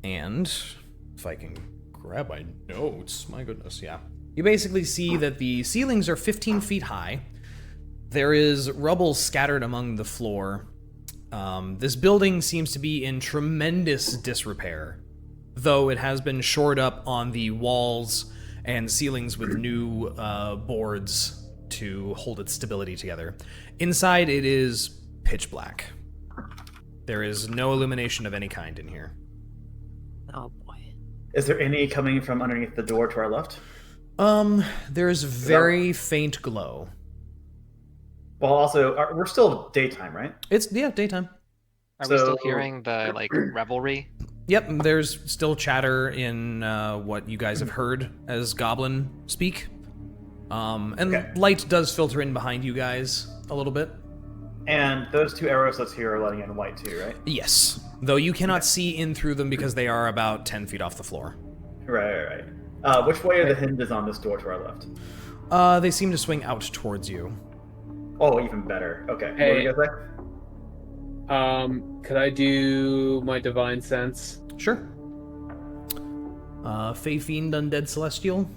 and if I can grab my notes, my goodness, yeah. You basically see that the ceilings are 15 feet high. There is rubble scattered among the floor. This building seems to be in tremendous disrepair, though it has been shored up on the walls and ceilings with new boards to hold its stability together. Inside, it is pitch black. There is no illumination of any kind in here. Oh boy. Is there any coming from underneath the door to our left? There's very faint glow. Well, also, we're still daytime, right? It's, daytime. Are we still So- hearing the revelry? Yep, there's still chatter in what you guys have heard as Goblin speak. And Okay. light does filter in behind you guys a little bit. And those two arrows that's here are letting in white too, right? Yes, though you cannot see in through them because they are about 10 feet off the floor. Right. Which way are the hinges on this door to our left? They seem to swing out towards you. Oh, even better. Okay. What Hey. were you gonna say? Could I do my divine sense? Sure. Fey Fiend, Undead Celestial.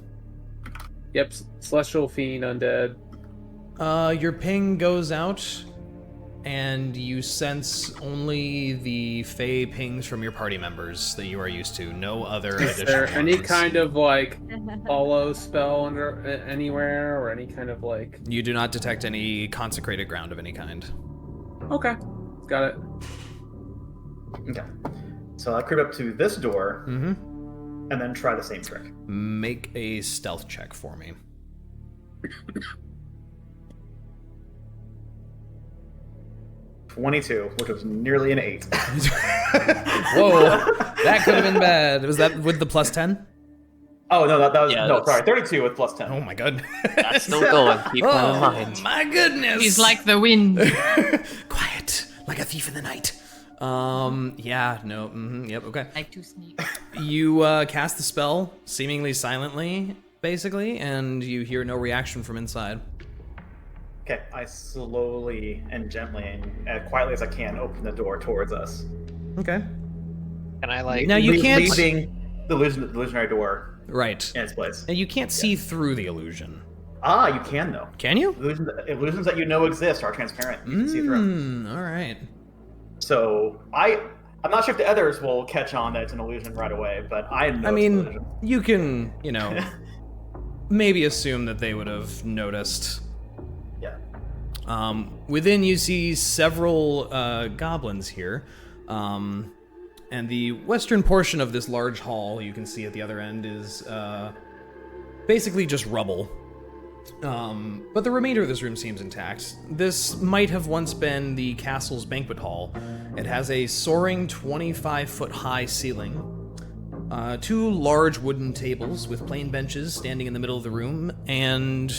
Yep, celestial fiend, undead. Your ping goes out, and you sense only the Fey pings from your party members that you are used to. No other Is additional there any ones. kind of like follow spell under anywhere, or any kind of like? You do not detect any consecrated ground of any kind. Okay, got it. Okay. So I creep up to this door Mm-hmm. and then try the same trick. Make a stealth check for me. 22, which was nearly an 8. Whoa, that could have been bad. Was that with the plus 10? Oh, no, that was... Yeah, no, that's- sorry, 32 with plus 10. Oh my god. That's still going. Keep that in Oh mind. my goodness. He's like the wind. quiet, like a thief in the night. Yeah, no, yep, okay. Like to sneak. You cast the spell seemingly silently, basically, and you hear no reaction from inside. Okay, I slowly and gently and as quietly as I can open the door towards us. Okay. Can I like? Now you can't. Leaving the illusionary door Right. in its place. And you can't see through the illusion. Ah, you can though. Can you? Illusions that you know exist are transparent. You can see through them. All right. So I'm not sure if the others will catch on that it's an illusion right away, but I know. I it's an mean, illusion. you can, maybe assume that they would have noticed. Yeah. Within, you see several goblins here. And the western portion of this large hall, you can see at the other end, is basically just rubble. But the remainder of this room seems intact. This might have once been the castle's banquet hall. It has a soaring 25-foot-high ceiling, 2 large wooden tables with plain benches standing in the middle of the room, and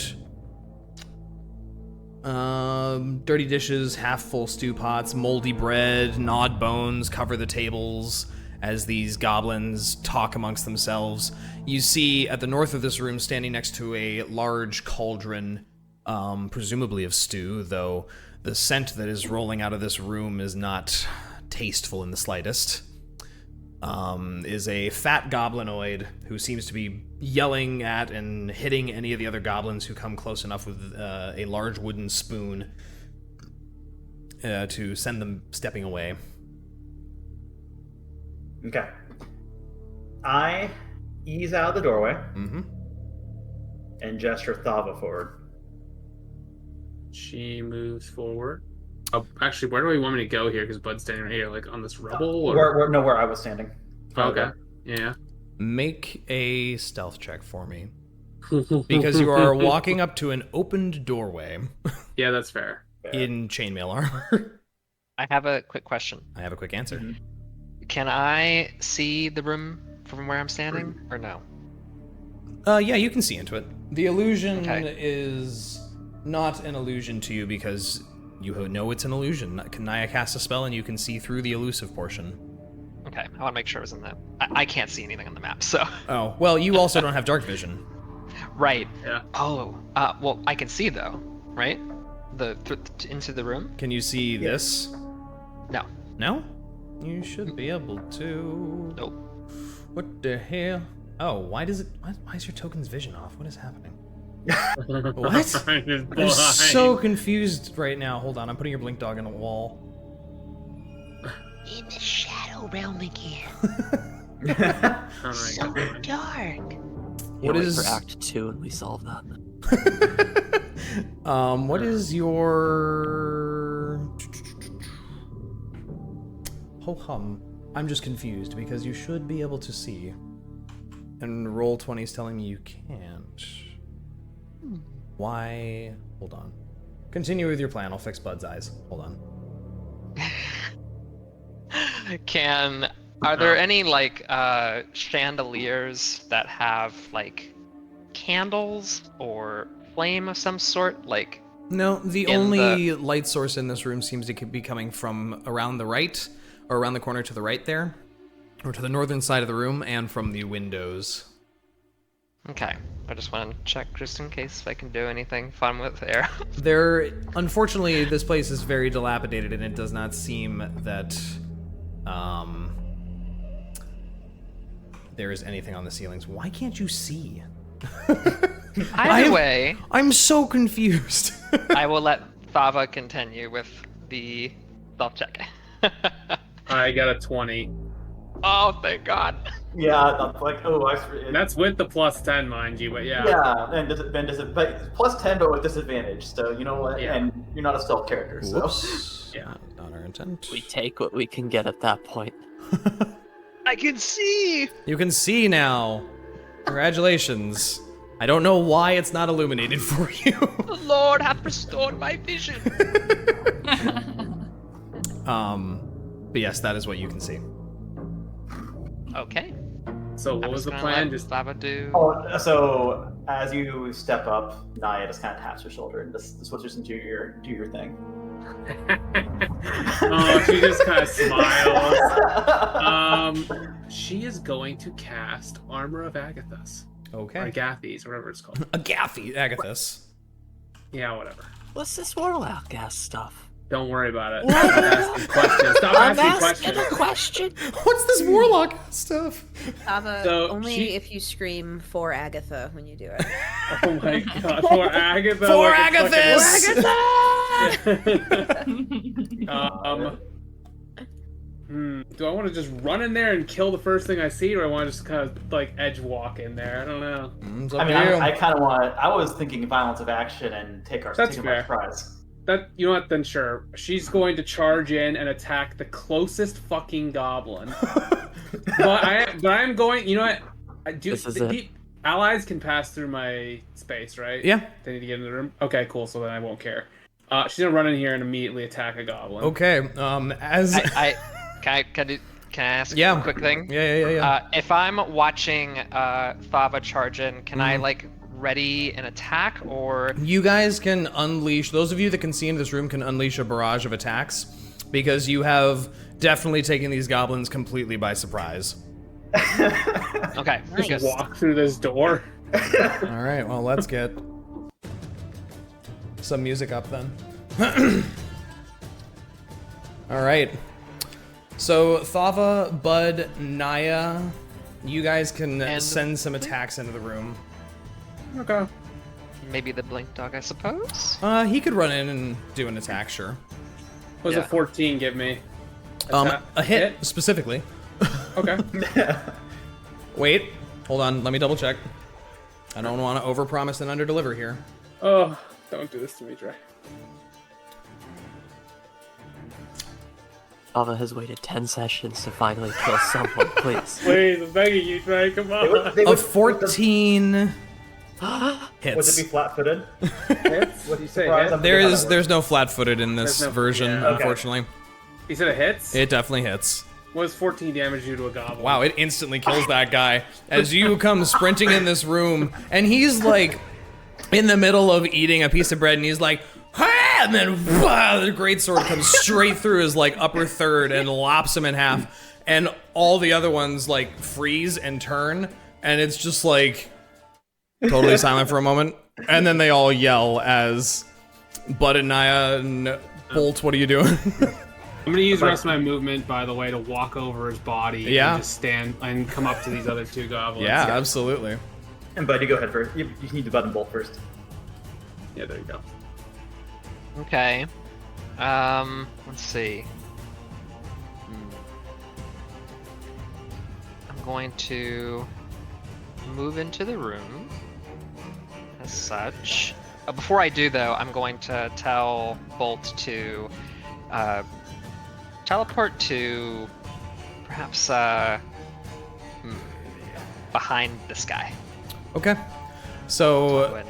dirty dishes, half-full stew pots, moldy bread, gnawed bones cover the tables as these goblins talk amongst themselves. You see at the north of this room, standing next to a large cauldron, presumably of stew, though the scent that is rolling out of this room is not tasteful in the slightest, is a fat goblinoid who seems to be yelling at and hitting any of the other goblins who come close enough with a large wooden spoon to send them stepping away. Okay. I ease out of the doorway and gesture Thava forward. She moves forward. Oh, actually, where do we want me to go here? Because Bud's standing right here, like on this rubble. Or... Where I was standing. Okay. Yeah. Make a stealth check for me. Because you are walking up to an opened doorway. Yeah, that's fair. In chainmail armor. I have a quick question. I have a quick answer. Can I see the room from where I'm standing, or no? Yeah, you can see into it. The illusion is not an illusion to you because you know it's an illusion. Niah casts a spell and you can see through the elusive portion. Okay, I want to make sure it was in that. I can't see anything on the map, so. Oh, well, you also don't have dark vision. Right. Yeah. Oh, well, I can see though, right? Into the room. Can you see this? No. No? You should be able to. Nope. What the hell? Oh, why is your token's vision off? What is happening? What? I'm so confused right now. Hold on, I'm putting your blink dog in a wall. In the shadow realm again. Oh So dark. What is for Act 2 and we solve that? What is your ho-hum? I'm just confused because you should be able to see. And Roll20 is telling me you can't. Why? Hold on. Continue with your plan. I'll fix Bud's eyes. Hold on. Are there any like chandeliers that have like candles or flame of some sort? Like no, the only light source in this room seems to be coming from around the right, or around the corner to the right there, or to the northern side of the room, and from the windows. Okay, I just want to check just in case I can do anything fun with air. Unfortunately, this place is very dilapidated, and it does not seem that there is anything on the ceilings. Why can't you see? Either way, I'm so confused. I will let Thava continue with the stealth check. I got a 20. Oh, thank God. Yeah, like That's with the plus 10, mind you, but yeah. Yeah, and but plus 10, but with disadvantage. So you know what? Yeah. And you're not a stealth character. So. Whoops. Yeah. Not our intent. We take what we can get at that point. I can see. You can see now. Congratulations. I don't know why it's not illuminated for you. The Lord hath restored my vision. But yes, that is what you can see. Okay. So what was the plan? Just Thava do. Oh, so as you step up, Niah just kind of taps your shoulder and just switches into do your thing. Oh, she just kind of smiles. She is going to cast Armor of Agathis. Okay. Or Agathis, or whatever it's called. Agathis. Yeah, whatever. What's this warlock ass stuff? Don't worry about it. What? Stop asking questions. Stop I'm asking asking a questions. question. What's this warlock stuff? Thava, So only she- if you scream for Agatha when you do it. Oh my god, for Agatha. For like a Agathis! fucking- Do I want to just run in there and kill the first thing I see, or do I want to just kind of like edge walk in there? I don't know. It's up I mean, to you. I kind of want. I was thinking violence of action and take That's them by fair. surprise. That you know what? Then sure. She's going to charge in and attack the closest fucking goblin. but I'm going. You know what? I do. This is it. Allies can pass through my space, right? Yeah. They need to get in the room. Okay, cool. So then I won't care. She's gonna run in here and immediately attack a goblin. Okay. As Can I ask Yeah. a quick thing? yeah. If I'm watching Thava charge in, can I like ready an attack or? You guys can unleash. Those of you that can see into this room can unleash a barrage of attacks, because you have definitely taken these goblins completely by surprise. Okay, Just good. walk through this door. All right. Well, let's get some music up then. All right. So Thava, Bud, Niah, you guys can And- send some attacks into the room. Okay. Maybe the blink dog, I suppose. He could run in and do an attack, sure. What does Yeah. a 14 give me? A hit specifically. Okay. Wait, hold on. Let me double check. I don't want to overpromise and underdeliver here. Oh, don't do this to me, Dre. Thava has waited 10 sessions to finally kill someone, please. Please, I'm begging you, Dre. Come on. A 14 Would hits. it be flat-footed? Hits? What do you say? Surprise, Hits? I'm- There's no flat-footed in this There's no- version, yeah, okay. unfortunately. You said it hits? It definitely hits. What does 14 damage do to a goblin? Wow, it instantly kills that guy as you come sprinting in this room, and he's like in the middle of eating a piece of bread, and he's like, "Ah!" And then wow, the greatsword comes straight through his like upper third and lops him in half, and all the other ones like freeze and turn, and it's just like totally silent for a moment, and then they all yell as Bud and Niah and Bolt, what are you doing? I'm gonna use the rest of my movement, by the way, to walk over his body Yeah. and just stand and come up to these other two goblins. Yeah, absolutely. And Bud, you go ahead first. You need the button bolt first. Yeah, there you go. Okay. Let's see. I'm going to move into the room as such. Before I do, though, I'm going to tell Bolt to teleport to perhaps behind this guy. Okay. So When-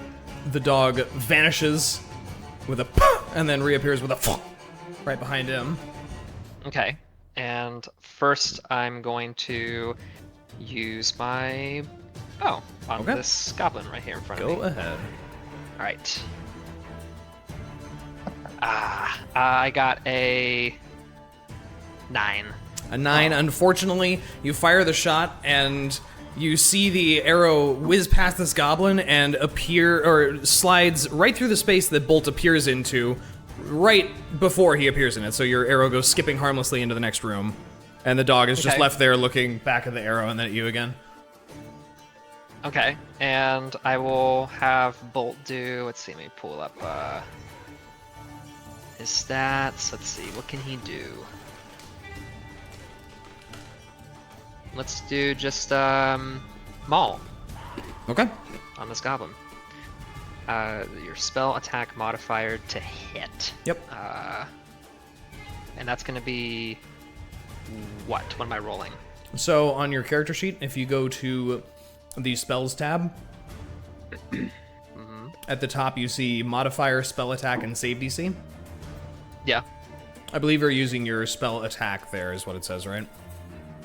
the dog vanishes with a and then reappears with a right behind him. Okay. And first, I'm going to use my bow on Okay. this goblin right here in front of Go me. ahead. All right. I got a 9. A 9. Unfortunately, you fire the shot and you see the arrow whiz past this goblin and appear or slides right through the space that Bolt appears into right before he appears in it. So your arrow goes skipping harmlessly into the next room. And the dog is just Okay. left there looking back at the arrow and then at you again. Okay, and I will have Bolt do. Let's see. Let me pull up his stats. Let's see. What can he do? Let's do just maul Okay. on this goblin. Your spell attack modifier to hit. Yep. And that's going to be what? What am I rolling? So on your character sheet, if you go to the spells tab, at the top you see modifier, spell attack, and save DC. Yeah. I believe you're using your spell attack there is what it says, right?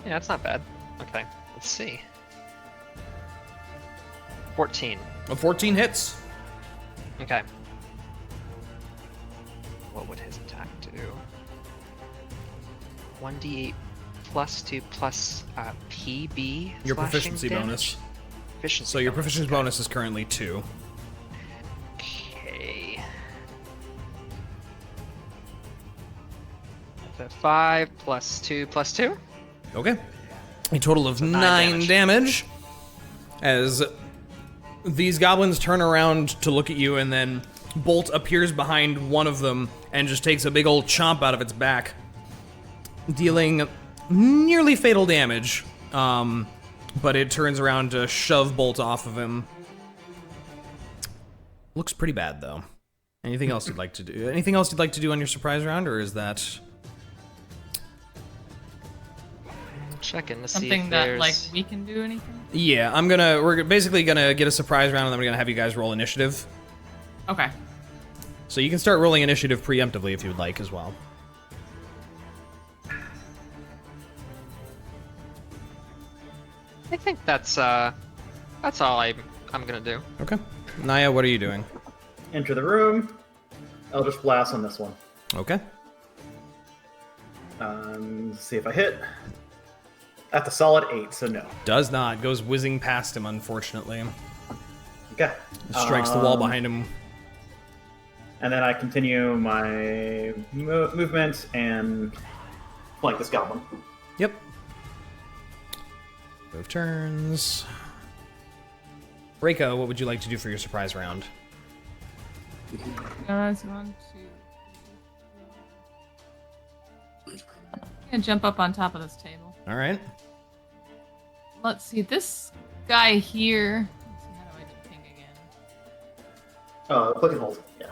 Yeah, that's not bad. Okay, let's see. 14. A 14 hits. Okay. What would his attack do? 1d8 plus 2 plus PB. Your slashing proficiency damage? bonus. Proficiency So your bonus, proficiency okay. bonus is currently 2. Okay. So 5 plus 2 plus 2. Okay. A total of So 9 damage. As these goblins turn around to look at you, and then Bolt appears behind one of them and just takes a big old chomp out of its back, dealing nearly fatal damage. But it turns around to shove Bolt off of him. Looks pretty bad, though. Anything else you'd like to do? Anything else you'd like to do on your surprise round, or is that... Checking to see Something if that there's... like we can do anything? Yeah, we're basically gonna get a surprise round, and then we're gonna have you guys roll initiative. Okay. So you can start rolling initiative preemptively if you would like as well. I think that's all I'm gonna do. Okay. Niah, what are you doing? Enter the room. Eldritch Blast on this one. Okay. See if I hit. That's a solid 8, so no. Does not. Goes whizzing past him, unfortunately. Okay. Strikes the wall behind him. And then I continue my movement and flank this goblin. Yep. Move turns. Reyka, what would you like to do for your surprise round? Guys, 1, 2. I'm gonna jump up on top of this table. All right. Let's see, this guy here. Let's see, how do I do ping again? Click and hold. Yeah.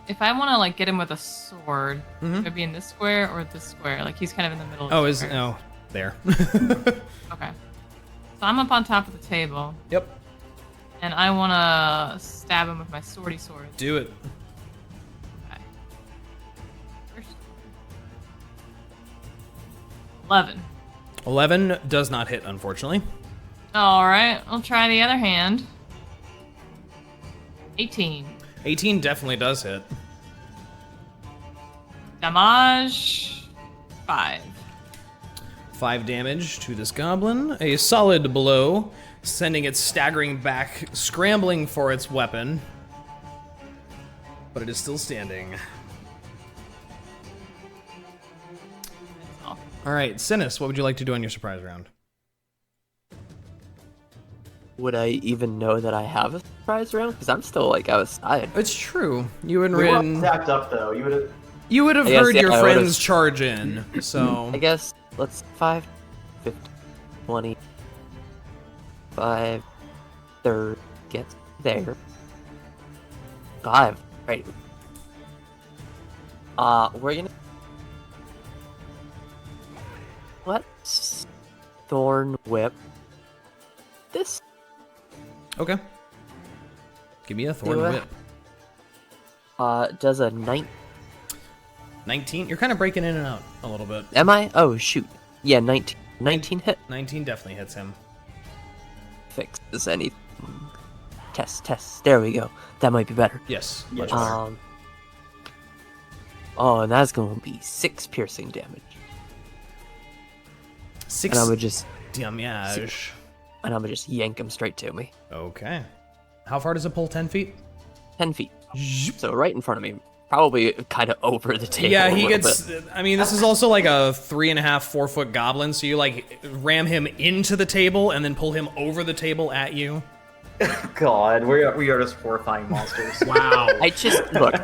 If I want to like get him with a sword, Mhm. would it be in this square or this square? Like he's kind of in the middle. Of Oh, the is squares. no there. Okay. So I'm up on top of the table, Yep. and I want to stab him with my swordy sword. Do it. Okay. First. 11. 11 does not hit, unfortunately. All right, I'll try the other hand. 18. 18 definitely does hit. Damage 5. 5 damage to this goblin. A solid blow, sending it staggering back, scrambling for its weapon. But it is still standing. That's all. All right, Synas, what would you like to do on your surprise round? Would I even know that I have a surprise round? Because I'm still like outside. It's true. You and We weren't Rinn, stacked up though. You would have. you would have I guess, heard yeah, your I would've- friends charge in, so... I guess let's 5, 50, 20, 5, 30, get there. 5, right. We're gonna... Let's Thorn Whip this. Okay. Give me a Thorn Do it. Whip. Does a 9... 19? You're kind of breaking in and out a little bit. Am I? Oh, shoot. Yeah, 19. 19 hit. 19 definitely hits him. Fixes anything. Test. There we go. That might be better. Yes. Yeah. Much better. Oh, and that's gonna be 6 piercing damage. 6 And I would just damage. yank him straight to me. Okay. How far does it pull? 10 feet? 10 feet. So right in front of me. Probably kind of over the table. Yeah, a he little gets... bit. I mean, this is also like a 3.5, 4 foot goblin, so you like ram him into the table and then pull him over the table at you. God, we are just horrifying monsters. Wow. I just look.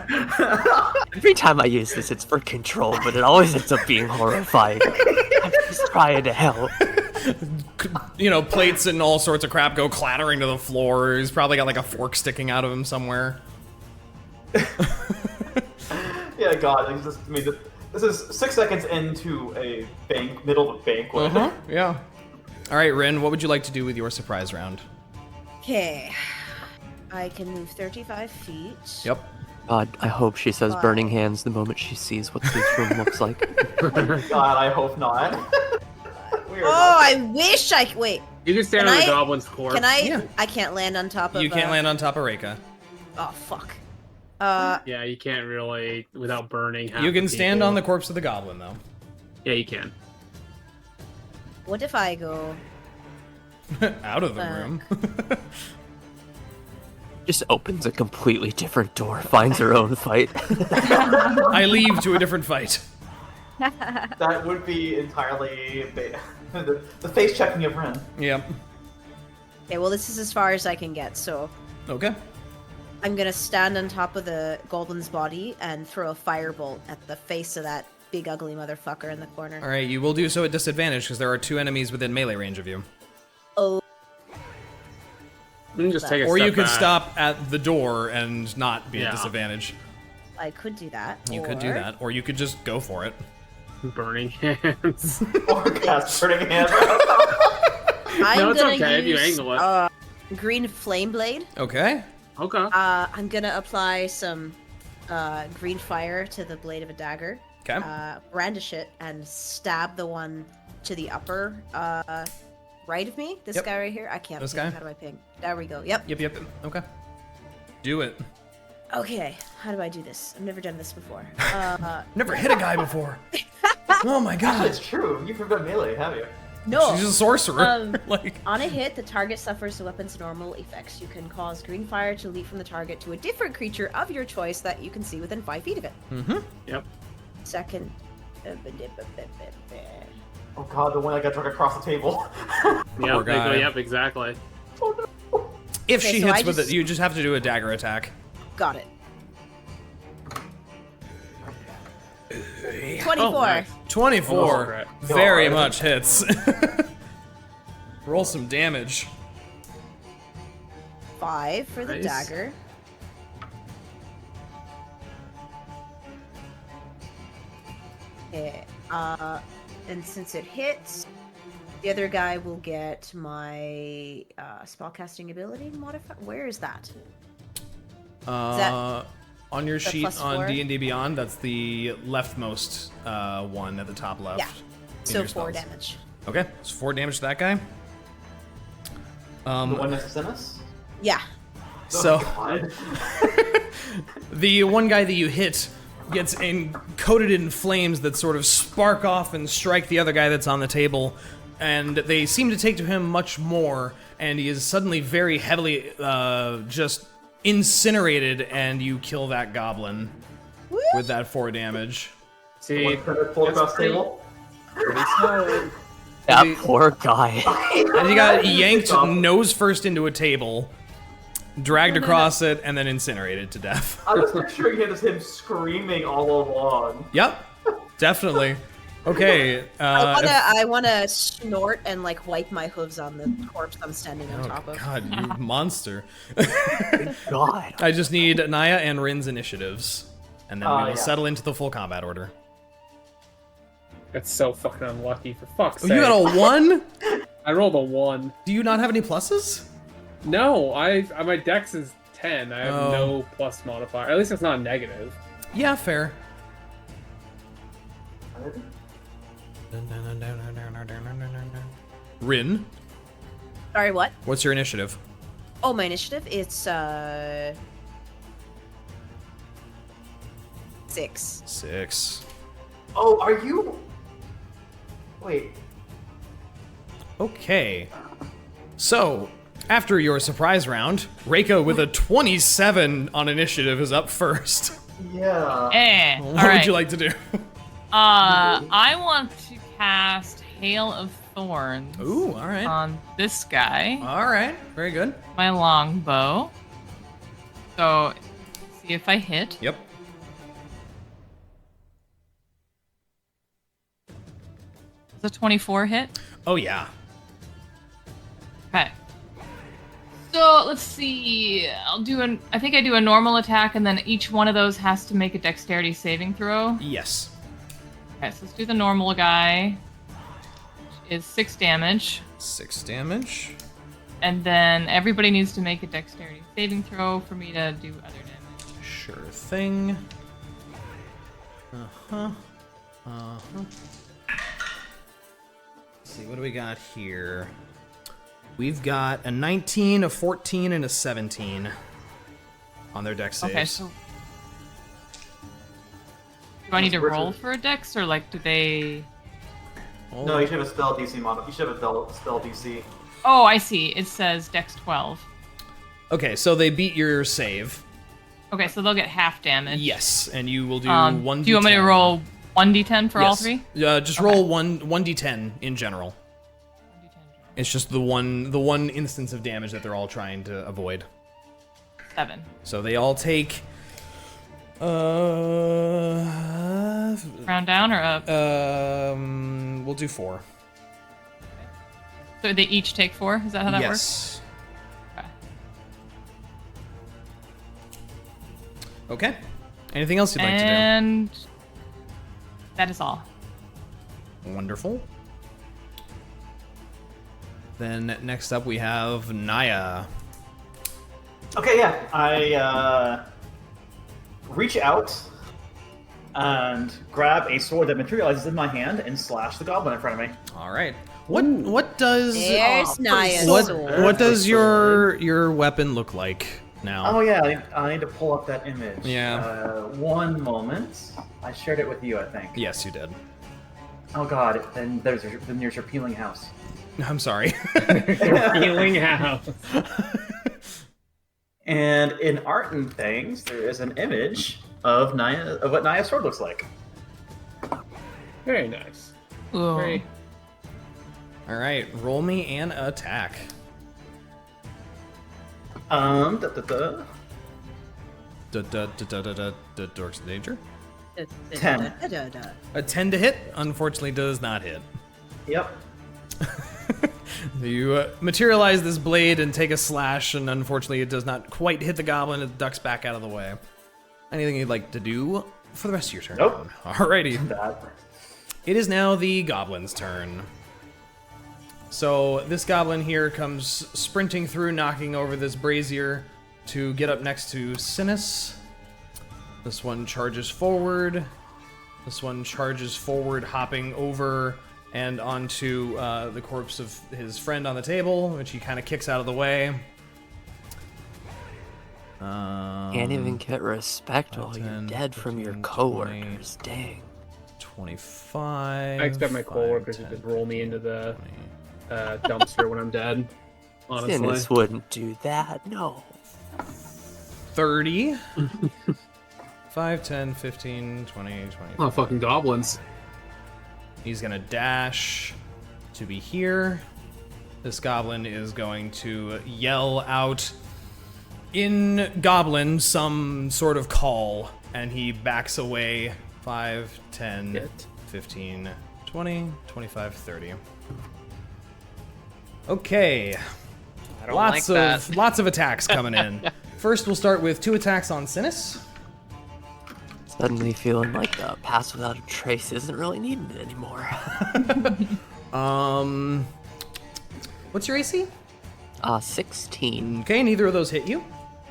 Every time I use this, it's for control, but it always ends up being horrifying. I'm just trying to help. You know, plates and all sorts of crap go clattering to the floor. He's probably got like a fork sticking out of him somewhere. Yeah, God. It's just, I mean, this is 6 seconds into a middle of a banquet. Yeah. All right, Rinn, what would you like to do with your surprise round? Okay. I can move 35 feet. Yep. God, I hope she says Wow. burning hands the moment she sees what this room looks like. God, I hope not. We are Oh, not- I wish I could. Wait, You can stand Can on the I- goblin's corpse. can I? Yeah. I can't land on top of. You can't land on top of Reyka. Oh fuck. Yeah, you can't really without burning. half You can the stand people. on the corpse of the goblin, though. Yeah, you can. What if I go? Out of the room. Just opens a completely different door, finds her own fight. I leave to a different fight. That would be entirely the face checking of Rinn. Yep. Okay, well, this is as far as I can get, so Okay. I'm gonna stand on top of the goblin's body and throw a firebolt at the face of that big ugly motherfucker in the corner. All right, you will do so at disadvantage because there are 2 enemies within melee range of you. Oh, You can just take a Or step you could back. stop at the door and not be at Yeah. disadvantage. I could do that. You could do that, or you could just go for it. Burning hands. Or cast Burning Hands. I'm No, it's gonna okay if you use, angle it. green flame blade. Okay. Okay. I'm gonna apply some green fire to the blade of a dagger. Okay. Brandish it and stab the one to the upper right of me. This Yep. guy right here. I can't. This ping. guy? How do I ping? There we go. Yep. Yep. Okay. Do it. Okay. How do I do this? I've never done this before. Never hit a guy before. Oh my god. It's true. You've never been melee, have you? No. She's a sorcerer. like. On a hit, the target suffers the weapon's normal effects. You can cause green fire to leap from the target to a different creature of your choice that you can see within 5 feet of it. Mm-hmm. Yep. Second. Oh god, the one that got dragged across the table. Poor guy. Yep, exactly. If Okay, she so hits I with just- it, you just have to do a dagger attack. Got it. 24. Oh, nice. 24. Oh, Very God. much hits. Roll some damage. 5 for the Nice. dagger. Okay. And since it hits, the other guy will get my spellcasting ability modifier. Where is that? On your the sheet plus on 4? D&D Beyond, that's the leftmost one at the top left. Yeah. in So your 4 spells. damage. Okay, it's 4 damage to that guy. The one next to Synas? Yeah. So God. the one guy that you hit gets coated in flames that sort of spark off and strike the other guy that's on the table, and they seem to take to him much more, and he is suddenly very heavily just incinerated, and you kill that goblin with that 4 damage. See, One credit pulled that's across the pretty- table. pretty solid. That poor guy. And he got yanked nose first into a table, dragged across it, and then incinerated to death. I was picturing it as him screaming all along. Yep, definitely. Okay. I wanna snort and like wipe my hooves on the corpse I'm standing on top of. God, you monster. God. I just need Niah and Rinn's initiatives, and then we will yeah. settle into the full combat order. That's so fucking unlucky, for fuck's Oh, sake. you got a 1? I rolled a 1. Do you not have any pluses? No, my dex is 10. I have Oh. no plus modifier. At least it's not negative. Yeah, fair. Rinn, Sorry, what? what's your initiative? Oh, my initiative? It's 6. 6. Oh, are you? Wait. Okay. So, after your surprise round, Reyka with a 27 on initiative is up first. Yeah. What All would right. you like to do? I want to cast Hail of Thorns Ooh, all right. on this guy, All right. Very good. my longbow. So, see if I hit. Yep. Does a 24 hit? Oh, yeah. Okay. So let's see. I think I do a normal attack, and then each one of those has to make a dexterity saving throw. Yes. Okay, so let's do the normal guy, which is 6 damage. 6 damage. And then everybody needs to make a dexterity saving throw for me to do other damage. Sure thing. Uh-huh. Uh-huh. Let's see, what do we got here? We've got a 19, a 14, and a 17 on their dex saves. Okay, so do I need to roll for a dex, or like do they? No, you should have a spell DC mod. You should have a spell DC. Oh, I see. It says dex 12. Okay, so they beat your save. Okay, so they'll get half damage. Yes, and you will do 1d10. Do you want me to roll 1d10 for all three? Just roll 1d10 in general. 1d10. It's just the one instance of damage that they're all trying to avoid. 7. So they all take Round down or up? we'll do 4. So they each take 4? Is that how that works? Yes. Okay. Okay. Anything else you'd like to And that is all. do? Wonderful. Then next up we have Niah. Okay, yeah. I reach out and grab a sword that materializes in my hand and slash the goblin in front of me. All right. What does There's Niah's what sword. what does your weapon look like now? Oh yeah, I need to pull up that image. Yeah. One moment. I shared it with you, I think. Yes, you did. Oh god, then there's your peeling house. I'm sorry. Healing house. And in art and things, there is an image of Niah, of what Niah's sword looks like. Very nice. Ooh. Very. All right, roll me an attack. Dorks in danger. 10. A 10 to hit, unfortunately, does not hit. Yep. You materialize this blade and take a slash, and unfortunately, it does not quite hit the goblin. It ducks back out of the way. Anything you'd like to do for the rest of your turn? Nope. Alrighty. That. It is now the goblin's turn. So this goblin here comes sprinting through, knocking over this brazier to get up next to Synas. This one charges forward. This one charges forward, hopping over and onto the corpse of his friend on the table, which he kind of kicks out of the way. Can't even get respect while 10, you're dead from your 15, coworkers. Dang. 25. I expect my 5, coworkers 10, to just roll me into the 20. dumpster when I'm dead. Honestly. Synas wouldn't do that. No. 30. 5, 10, 15, 20, 25. Oh, fucking goblins. He's gonna dash to be here. This goblin is going to yell out in Goblin some sort of call, and he backs away 5, 10, 15, 20, 25, 30. Okay. I don't like that. Lots of attacks coming in. First, we'll start with 2 attacks on Synas. Suddenly feeling like the pass without a trace isn't really needed anymore. What's your AC? 16. Okay, neither of those hit you.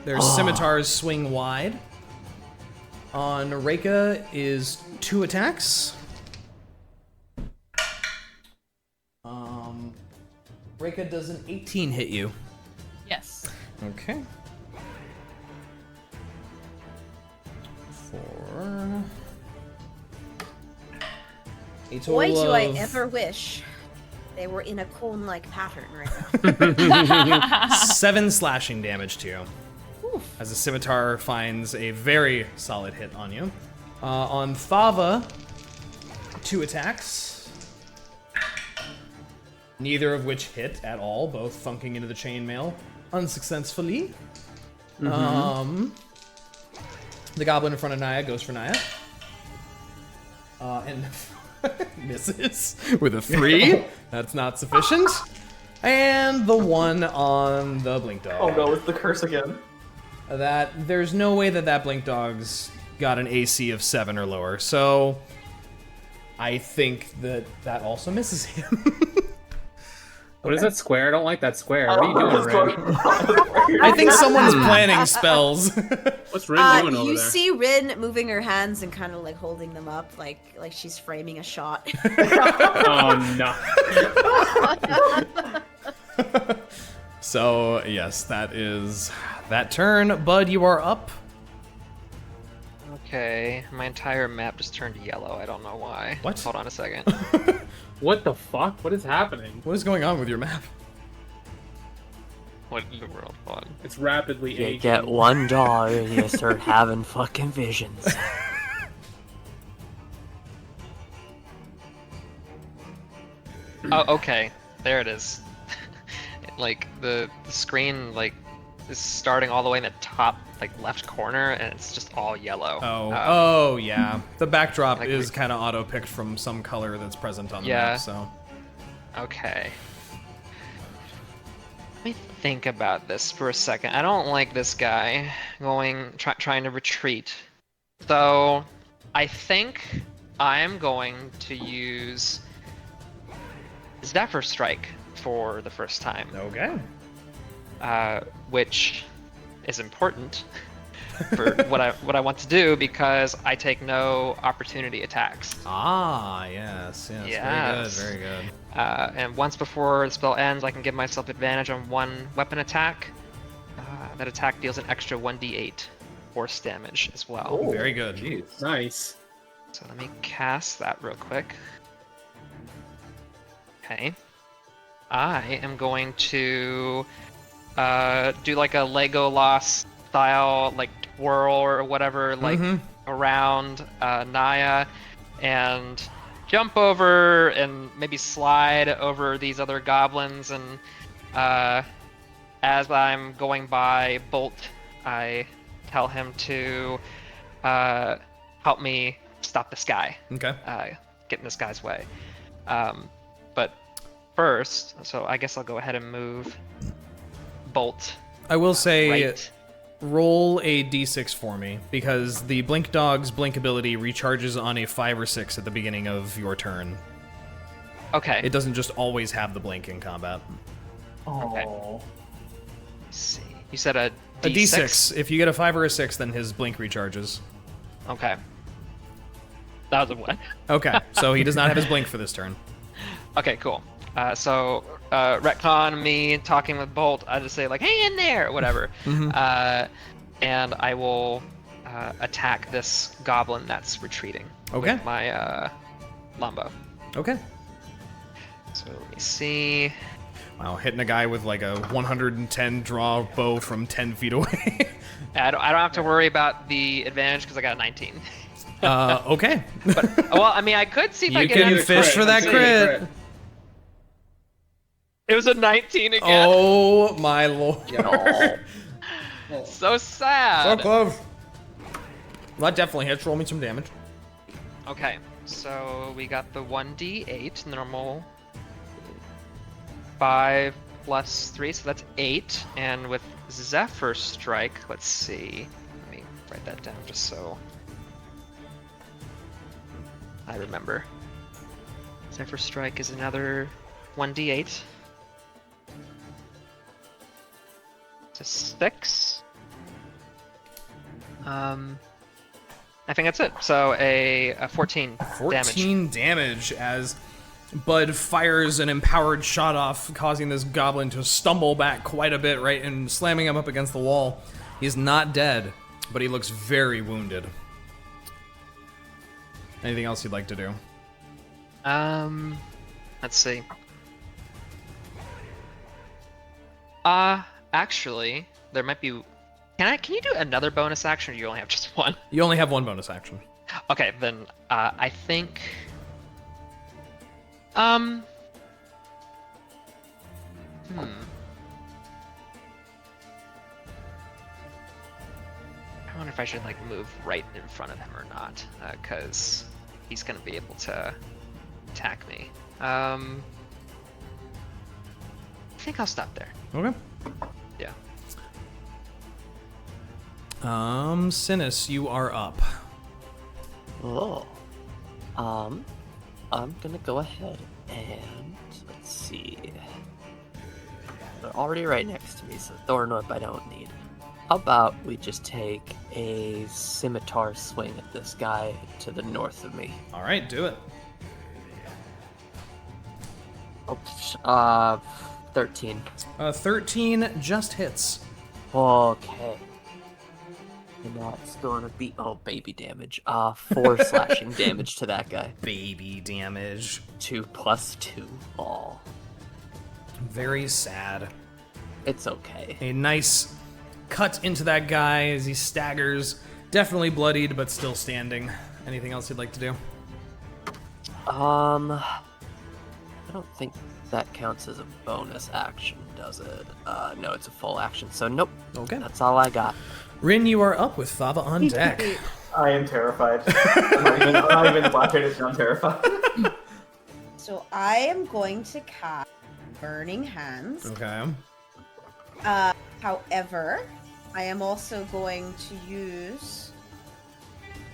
Their scimitars swing wide. On Reyka is 2 attacks. Reyka, does an 18 hit you? Yes. Okay. 4. A total Boy, do I of ever wish they were in a cone-like pattern right now. 7 slashing damage to you. As the scimitar finds a very solid hit on you. On Thava, 2 attacks. Neither of which hit at all, both thunking into the chainmail unsuccessfully. The goblin in front of Niah goes for Niah. And misses with a 3. That's not sufficient. And the one on the blink dog. Oh no, it's the curse again. That there's no way that blink dog's got an AC of 7 or lower. So I think that also misses him. What is that square? I don't like that square. What are you doing, Rinn? I think someone's planning spells. What's Rinn doing over You there? see Rinn moving her hands and kind of like holding them up, like she's framing a shot. Oh no. So yes, that is that turn. Bud, you are up. Okay, my entire map just turned yellow. I don't know why. What? Hold on a second. What the fuck? What is happening? What is going on with your map? What in the world? Hold on. It's rapidly You aging. get $1 and you start having fucking visions. Oh, okay. There it is. Like the screen is starting all the way in the top left corner, and it's just all yellow. Oh, yeah. The backdrop like is kind of auto-picked from some color that's present on the Yeah. map, so... Okay. Let me think about this for a second. I don't like this guy trying to retreat. So, I think I'm going to use Zephyr Strike for the first time. Okay. Which is important for what I want to do, because I take no opportunity attacks. Ah, yes. Yes. Very good. And once before the spell ends, I can give myself advantage on one weapon attack. That attack deals an extra 1d8 force damage as well. Oh, very good. Jeez. Nice. So let me cast that real quick. Okay. I am going to do like a Legolas style twirl or whatever around Niah, and jump over and maybe slide over these other goblins, and as I'm going by Bolt, I tell him to help me stop this guy. Okay. Get in this guy's way. But first, so I guess I'll go ahead and move Bolt. I will say, Right. roll a d6 for me, because the Blink Dog's Blink ability recharges on a 5 or 6 at the beginning of your turn. Okay. It doesn't just always have the blink in combat. Oh. Let's see. You said a A D6? d6. If you get a 5 or a 6, then his blink recharges. Okay. That was a what? Okay, so he does not have his blink for this turn. Okay, cool. So retcon me talking with Bolt. I just say "Hey, in there," or whatever, and I will attack this goblin that's retreating. Okay. With my longbow. Okay. So let me see. Wow, hitting a guy with a 110 draw bow from 10 feet away. I don't have to worry about the advantage because I got a 19. Okay. But well, I mean, I could see if You I can get fish for that crit. It was a 19 again. Oh my lord. So sad. So close. Well, that definitely hits. Roll me some damage. Okay, so we got the 1d8 normal. 5 plus 3, so that's 8. And with Zephyr Strike, let's see. Let me write that down just so I remember. Zephyr Strike is another 1d8. It's a 6. I think that's it. So a 14 damage. 14 damage as Bud fires an empowered shot off, causing this goblin to stumble back quite a bit, right, and slamming him up against the wall. He's not dead, but he looks very wounded. Anything else you'd like to do? Let's see. Actually, there might be. Can you do another bonus action, or you only have just one? You only have one bonus action. Okay, then I think. I wonder if I should move right in front of him or not, because he's gonna be able to attack me. I think I'll stop there. Okay. Yeah. Synas, you are up. Oh. I'm gonna go ahead and let's see. They're already right next to me, so Thorn Whip I don't need. How about we just take a scimitar swing at this guy to the north of me? All right, do it. Oops. 13. 13 just hits. Okay. And that's gonna be baby damage. 4 slashing damage to that guy. Baby damage. 2 plus 2. Oh. Very sad. It's okay. A nice cut into that guy as he staggers, definitely bloodied but still standing. Anything else you'd like to do? I don't think that counts as a bonus action, does it? No, it's a full action, so nope. Okay. That's all I got. Rinn, you are up with Thava on deck. I am terrified. I'm not even black-headed, I'm terrified. So I am going to cast Burning Hands. Okay. However, I am also going to use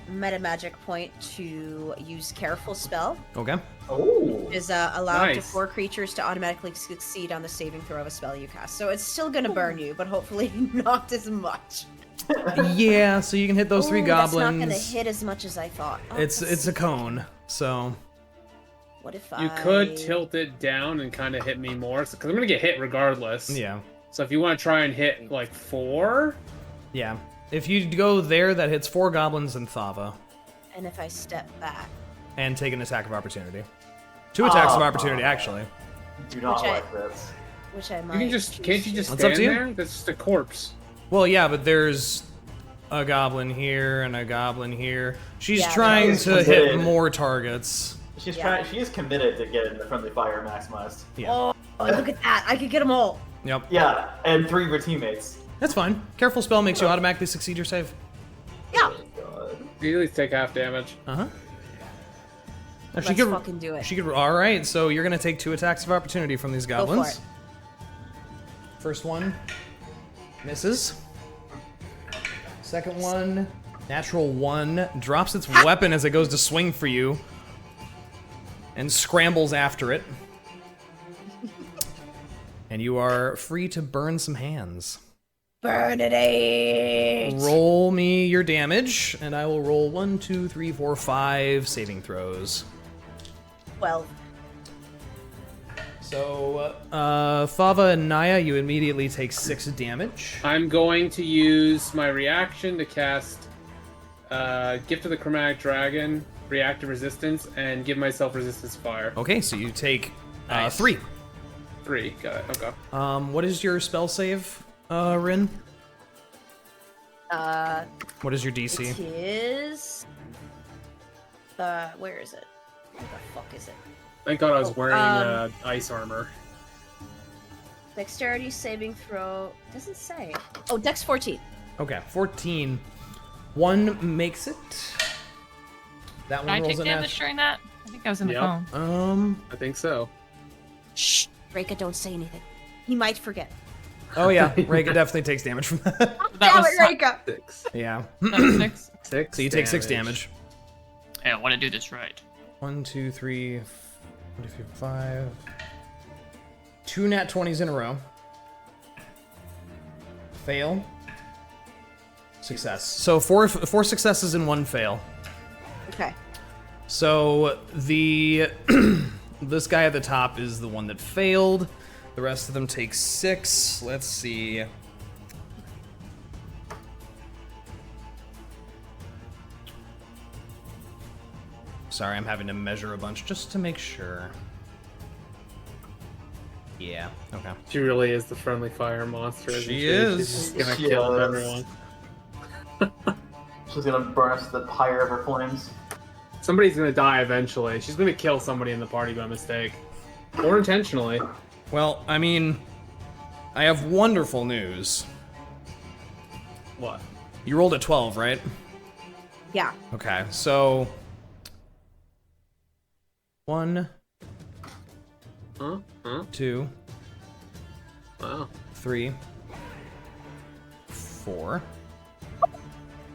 Meta Magic Point to use Careful Spell. Okay. Oh. Which is allowed to Nice. 4 creatures to automatically succeed on the saving throw of a spell you cast. So it's still going to burn you, but hopefully not as much. Yeah, so you can hit those 3 Ooh, goblins. That's not going to hit as much as I thought. Oh, It's a cone, so What if You could tilt it down and kind of hit me more, because I'm gonna get hit regardless. yeah. So if you want to try and hit like 4, Yeah. If you go there, that hits 4 goblins and Thava. And if I step back. And take an attack of opportunity. 2 attacks of opportunity, actually. Do not Which I- like this. Which I might. you can just can't you just What's up stand to you? there? That's just a corpse. Well, yeah, but there's a goblin here and a goblin here. She's Yeah, trying she's to hit committed. more targets. She's Yeah. trying. She is committed to getting the friendly fire maximized. Yeah. Oh, look at that. I could get them all. Yep. Yeah, and 3 of your teammates. That's fine. Careful spell makes you automatically succeed your save. Yeah. God. You at least take half damage. Uh-huh. Let's fucking do it. She could. All right, so you're gonna take 2 attacks of opportunity from these Go for goblins. it. First one misses. Second one, natural 1, drops its weapon as it goes to swing for you, and scrambles after it. And you are free to burn some hands. Burn it, 8. Roll me your damage, and I will roll 1, 2, 3, 4, 5 saving throws. 12. So, Thava and Niah, you immediately take 6 damage. I'm going to use my reaction to cast Gift of the Chromatic Dragon, Reactive Resistance, and give myself Resistance Fire. Okay, so you take Nice. 3. 3, got it, okay. What is your spell save, Rinn? What is your DC? It is. Where is it? Where the fuck is it? Thank God I was wearing um, ice armor. Dexterity saving throw. Doesn't say. Oh, Dex 14. Okay, 14. 1 makes it. That Did one I rolls take a damage nat. during that? I think I was in the Yep. phone. I think so. Shh. Reyka, don't say anything. He might forget. Oh yeah, Reyka definitely takes damage from that. That Damn was it, Reyka! 6. Yeah. that was 6. 6. So you take 6 damage. Hey, I want to do this right. 1, 2, 3, 1, 2, 3, 5. 2 nat 20s in a row. Fail. Success. So 4 successes and 1 fail. Okay. So the this guy at the top is the one that failed. The rest of them take 6. Let's see. Sorry, I'm having to measure a bunch just to make sure. Yeah, okay. She really is the friendly fire monster. isn't She is. She's just gonna She kill is. everyone. She's gonna burn us to the pyre of her flames. Somebody's gonna die eventually. She's gonna kill somebody in the party by mistake. Or intentionally. Well, I mean, I have wonderful news. What? You rolled a 12, right? Yeah. Okay, so 1, Huh? Huh? 2, Wow. 3, 4,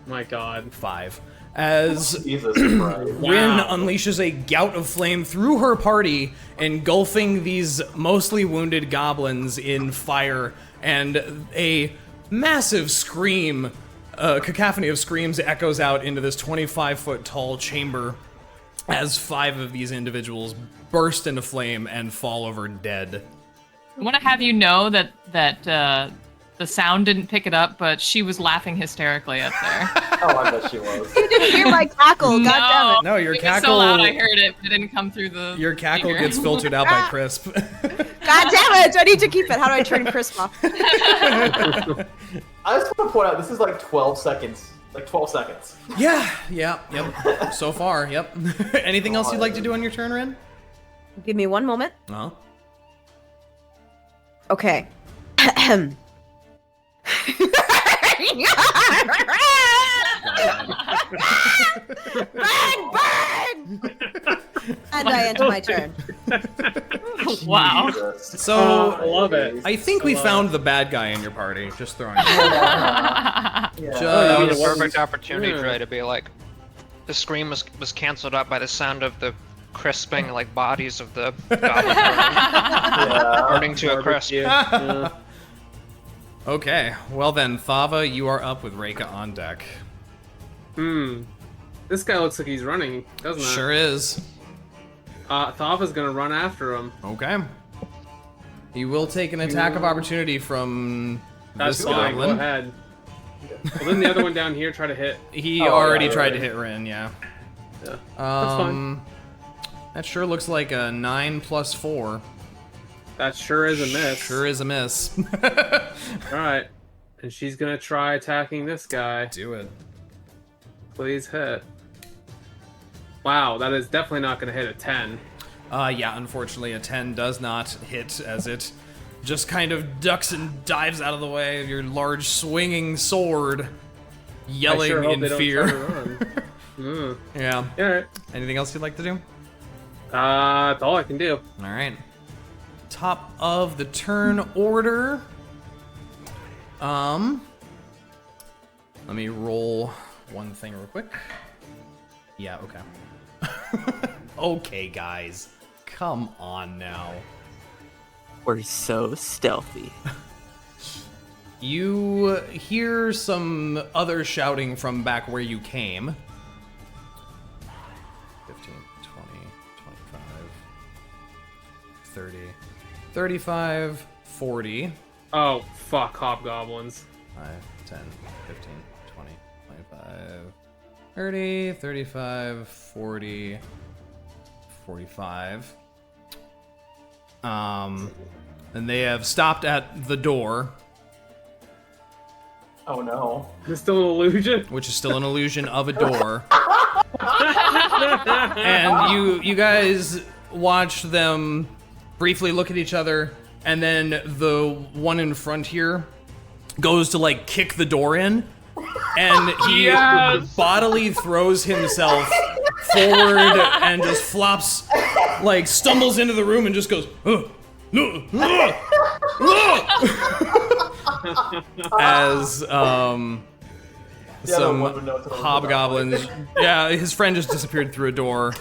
My god. 5. As Jesus Christ. Rinn Wow. unleashes a gout of flame through her party, engulfing these mostly wounded goblins in fire, and a massive scream, a cacophony of screams echoes out into this 25-foot tall chamber as 5 of these individuals burst into flame and fall over dead. I want to have you know that the sound didn't pick it up, but she was laughing hysterically up there. Oh, I bet she was. You didn't hear my cackle, No. goddammit. No, your It was cackle. so loud I heard it, but it didn't come through the. Your cackle speaker. gets filtered out by Crisp. God damn it! I need to keep it. How do I turn Chris off? I just want to point out, this is like 12 seconds. Like 12 seconds. Yeah, yep. So far, yep. Anything else you'd like to do on your turn, Rinn? Give me one moment. Uh-huh. Okay. Bang! Bang! And I end my turn. Wow. Jesus. So, I love it. I think we found the bad guy in your party. Just throwing it. Yeah. That was Just... a perfect opportunity Yeah. for it to be like, the scream was canceled out by the sound of the crisping like bodies of the goblin burning to a crisp. Yeah. Okay, well then, Thava, you are up with Reyka on deck. This guy looks like he's running, doesn't it? Sure is. Thava's gonna run after him. Okay. You will take an attack of opportunity from That's this fine. Go goblin. ahead. Well, then the other one down here try to hit. He Oh, already yeah, tried right. to hit Rinn, yeah. Yeah. That's fine. That sure looks like a 9 plus 4. That sure is a miss. Sure is a miss. All right, and she's gonna try attacking this guy. Do it. Please hit. Wow, that is definitely not gonna hit a 10. Yeah, unfortunately, a 10 does not hit as it just kind of ducks and dives out of the way of your large swinging sword, yelling I sure hope in they don't fear. try to run. Yeah. All right. Anything else you'd like to do? That's all I can do. All right. Top of the turn order. Let me roll one thing real quick. Yeah, okay. Okay, guys. Come on now. We're so stealthy. You hear some other shouting from back where you came. 15, 20, 25, 30, 35, 40. Oh, fuck, hobgoblins. 5, 10, 15, 20, 25, 30, 35, 40, 45. And they have stopped at the door, Oh no. Is this still an illusion? which is still an illusion of a door. And you guys watch them briefly look at each other, and then the one in front here goes to like kick the door in, and he bodily throws himself forward and just flops, like stumbles into the room and just goes as one some would know to hobgoblins. Yeah, his friend just disappeared through a door,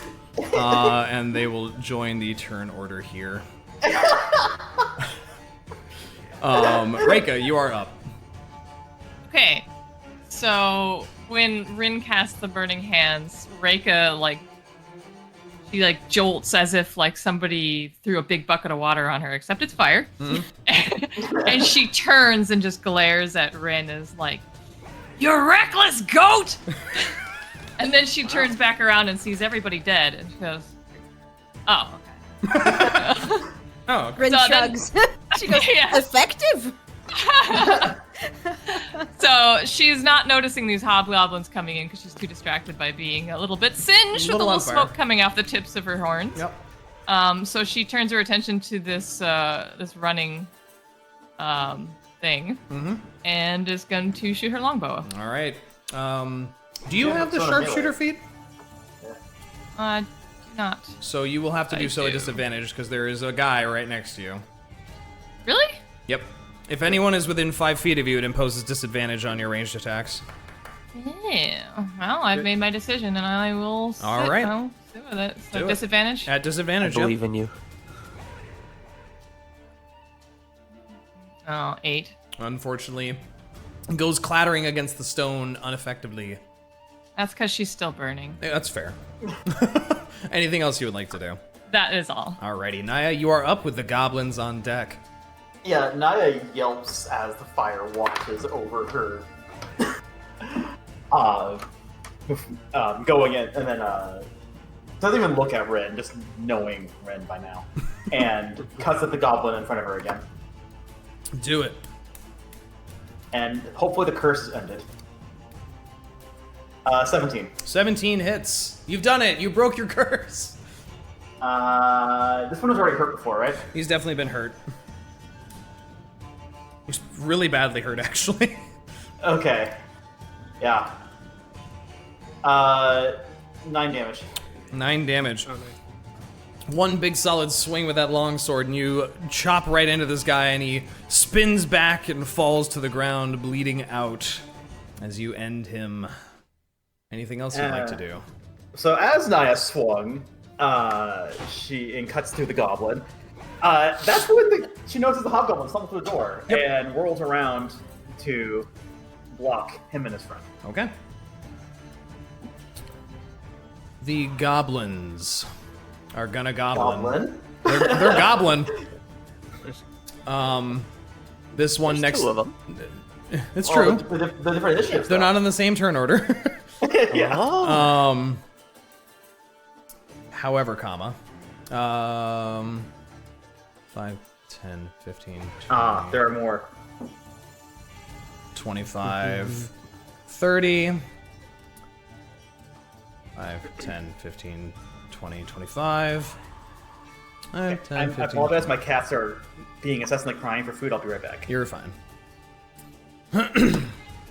and they will join the turn order here. Reyka, you are up. Okay, so when Rinn casts the Burning Hands, Reyka, she jolts as if somebody threw a big bucket of water on her, except it's fire. Mm-hmm. And she turns and just glares at Rinn as "You reckless goat!" And then she turns back around and sees everybody dead, and she goes, "Oh, okay." Oh, okay. Rinn So then- shrugs. She goes, Yeah. effective? So she's not noticing these hobgoblins coming in because she's too distracted by being a little bit singed with a Little little on fire. smoke coming off the tips of her horns. Yep. So she turns her attention to this running thing, and is going to shoot her longbow. All right. Do you have the it's on a sharpshooter melee. feat? Do not. So you will have to do I so at do. disadvantage because there is a guy right next to you. Really? Yep. If anyone is within 5 feet of you, it imposes disadvantage on your ranged attacks. Yeah. Well, I've made my decision, and I will sit. All right. I'll sit with it. So Do it. disadvantage? At I disadvantage, yep. believe in you. Oh, 8. Unfortunately, it goes clattering against the stone ineffectively. That's because she's still burning. Yeah, that's fair. Anything else you would like to do? That is all. Alrighty, Niah, you are up with the goblins on deck. Yeah, Niah yelps as the fire washes over her. Going in, and then doesn't even look at Rinn, just knowing Rinn by now. and cuts at the goblin in front of her again. Do it. And hopefully the curse is ended. 17. 17 hits. You've done it. You broke your curse. This one was already hurt before, right? He's definitely been hurt. He's really badly hurt, actually. Okay. Yeah. 9 damage. 9 damage. Okay. One big solid swing with that longsword, and you chop right into this guy, and he spins back and falls to the ground, bleeding out as you end him. Anything else you'd like to do? So as Niah swung, she cuts through the goblin. That's when she notices the hobgoblin stumble through the door and whirls around to block him and his friend. Okay. The goblins are gonna goblin. They're goblin. This one There's next. 2 of them. It's true. The different initiatives. They're not in the same turn order. Yeah. Oh. However, 5, 10, 15, 20, There are more. 25, 30, 5, 10, 15, 20, 25. 5, 10, I 15. apologize, my cats are being incessantly crying for food. I'll be right back. You're fine.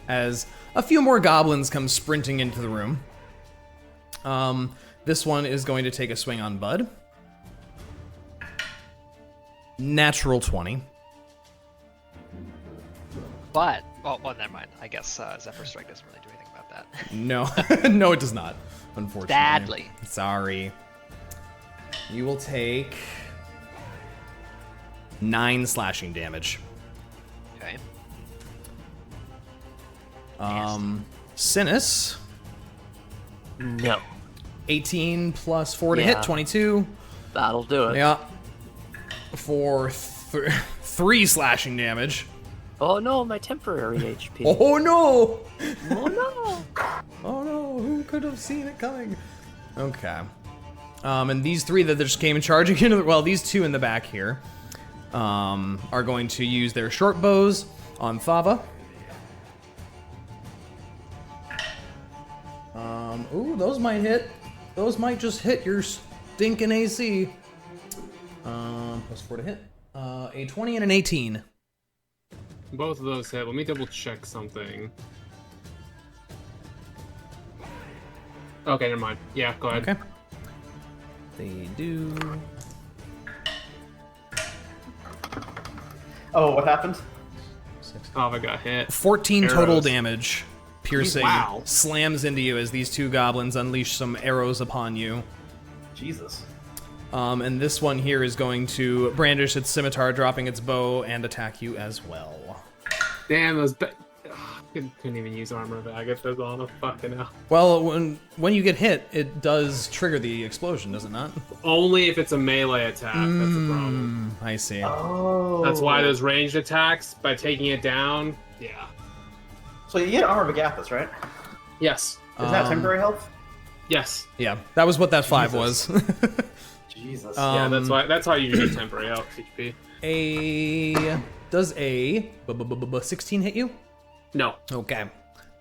As a few more goblins come sprinting into the room. This one is going to take a swing on Bud. Natural 20. But, well, never mind. I guess Zephyr Strike doesn't really do anything about that. No, no, it does not. Unfortunately. Badly. Sorry. You will take 9 slashing damage. Okay. Synas, No. 18 plus 4 to Yeah. hit, 22. That'll do it. Yeah. For 3 slashing damage. Oh no, my temporary HP. Oh no! Oh no. Oh no, who could have seen it coming? Okay. And these 3 that just came charging into the, well, these 2 in the back here, are going to use their short bows on Thava. Ooh, those might hit. Those might just hit your stinking AC. Plus 4 to hit. A 20 and an 18. Both of those hit. Let me double check something. Okay, never mind. Yeah, go ahead. Okay. They do. Oh, what happened? Thava got hit. 14 total Arrows. damage. Piercing Wow. slams into you as these 2 goblins unleash some arrows upon you. Jesus. And this one here is going to brandish its scimitar, dropping its bow, and attack you as well. Damn, those. Couldn't even use armor bag if those on a fucking hell. Well, when you get hit, it does trigger the explosion, does it not? Only if it's a melee attack. That's the problem. I see. Oh. That's why those ranged attacks, by taking it down, yeah. So you get armor of Agathis, right? Yes. Isn't that temporary health? Yes. Yeah, that was what that 5 was. Jesus. Yeah, that's how you get temporary health HP. Does a 16 hit you? No. Okay.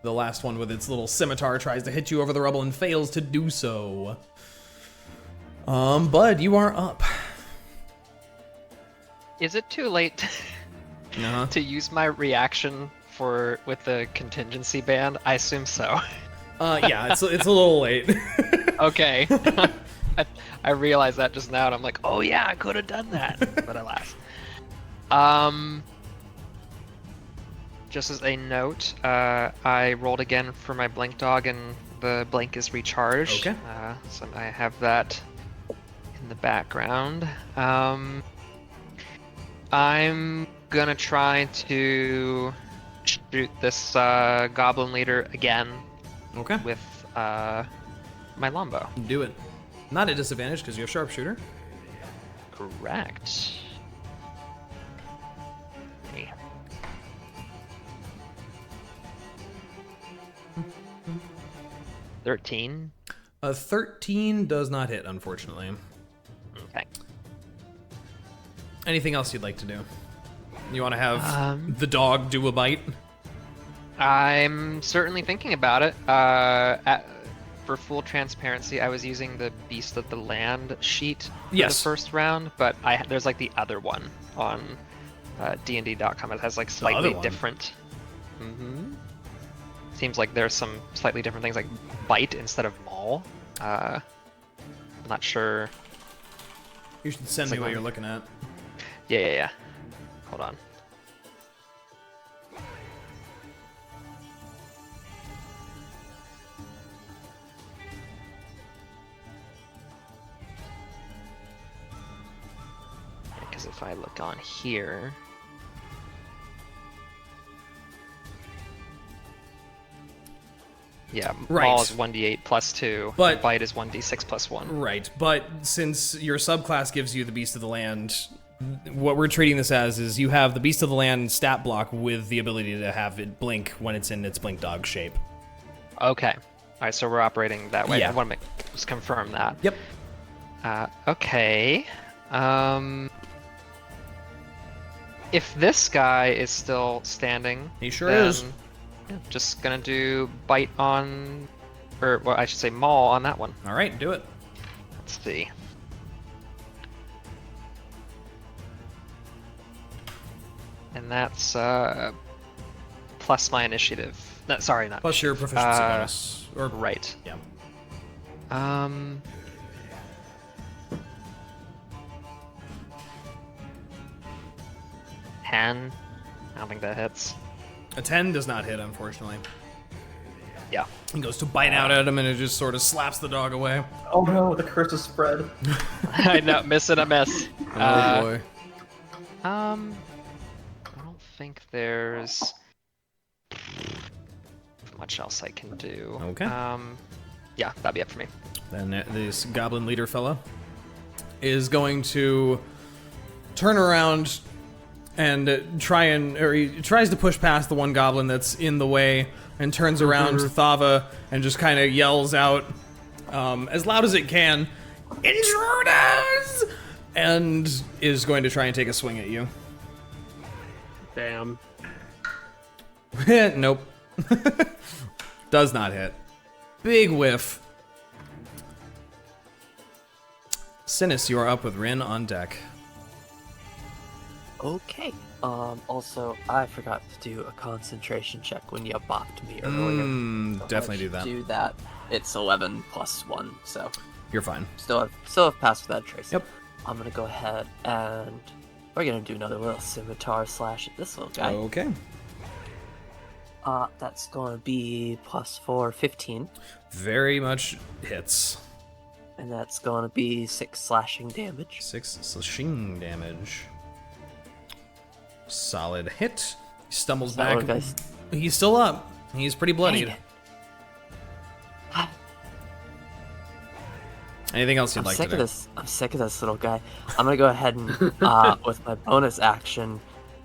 The last one with its little scimitar tries to hit you over the rubble and fails to do so. Bud, you are up. Is it too late Uh-huh. to use my reaction with the contingency band? I assume so. Yeah, it's a little late. Okay. I realized that just now, and I'm like, oh yeah, I could have done that, but alas. Just as a note, I rolled again for my blink dog, and the blink is recharged. Okay. So I have that in the background. I'm gonna try to shoot this goblin leader again Okay. with my longbow. Do it. Not at disadvantage because you have sharpshooter. Correct. Okay. $13. A 13 does not hit, unfortunately. Okay. Anything else you'd like to do? You want to have the dog do a bite? I'm certainly thinking about it. For full transparency, I was using the Beast of the Land sheet for the first round, but there's like the other one on D&D.com. It has like slightly different. Seems like there's some slightly different things like bite instead of maul. I'm not sure. You should send me what you're looking at. Yeah. Hold on. Because if I look on here... Yeah, right. Maul is 1d8 plus 2, but Bite is 1d6 plus 1. Right, but since your subclass gives you the Beast of the Land, what we're treating this as is you have the Beast of the Land stat block with the ability to have it blink when it's in its blink dog shape. Okay. Alright, so we're operating that way. Yeah. I want to just confirm that. Yep. Okay. If this guy is still standing... He sure is. Yeah, just gonna do bite on... Or, well, I should say maul on that one. Alright, do it. Let's see. And that's plus my initiative. No, sorry, not plus your proficiency bonus. Or right. Yeah. 10. I don't think that hits. A 10 does not hit, unfortunately. Yeah. He goes to bite out at him, and it just sort of slaps the dog away. Oh no, the curse is spread. I know, miss and a miss. Oh boy. I don't think there's much else I can do. Okay. Yeah, that'd be it for me. Then this goblin leader fella is going to turn around and he tries to push past the one goblin that's in the way and turns around to Thava and just kind of yells out as loud as it can, "Intruders!" and is going to try and take a swing at you. Damn. Nope. Does not hit. Big whiff. Synas, you are up with Rinn on deck. Okay. Also, I forgot to do a concentration check when you bopped me earlier. So Definitely do that. Do that. It's 11 plus 1, so You're fine. still have passed without trace. Yep. I'm gonna go ahead and we're gonna do another little scimitar slash at this little guy. Okay. That's gonna be plus 4, 15. Very much hits. And that's gonna be 6 slashing damage. 6 slashing damage. Solid hit. He stumbles back. Hello, guys. He's still up. He's pretty bloodied. Anything else you'd like to do? I'm sick of this little guy. I'm gonna go ahead and, with my bonus action,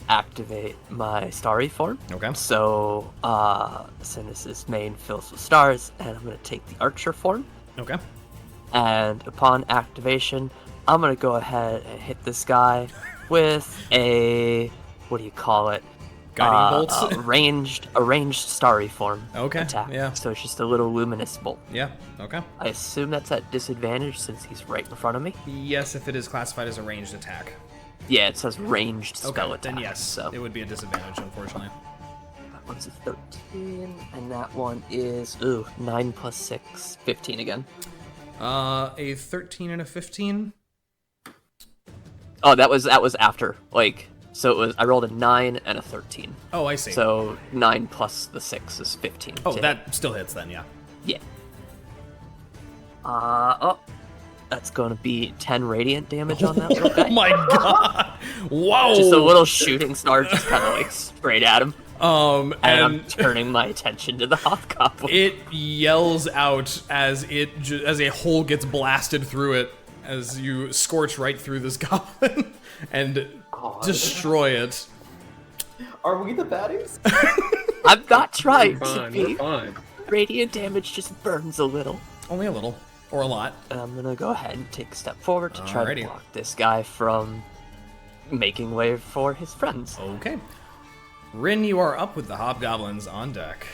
activate my starry form. Okay. So, Synas' mane fills with stars, and I'm gonna take the archer form. Okay. And upon activation, I'm gonna go ahead and hit this guy with a, what do you call it? Guiding bolts? A ranged starry form Okay, attack. yeah. So it's just a little luminous bolt. Yeah, okay. I assume that's at disadvantage since he's right in front of me. Yes, if it is classified as a ranged attack. Yeah, it says ranged spell Okay, attack. then yes, So it would be a disadvantage, unfortunately. that one's a 13, and that one is 9 plus 6, 15 again. A 13 and a 15? Oh, that was after. So it was, I rolled a 9 and a 13. Oh, I see. So 9 plus the 6 is 15. Oh, to that still hits then, yeah. hit. Yeah. That's going to be 10 radiant damage on that little guy. Oh my god! Whoa! Just a little shooting star just kind of straight at him. And I'm turning my attention to the hobgoblin. it yells out as as a hole gets blasted through it as you scorch right through this goblin and destroy it. Are we the baddies? I'm not trying We're to fine. be. We're fine. Radiant damage just burns a little. Only a little. Or a lot. And I'm gonna go ahead and take a step forward to try Alrighty. to block this guy from making way for his friends. Okay. Rinn, you are up with the hobgoblins on deck.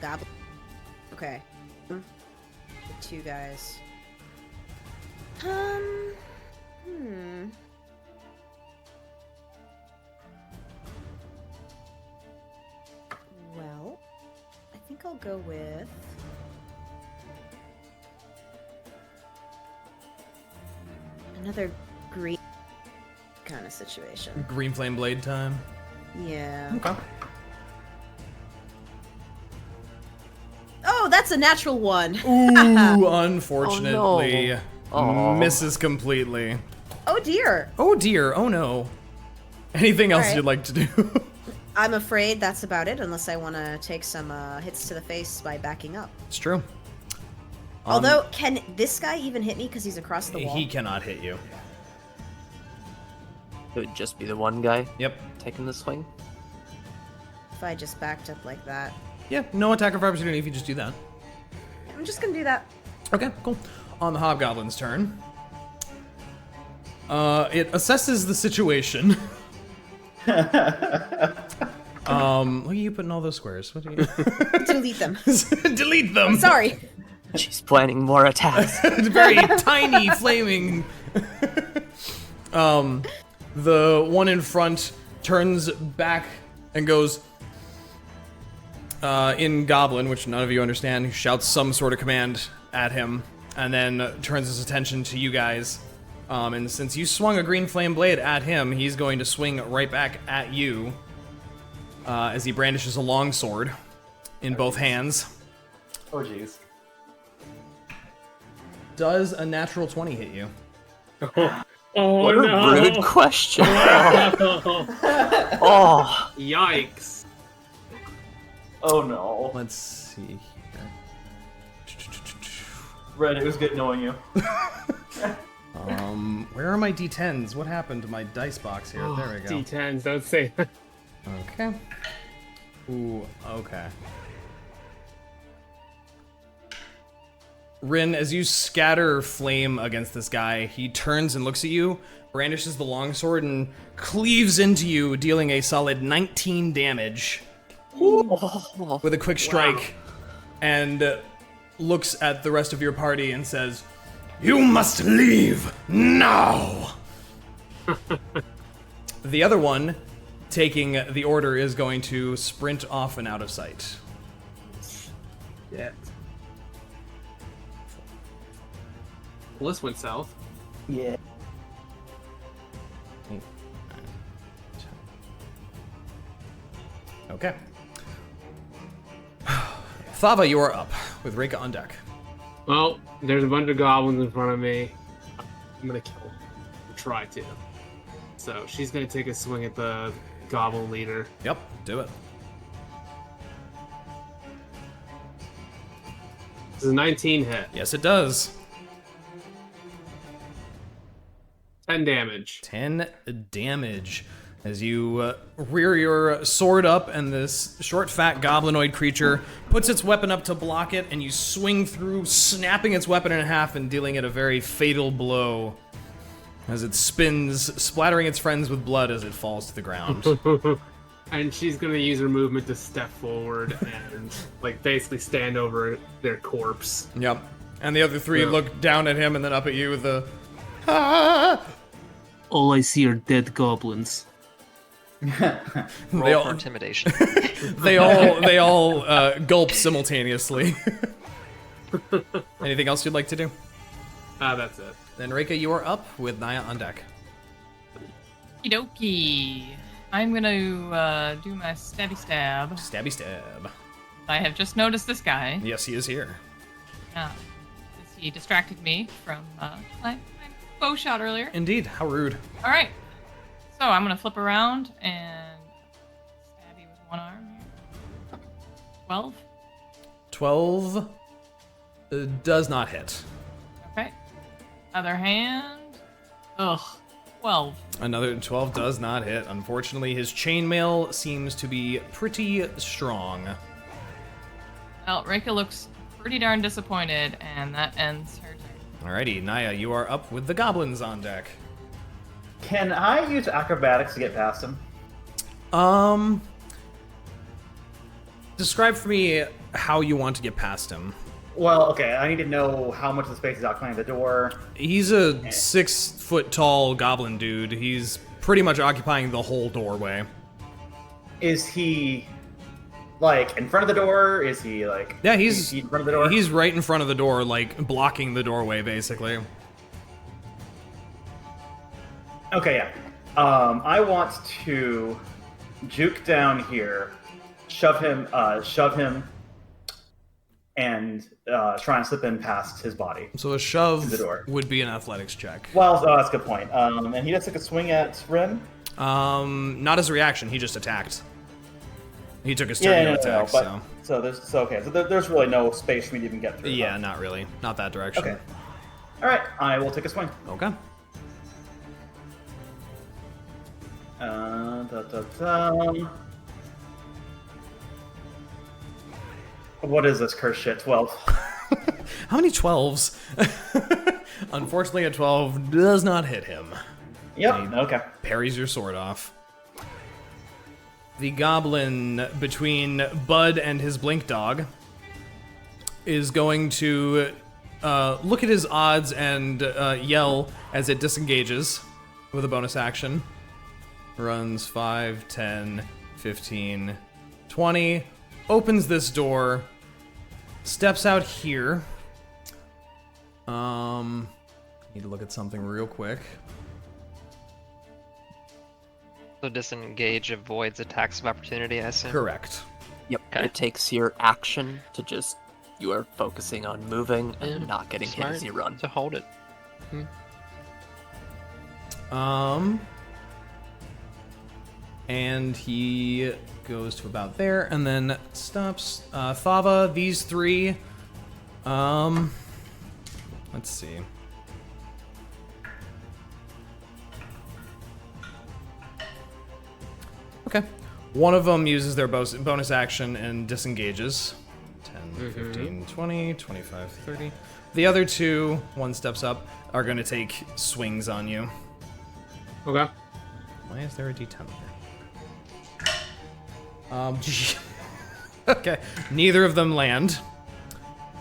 Goblin. Okay. The two guys. Well, I think I'll go with another green kind of situation. Green flame blade time. Yeah. Okay. Oh, that's a natural one. Ooh, unfortunately, Oh, no. misses completely. Oh dear. Oh dear, oh no. Anything else Alright. you'd like to do? I'm afraid that's about it, unless I want to take some hits to the face by backing up. It's true. Although, can this guy even hit me because he's across the wall? He cannot hit you. It would just be the one guy Yep. taking the swing. If I just backed up like that. Yeah, no attack of opportunity if you just do that. I'm just gonna do that. Okay, cool. On the hobgoblin's turn. It assesses the situation. Look at you putting all those squares. What are you? Delete them. Delete them. Sorry. She's planning more attacks. Very tiny flaming. The one in front turns back and goes in Goblin, which none of you understand. He shouts some sort of command at him, and then turns his attention to you guys. And since you swung a green flame blade at him, he's going to swing right back at you as he brandishes a longsword in both hands. Oh, jeez. Does a natural 20 hit you? Oh, What a no. rude question. Oh, Yikes. Oh no. Let's see here. Red, it was good knowing you. Where are my D10s? What happened to my dice box here? There we go. D10s, don't say that. Okay. Ooh, okay. Rinn, as you scatter flame against this guy, he turns and looks at you, brandishes the longsword, and cleaves into you, dealing a solid 19 damage with a quick strike, and looks at the rest of your party and says, "You must leave now!" The other one, taking the order, is going to sprint off and out of sight. Yeah. Well, this went south. Yeah. Okay. Thava, you are up with Reyka on deck. Well, there's a bunch of goblins in front of me. I'm gonna kill them. Try to. So she's gonna take a swing at the goblin leader. Yep, do it. This is a 19 hit. Yes, it does. 10 damage. 10 damage as you rear your sword up, and this short, fat goblinoid creature puts its weapon up to block it, and you swing through, snapping its weapon in half and dealing it a very fatal blow as it spins, splattering its friends with blood as it falls to the ground. And she's gonna use her movement to step forward and, like, basically stand over their corpse. Yep. And the other three Yeah. look down at him and then up at you with a... Ah! All I see are dead goblins. Roll They all- for intimidation. They all gulp simultaneously. Anything else you'd like to do? That's it. Then Reyka, you are up with Niah on deck. Okie. I'm gonna do my stabby stab. Stabby stab. I have just noticed this guy. Yes, he is here. As he distracted me from my bow shot earlier. Indeed, how rude. All right. So I'm gonna flip around and stab you with one arm here. 12. 12 does not hit. Okay. Other hand. Ugh. 12. Another 12 does not hit. Unfortunately, his chainmail seems to be pretty strong. Well, Reyka looks pretty darn disappointed, and that ends her turn. Alrighty, Niah, you are up with the goblins on deck. Can I use acrobatics to get past him? Describe for me how you want to get past him. Well, okay, I need to know how much of the space is occupying the door. He's a 6 foot tall goblin dude. He's pretty much occupying the whole doorway. Is he, like, in front of the door? Is he, like... Yeah, he's in front of the door? He's right in front of the door, like, blocking the doorway, basically. Okay, yeah. I want to juke down here, shove him, and try and slip in past his body. So a shove the door. would be an athletics check. Well, that's a good point. And he just took a swing at Rinn? Not as a reaction, he just attacked. He took his turn to attack, so... So there's really no space for me to even get through. Yeah, not really. Not that direction. Okay. Alright, I will take a swing. Okay. What is this curse shit? 12. How many 12s? Unfortunately, a 12 does not hit him. Yep, okay. Parries your sword off. The goblin between Bud and his blink dog is going to look at his odds and yell as it disengages with a bonus action. Runs 5, 10, 15, 20. Opens this door. Steps out here. Need to look at something real quick. So disengage avoids attacks of opportunity, I assume? Correct. Yep. Okay. It takes your action to just you are focusing on moving and Yeah, not getting hit smart as you run. to hold it. And he goes to about there and then stops. Thava, these three. Let's see. Okay. One of them uses their bonus action and disengages. 10, 15, 20, 25, 30. The other two, one steps up, are going to take swings on you. Okay. Why is there a D10 there? Okay. Neither of them land.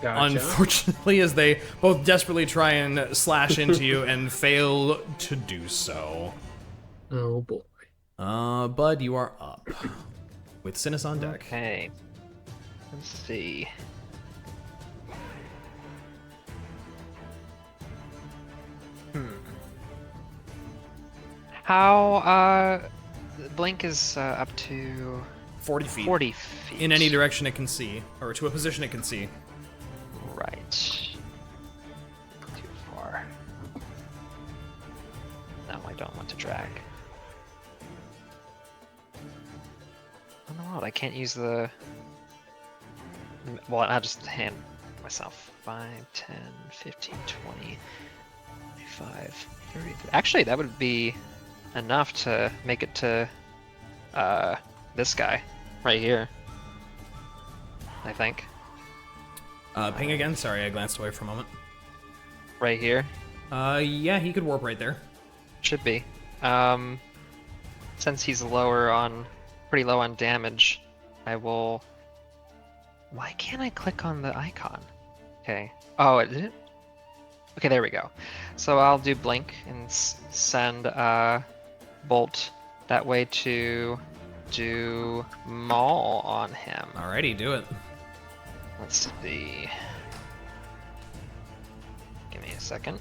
Gotcha. Unfortunately, as they both desperately try and slash into you and fail to do so. Oh boy. Bud, you are up. With Synas on deck. Okay. Let's see. How, Blink is up to 40 feet. 40 feet. In any direction it can see, or to a position it can see. Right. Too far. No, I don't want to drag. Oh no, I can't use the... Well, I'll just hand myself 5, 10, 15, 20, 25, 30... Actually, that would be enough to make it to this guy right here, I think. Ping again? Sorry, I glanced away for a moment. Right here? Yeah, he could warp right there. Should be. Since he's pretty low on damage, I will... Why can't I click on the icon? Okay. Oh, it did it? Okay, there we go. So I'll do Blink and send Bolt that way to do Maul on him. Alrighty, do it. Let's see. Give me a second.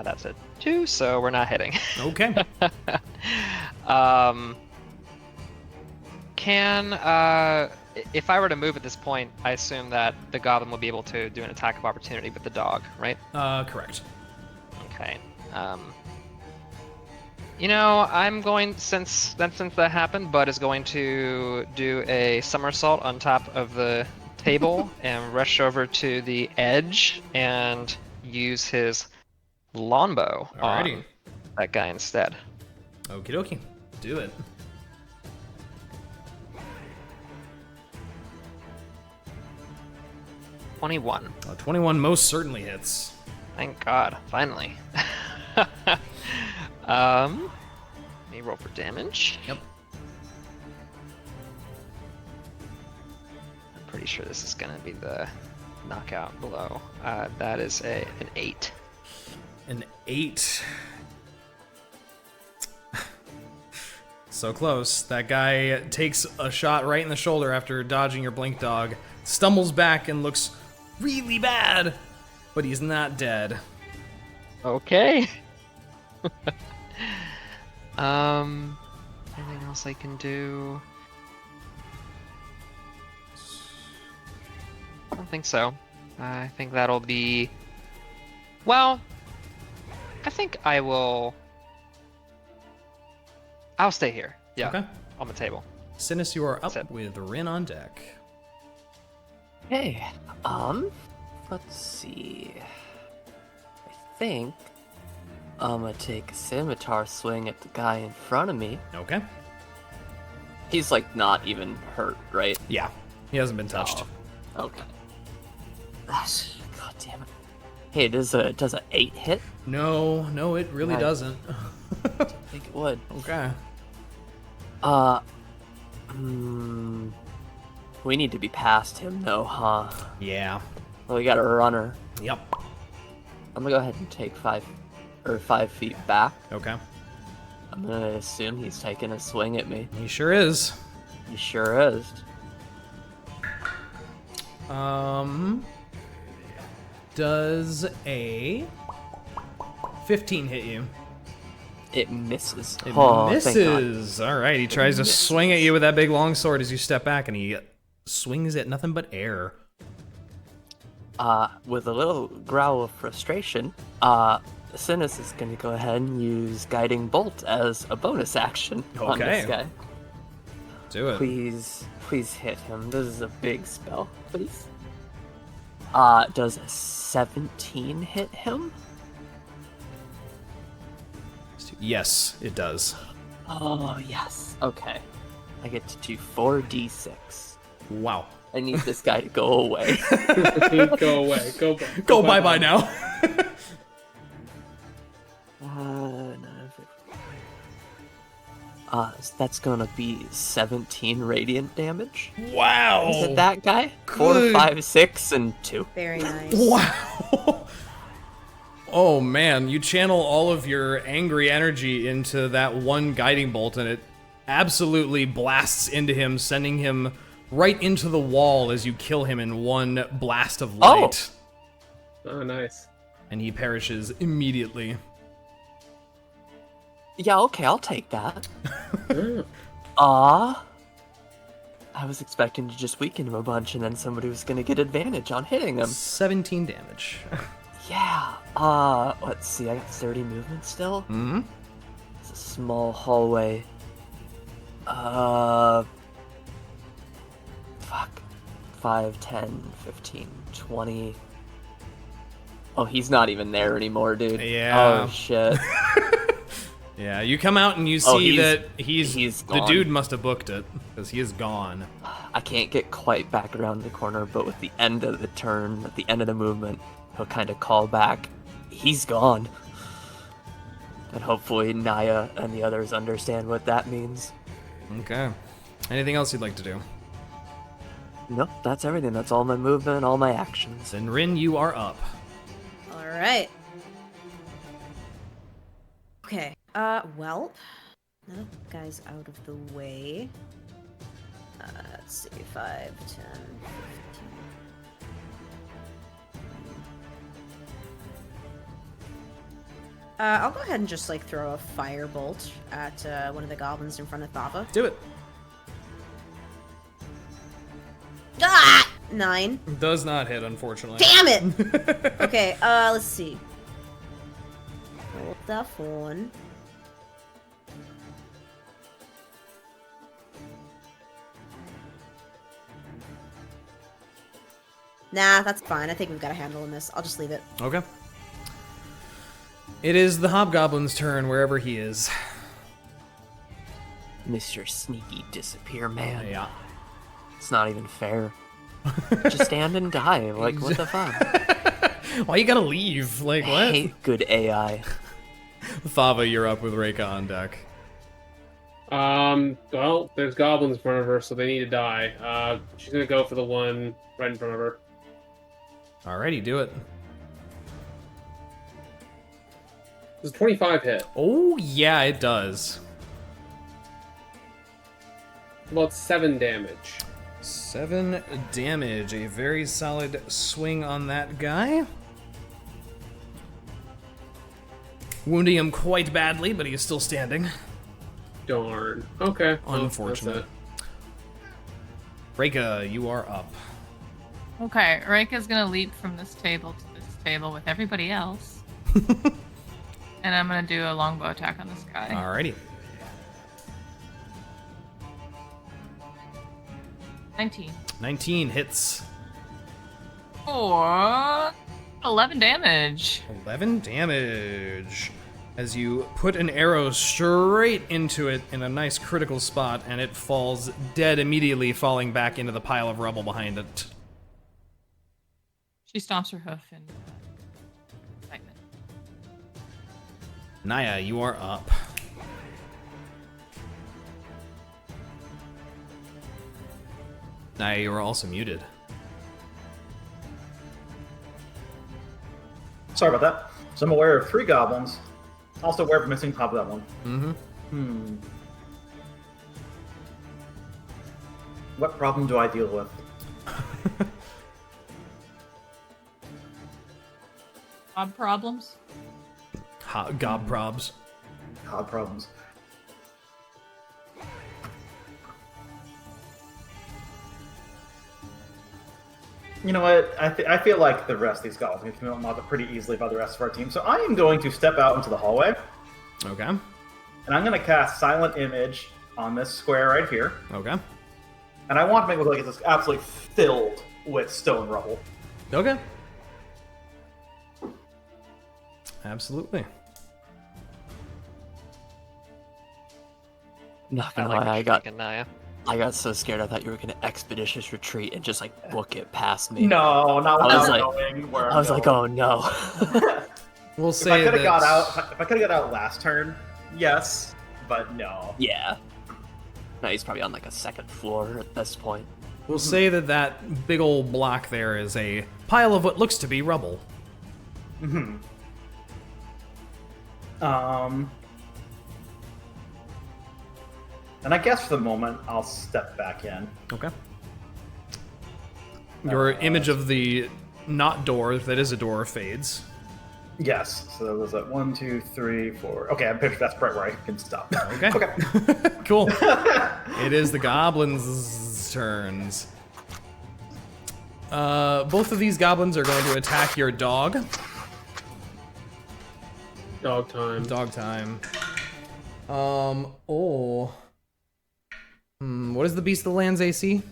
That's a 2, so we're not hitting. Okay. If I were to move at this point, I assume that the goblin will be able to do an attack of opportunity with the dog, right? Correct. Okay. I'm going, since that happened, Bud is going to do a somersault on top of the table and rush over to the edge and use his longbow on that guy instead. Okie dokie. Do it. $21. 21 most certainly hits. Thank God, finally. Let me roll for damage. Yep. I'm pretty sure this is gonna be the knockout blow. That is an 8. An 8. So close. That guy takes a shot right in the shoulder after dodging your blink dog, stumbles back and looks really bad, but he's not dead. Okay. Anything else I can do? I don't think so. I think that'll be... Well, I think I'll stay here. Yeah, Okay. on the table. Synas, you are up That's it. with Rinn on deck. Hey, let's see. I think I'm gonna take a scimitar swing at the guy in front of me. Okay. He's like not even hurt, right? Yeah, he hasn't been touched. Oh, okay. God damn it. Hey, does a 8 hit? No, it really Right. doesn't. I think it would. Okay. We need to be past him though, huh? Yeah. Well, we got a runner. Yep. I'm gonna go ahead and take 5 feet back. Okay. I'm gonna assume he's taking a swing at me. He sure is. He sure is. Does a 15 hit you? It misses. It Oh, thank God. misses. All right, he tries to swing at you with that big long sword as you step back, and he swings at nothing but air. With a little growl of frustration, Synas is gonna go ahead and use Guiding Bolt as a bonus action on Okay. this guy. Do it. Please hit him. This is a big spell, please. Does a 17 hit him? Yes, it does. Oh, yes. Okay. I get to do 4d6. Wow. I need this guy to go away. Go away. Go bye-bye now. So that's gonna be 17 radiant damage. Wow. Is it that guy? 4, Good. 5, 6, and 2. Very nice. Wow. Oh man, you channel all of your angry energy into that one guiding bolt, and it absolutely blasts into him, sending him right into the wall as you kill him in one blast of light. Oh, nice. And he perishes immediately. Yeah, okay, I'll take that. Mm. I was expecting to just weaken him a bunch and then somebody was gonna get advantage on hitting him. 17 damage. Yeah, let's see, I got 30 movement still? Mm-hmm. It's a small hallway. Fuck. 5, 10, 15, 20... Oh, he's not even there anymore, dude. Yeah. Oh, shit. Yeah, you come out and you Oh, see he's- that he's the gone. dude must have booked it, because he is gone. I can't get quite back around the corner, but with the end of the turn, at the end of the movement, he'll kind of call back. He's gone. And hopefully Niah and the others understand what that means. Okay. Anything else you'd like to do? Nope, that's everything. That's all my movement, all my actions. Then Rinn, you are up. All right. Okay. Well, now that guy's out of the way. Let's see, 5, 10, 15. I'll go ahead and just like throw a firebolt at one of the goblins in front of Thava. Do it. Ah! 9. Does not hit, unfortunately. Damn it! Okay, let's see. Roll that one. Nah, that's fine. I think we've got a handle on this. I'll just leave it. Okay. It is the hobgoblin's turn, wherever he is. Mr. Sneaky Disappear Man. Yeah. It's not even fair. Just stand and die. Like, what the fuck? Why you gotta leave? Like, I what? hate good AI. Thava, you're up with Reyka on deck. Well, there's goblins in front of her, so they need to die. She's gonna go for the one right in front of her. Alrighty, do it. Does 25 hit? Oh, yeah, it does. About 7 damage. 7 damage. A very solid swing on that guy. Wounding him quite badly, but he is still standing. Darn. Okay. well, Unfortunate. that's Reyka, you are up. Okay, Reyka's gonna leap from this table to this table with everybody else. And I'm gonna do a longbow attack on this guy. Alrighty. 19. 19 hits. Or 11 damage. 11 damage. As you put an arrow straight into it in a nice critical spot, and it falls dead immediately, falling back into the pile of rubble behind it. She stomps her hoof in excitement. Niah, you are up. Niah, you are also muted. Sorry about that. So I'm aware of 3 goblins. Also aware of missing top of that one. Mm-hmm. What problem do I deal with? Odd problems? Gob probs. Odd problems. You know what? I feel like the rest of these goblins can come out pretty easily by the rest of our team. So I am going to step out into the hallway. Okay. And I'm going to cast Silent Image on this square right here. Okay. And I want to make it look like it's absolutely filled with stone rubble. Okay. Absolutely. Not I gonna like lie, what I you're got thinking, Niah. I got so scared I thought you were gonna expeditious retreat and just like book it past me. No, not I was without like- knowing where I was like, oh no. We'll If say I could that have got out, if I could have got out last turn, yes, but no. Yeah. No, he's probably on like a second floor at this point. we'll say that big old block there is a pile of what looks to be rubble. Hmm. And I guess for the moment, I'll step back in. Okay. Your image of the not door that is a door fades. Yes. So that was at 1, 2, 3, 4. Okay, I'm picturing that's right where I can stop. Okay. Okay. Cool. It is the goblins' turns. Both of these goblins are going to attack your dog. Dog time. Dog time. What is the Beast of the Land's AC?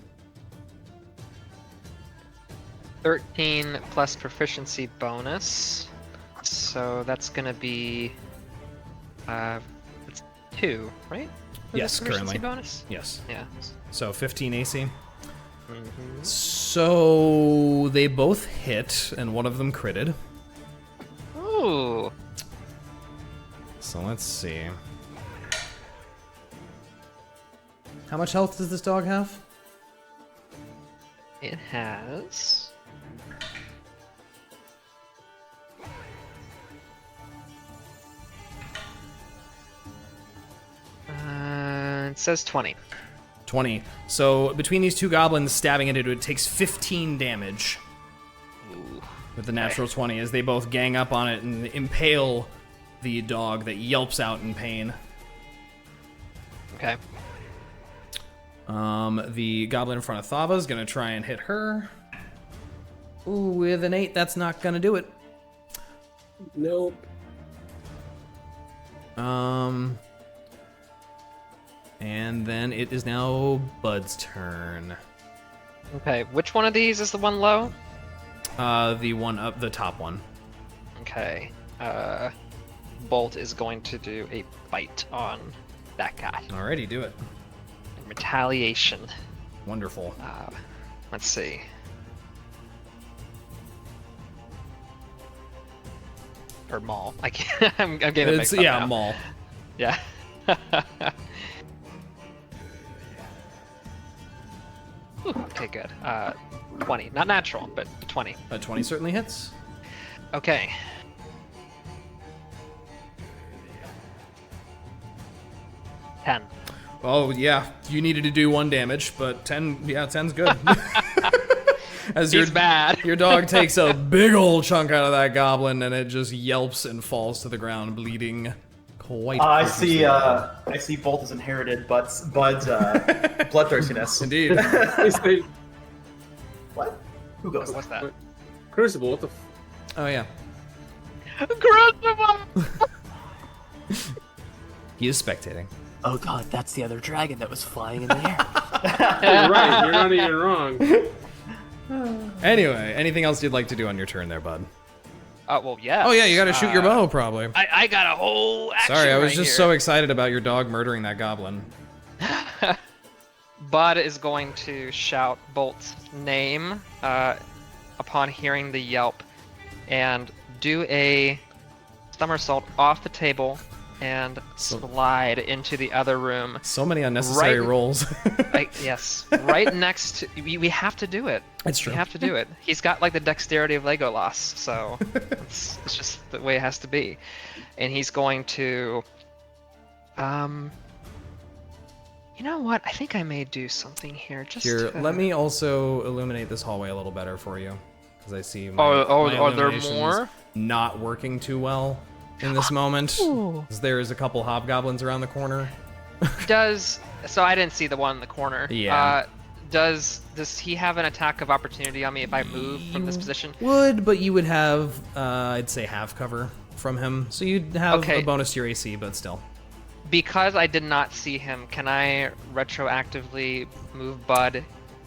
13 plus proficiency bonus. So that's gonna be it's 2, right? For the Yes, proficiency currently. bonus? Yes. Yeah. So 15 AC. Mm-hmm. So they both hit, and one of them critted. Ooh. So let's see. How much health does this dog have? It has it says 20. 20. So between these two goblins stabbing into it takes 15 damage Ooh. with the natural 20 as they both gang up on it and impale the dog that yelps out in pain. Okay. The goblin in front of Thava is going to try and hit her. Ooh, with an 8, that's not going to do it. Nope. And then it is now Bud's turn. Okay, which one of these is the one low? The one up, the top one. Okay. Bolt is going to do a bite on that guy. Alrighty, do it. In retaliation. Wonderful. Let's see. Or Maul. I can't. I'm getting it mixed up now. Maul. Yeah. Ooh, okay, good. 20. Not natural, but 20. A 20 certainly hits. Okay. Ten. Oh yeah, you needed to do 1 damage, but 10. Yeah, 10's good. As He's bad. Your dog takes a big old chunk out of that goblin, and it just yelps and falls to the ground, bleeding quite. I see Bolt has inherited Bud's bloodthirstiness. Indeed. What? Who goes? What's that? Crucible, what the Oh yeah. Crucible! He is spectating. Oh god, that's the other dragon that was flying in the air. You're right, you're not even wrong. Anyway, anything else you'd like to do on your turn there, bud? Well, yeah. Oh yeah, you gotta shoot your bow, probably. I got a whole action Sorry, I was right just here. so excited about your dog murdering that goblin. Bud is going to shout Bolt's name upon hearing the yelp and do a somersault off the table and slide into the other room. So many unnecessary rolls. Yes, right next to... We have to do it. It's true. We have to do it. He's got like the dexterity of Legolas, so it's just the way it has to be. And he's going to... You know what? I think I may do something here. Just Here, to... let me also illuminate this hallway a little better for you, because I see my, are my there illumination's more? not working too well in this moment. 'Cause there's a couple hobgoblins around the corner. So I didn't see the one in the corner. Yeah. Does he have an attack of opportunity on me if I move from this position? Would, but you would have, I'd say, half cover from him, so you'd have Okay. a bonus to your AC, but still. Because I did not see him, can I retroactively move Bud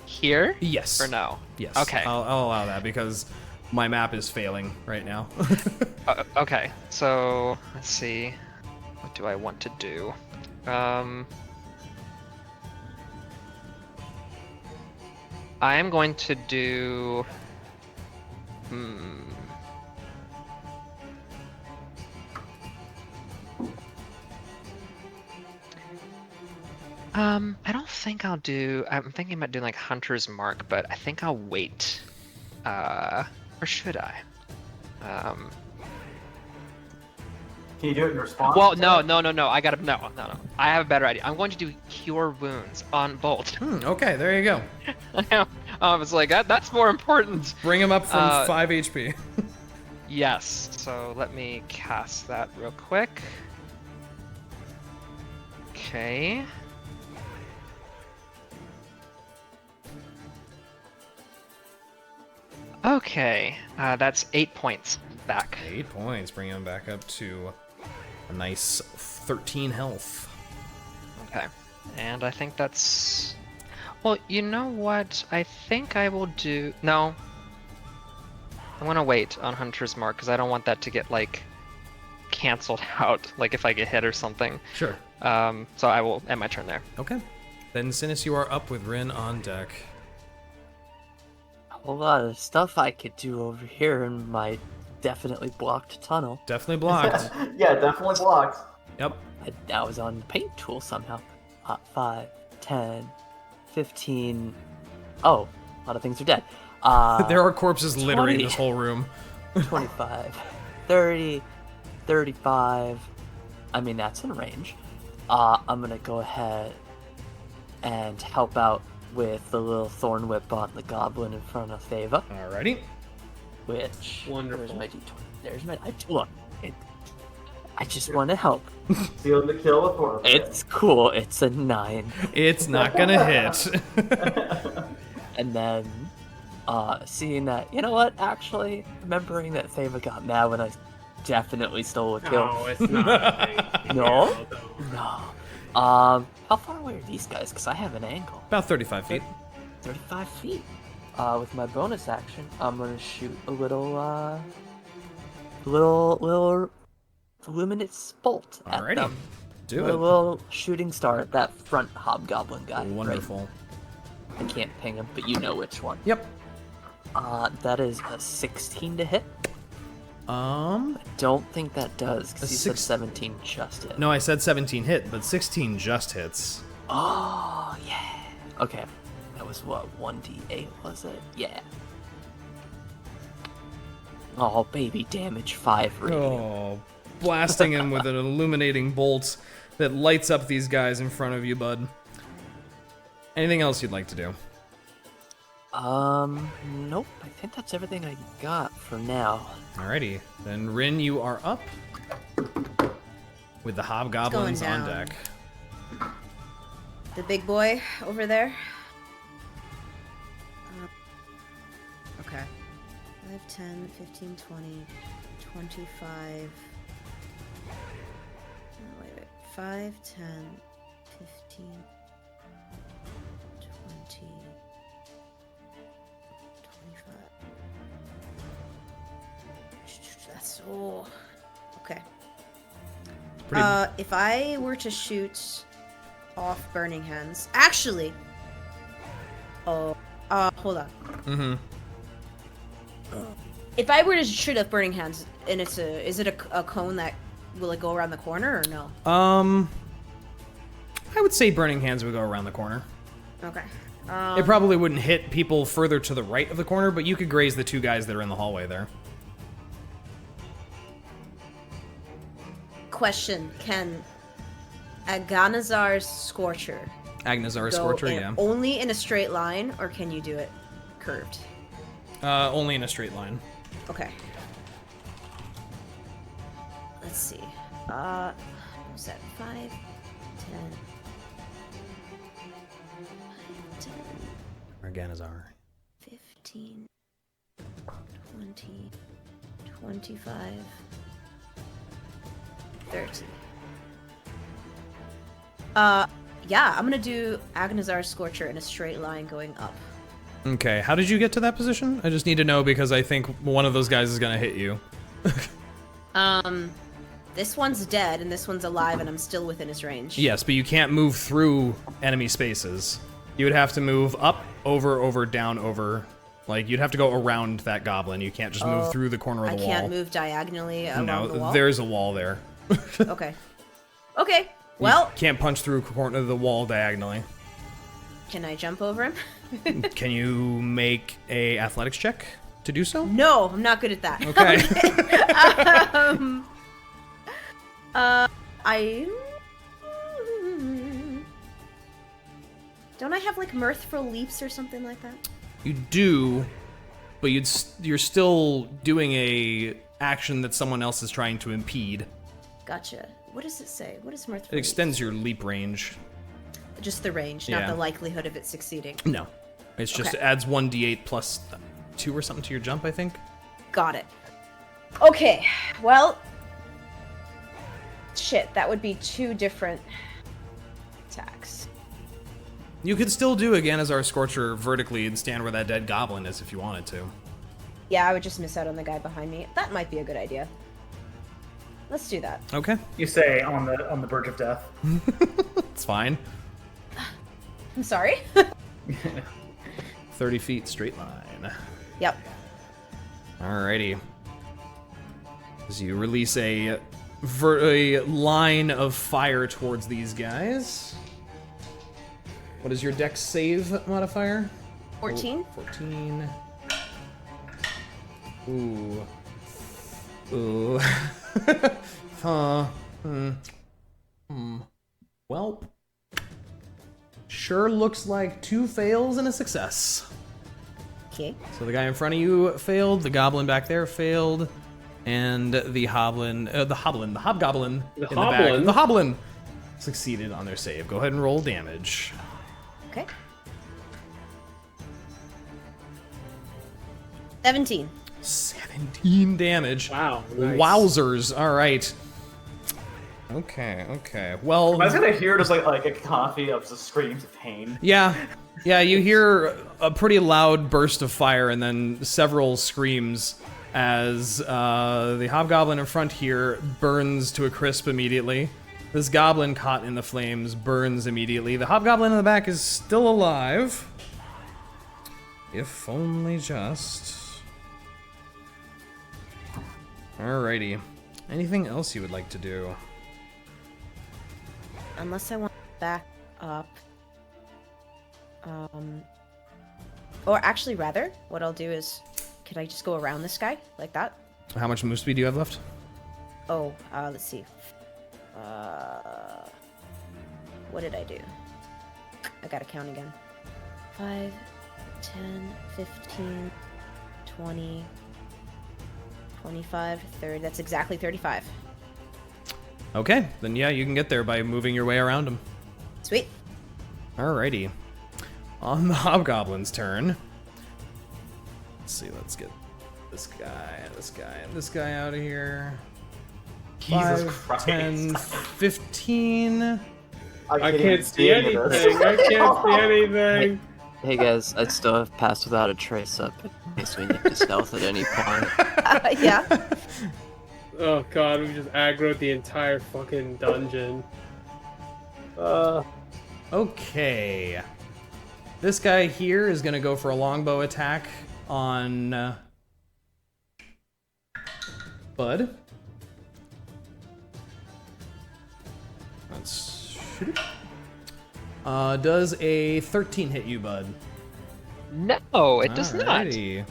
here? Yes. Or no? Yes. Okay. I'll allow that because my map is failing right now. Okay. So let's see. What do I want to do? I am going to do. I don't think I'll do. I'm thinking about doing like Hunter's Mark, but I think I'll wait. Or should I? Can you do it in response? Well, no. I gotta no. I have a better idea. I'm going to do Cure Wounds on Bolt. Okay, there you go. I was like, that's more important. Bring him up from 5 HP. Yes. So let me cast that real quick. Okay. Okay, that's 8 points back. 8 points, bring him back up to a nice 13 health. Okay, and I think that's... Well, you know what? I think I will do... No. I want to wait on Hunter's Mark, because I don't want that to get, like, canceled out, like if I get hit or something. Sure. So I will end my turn there. Okay. Then, Synas, you are up with Rinn on deck. A lot of stuff I could do over here in my definitely blocked tunnel. Definitely blocked. Yeah, definitely blocked. Yep. I was on the paint tool somehow. 5, 10, 15. Oh, a lot of things are dead. There are corpses littering 20. this whole room. 25, 30, 35. I mean, that's in range. I'm gonna go ahead and help out with the little thorn whip on the goblin in front of Thava. Alrighty. Which... Wonderful. Where's my d20? There's my... Look, I just want to help. Sealed the kill with horror. It's cool. It's a 9. It's not gonna hit. And then, seeing that, you know what? Actually, remembering that Thava got mad when I definitely stole a kill. No, it's not. No? No. How far away are these guys? Because I have an angle. About 35 feet. 35 feet. With my bonus action, I'm gonna shoot a little luminous bolt at Alrighty. them. Do a it. little shooting star at that front hobgoblin guy. Wonderful. Right? I can't ping him, but you know which one. Yep. That is a 16 to hit. Don't think that does, because you said 17 just hit. No, I said 17 hit, but 16 just hits. Oh, yeah. Okay. That was what, 1d8, was it? Yeah. Oh, baby, damage 5 radiant. Oh, blasting him with an illuminating bolt that lights up these guys in front of you, bud. Anything else you'd like to do? Nope. I think that's everything I got for now. Alrighty, then Rinn, you are up with the hobgoblins on down. deck. The big boy over there. Okay. 5, 10, 15, 20, 25. Oh, wait. 5, 10, 15, 20, 25. That's so... Okay. Pretty... If I were to shoot off Burning Hands... Actually... hold on. Mm-hmm. If I were to shoot off Burning Hands, and is it a cone that will it go around the corner or no? I would say Burning Hands would go around the corner. Okay. It probably wouldn't hit people further to the right of the corner, but you could graze the two guys that are in the hallway there. Question: Can Aganazar's Scorcher Agnazar's go Scorcher, yeah. only in a straight line, or can you do it curved? Only in a straight line. Okay. Let's see. What was that? 5, 10. 5, 10, Aganazar. 15, 20, 25, 30. Yeah, I'm gonna do Agnazar's Scorcher in a straight line going up. Okay, how did you get to that position? I just need to know because I think one of those guys is gonna hit you. This one's dead and this one's alive and I'm still within his range. Yes, but you can't move through enemy spaces. You would have to move up, over, down, over. Like, you'd have to go around that goblin. You can't just move through the corner of the wall. I can't move diagonally along the wall? No, there's a wall there. Okay. Okay, well... You can't punch through corner of the wall diagonally. Can I jump over him? Can you make a athletics check to do so? No, I'm not good at that. Okay. Don't I have, like, mirthful leaps or something like that? You do, but you're still doing a action that someone else is trying to impede. Gotcha. What does it say? What is mirthful It extends your leap range. Just the range, Yeah. not the likelihood of it succeeding. No. It's just Okay. adds 1d8 plus 2 or something to your jump, I think. Got it. Okay, well... Shit, that would be 2 different attacks. You could still do again as our Scorcher vertically and stand where that dead goblin is if you wanted to. Yeah, I would just miss out on the guy behind me. That might be a good idea. Let's do that. Okay. You say on the verge of death. It's fine. I'm sorry? 30 feet straight line. Yep. Alrighty. As you release a line of fire towards these guys. What is your dex save modifier? 14? 14. Ooh. Ooh. Well, sure looks like 2 fails and a success. Okay. So the guy in front of you failed, the goblin back there failed, and the hobgoblin in the back. The hoblin succeeded on their save. Go ahead and roll damage. Okay. 17. 17 damage. Wow. Nice. Wowzers. All right. Okay. Well, I was gonna hear just like a coffee of just screams of pain. yeah, you hear a pretty loud burst of fire and then several screams as the hobgoblin in front here burns to a crisp immediately. This goblin caught in the flames burns immediately. The hobgoblin in the back is still alive. If only just. Alrighty. Anything else you would like to do? Unless I want to back up. Or actually, rather, what I'll do is, can I just go around this guy like that? How much move speed do you have left? Oh, let's see. What did I do? I gotta count again. 5, 10, 15, 20, 25, 30. That's exactly 35. Okay, then yeah, you can get there by moving your way around him. Sweet. Alrighty. On the hobgoblin's turn. Let's see, let's get this guy, and this guy out of here. Jesus 5, Christ. 10, 15. I can't see anything. I can't see anything. Hey guys, I still have Pass Without a Trace up in case we need to stealth at any point. Yeah. Oh god, we just aggroed the entire fucking dungeon. Okay. This guy here is gonna go for a longbow attack on Bud. Let's shoot it. Does a 13 hit you, Bud? No, it does not. Alrighty.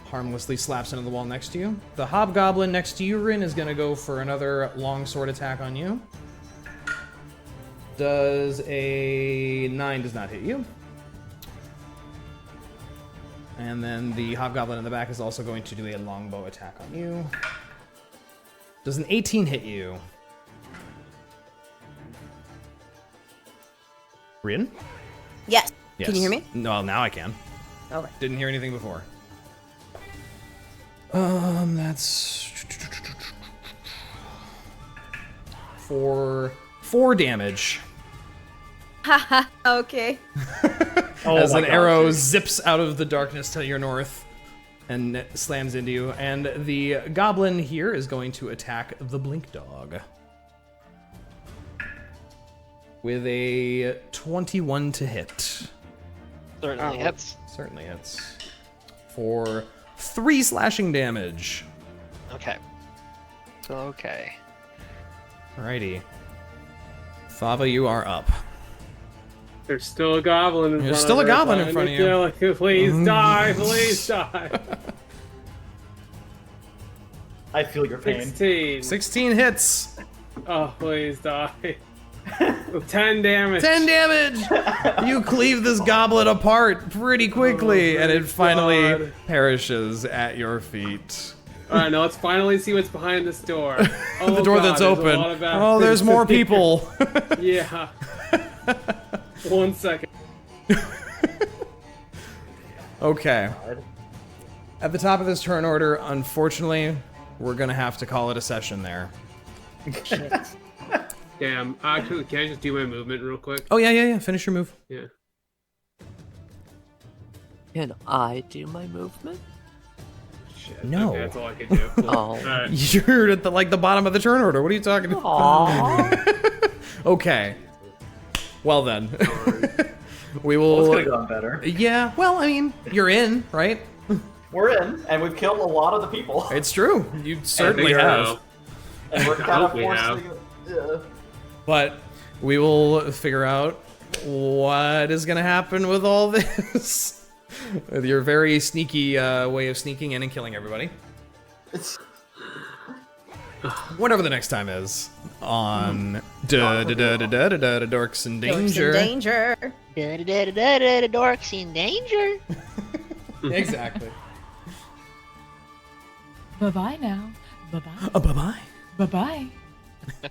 Harmlessly slaps into the wall next to you. The hobgoblin next to you, Rinn, is gonna go for another longsword attack on you. Does a 9 does not hit you. And then the hobgoblin in the back is also going to do a longbow attack on you. Does an 18 hit you? Rinn? Yes. Yes. Can you hear me? No, now I can. Okay. Didn't hear anything before. That's for 4 damage. Haha. Okay. As my an God, arrow dude. zips out of the darkness to your north and slams into you. And the goblin here is going to attack the blink dog with a 21 to hit. Certainly hits. Certainly hits. For 3 slashing damage. Okay. Okay. Alrighty. Thava, you are up. There's still a goblin in front There's of still a her, goblin but in front of I you. feel like, please die, please die. I feel your pain. 16. 16 hits. Oh, please die. 10 damage. 10 damage! You cleave this goblet apart pretty quickly, Oh, and it my finally God. perishes at your feet. Alright, now let's finally see what's behind this door. Oh, The door God, that's there's a open. lot of bad Oh, there's things more in here. people. Yeah. 1 second. Okay. At the top of this turn order, unfortunately, we're gonna have to call it a session there. Damn. Actually, can I just do my movement real quick? Oh, yeah. Finish your move. Yeah. Can I do my movement? Shit. No. Okay, that's all I can do. Cool. Oh. Alright. You're at the bottom of the turn order. What are you talking about? Aww. Okay. Well then. We Well, it's will. gonna go on better. Yeah, well, I mean, you're in, right? We're in, and we've killed a lot of the people. It's true. You certainly I think have. so. And we're I kind of hope we have. forcing. Yeah. But we will figure out what is going to happen with all this. With your very sneaky way of sneaking in and killing everybody. It's Whatever the next time is on Dorks in Danger. Dorks in danger. Da-da-da-da-da-da, Dorks in danger. Exactly. Bye bye now. Bye bye. Bye bye. Bye bye.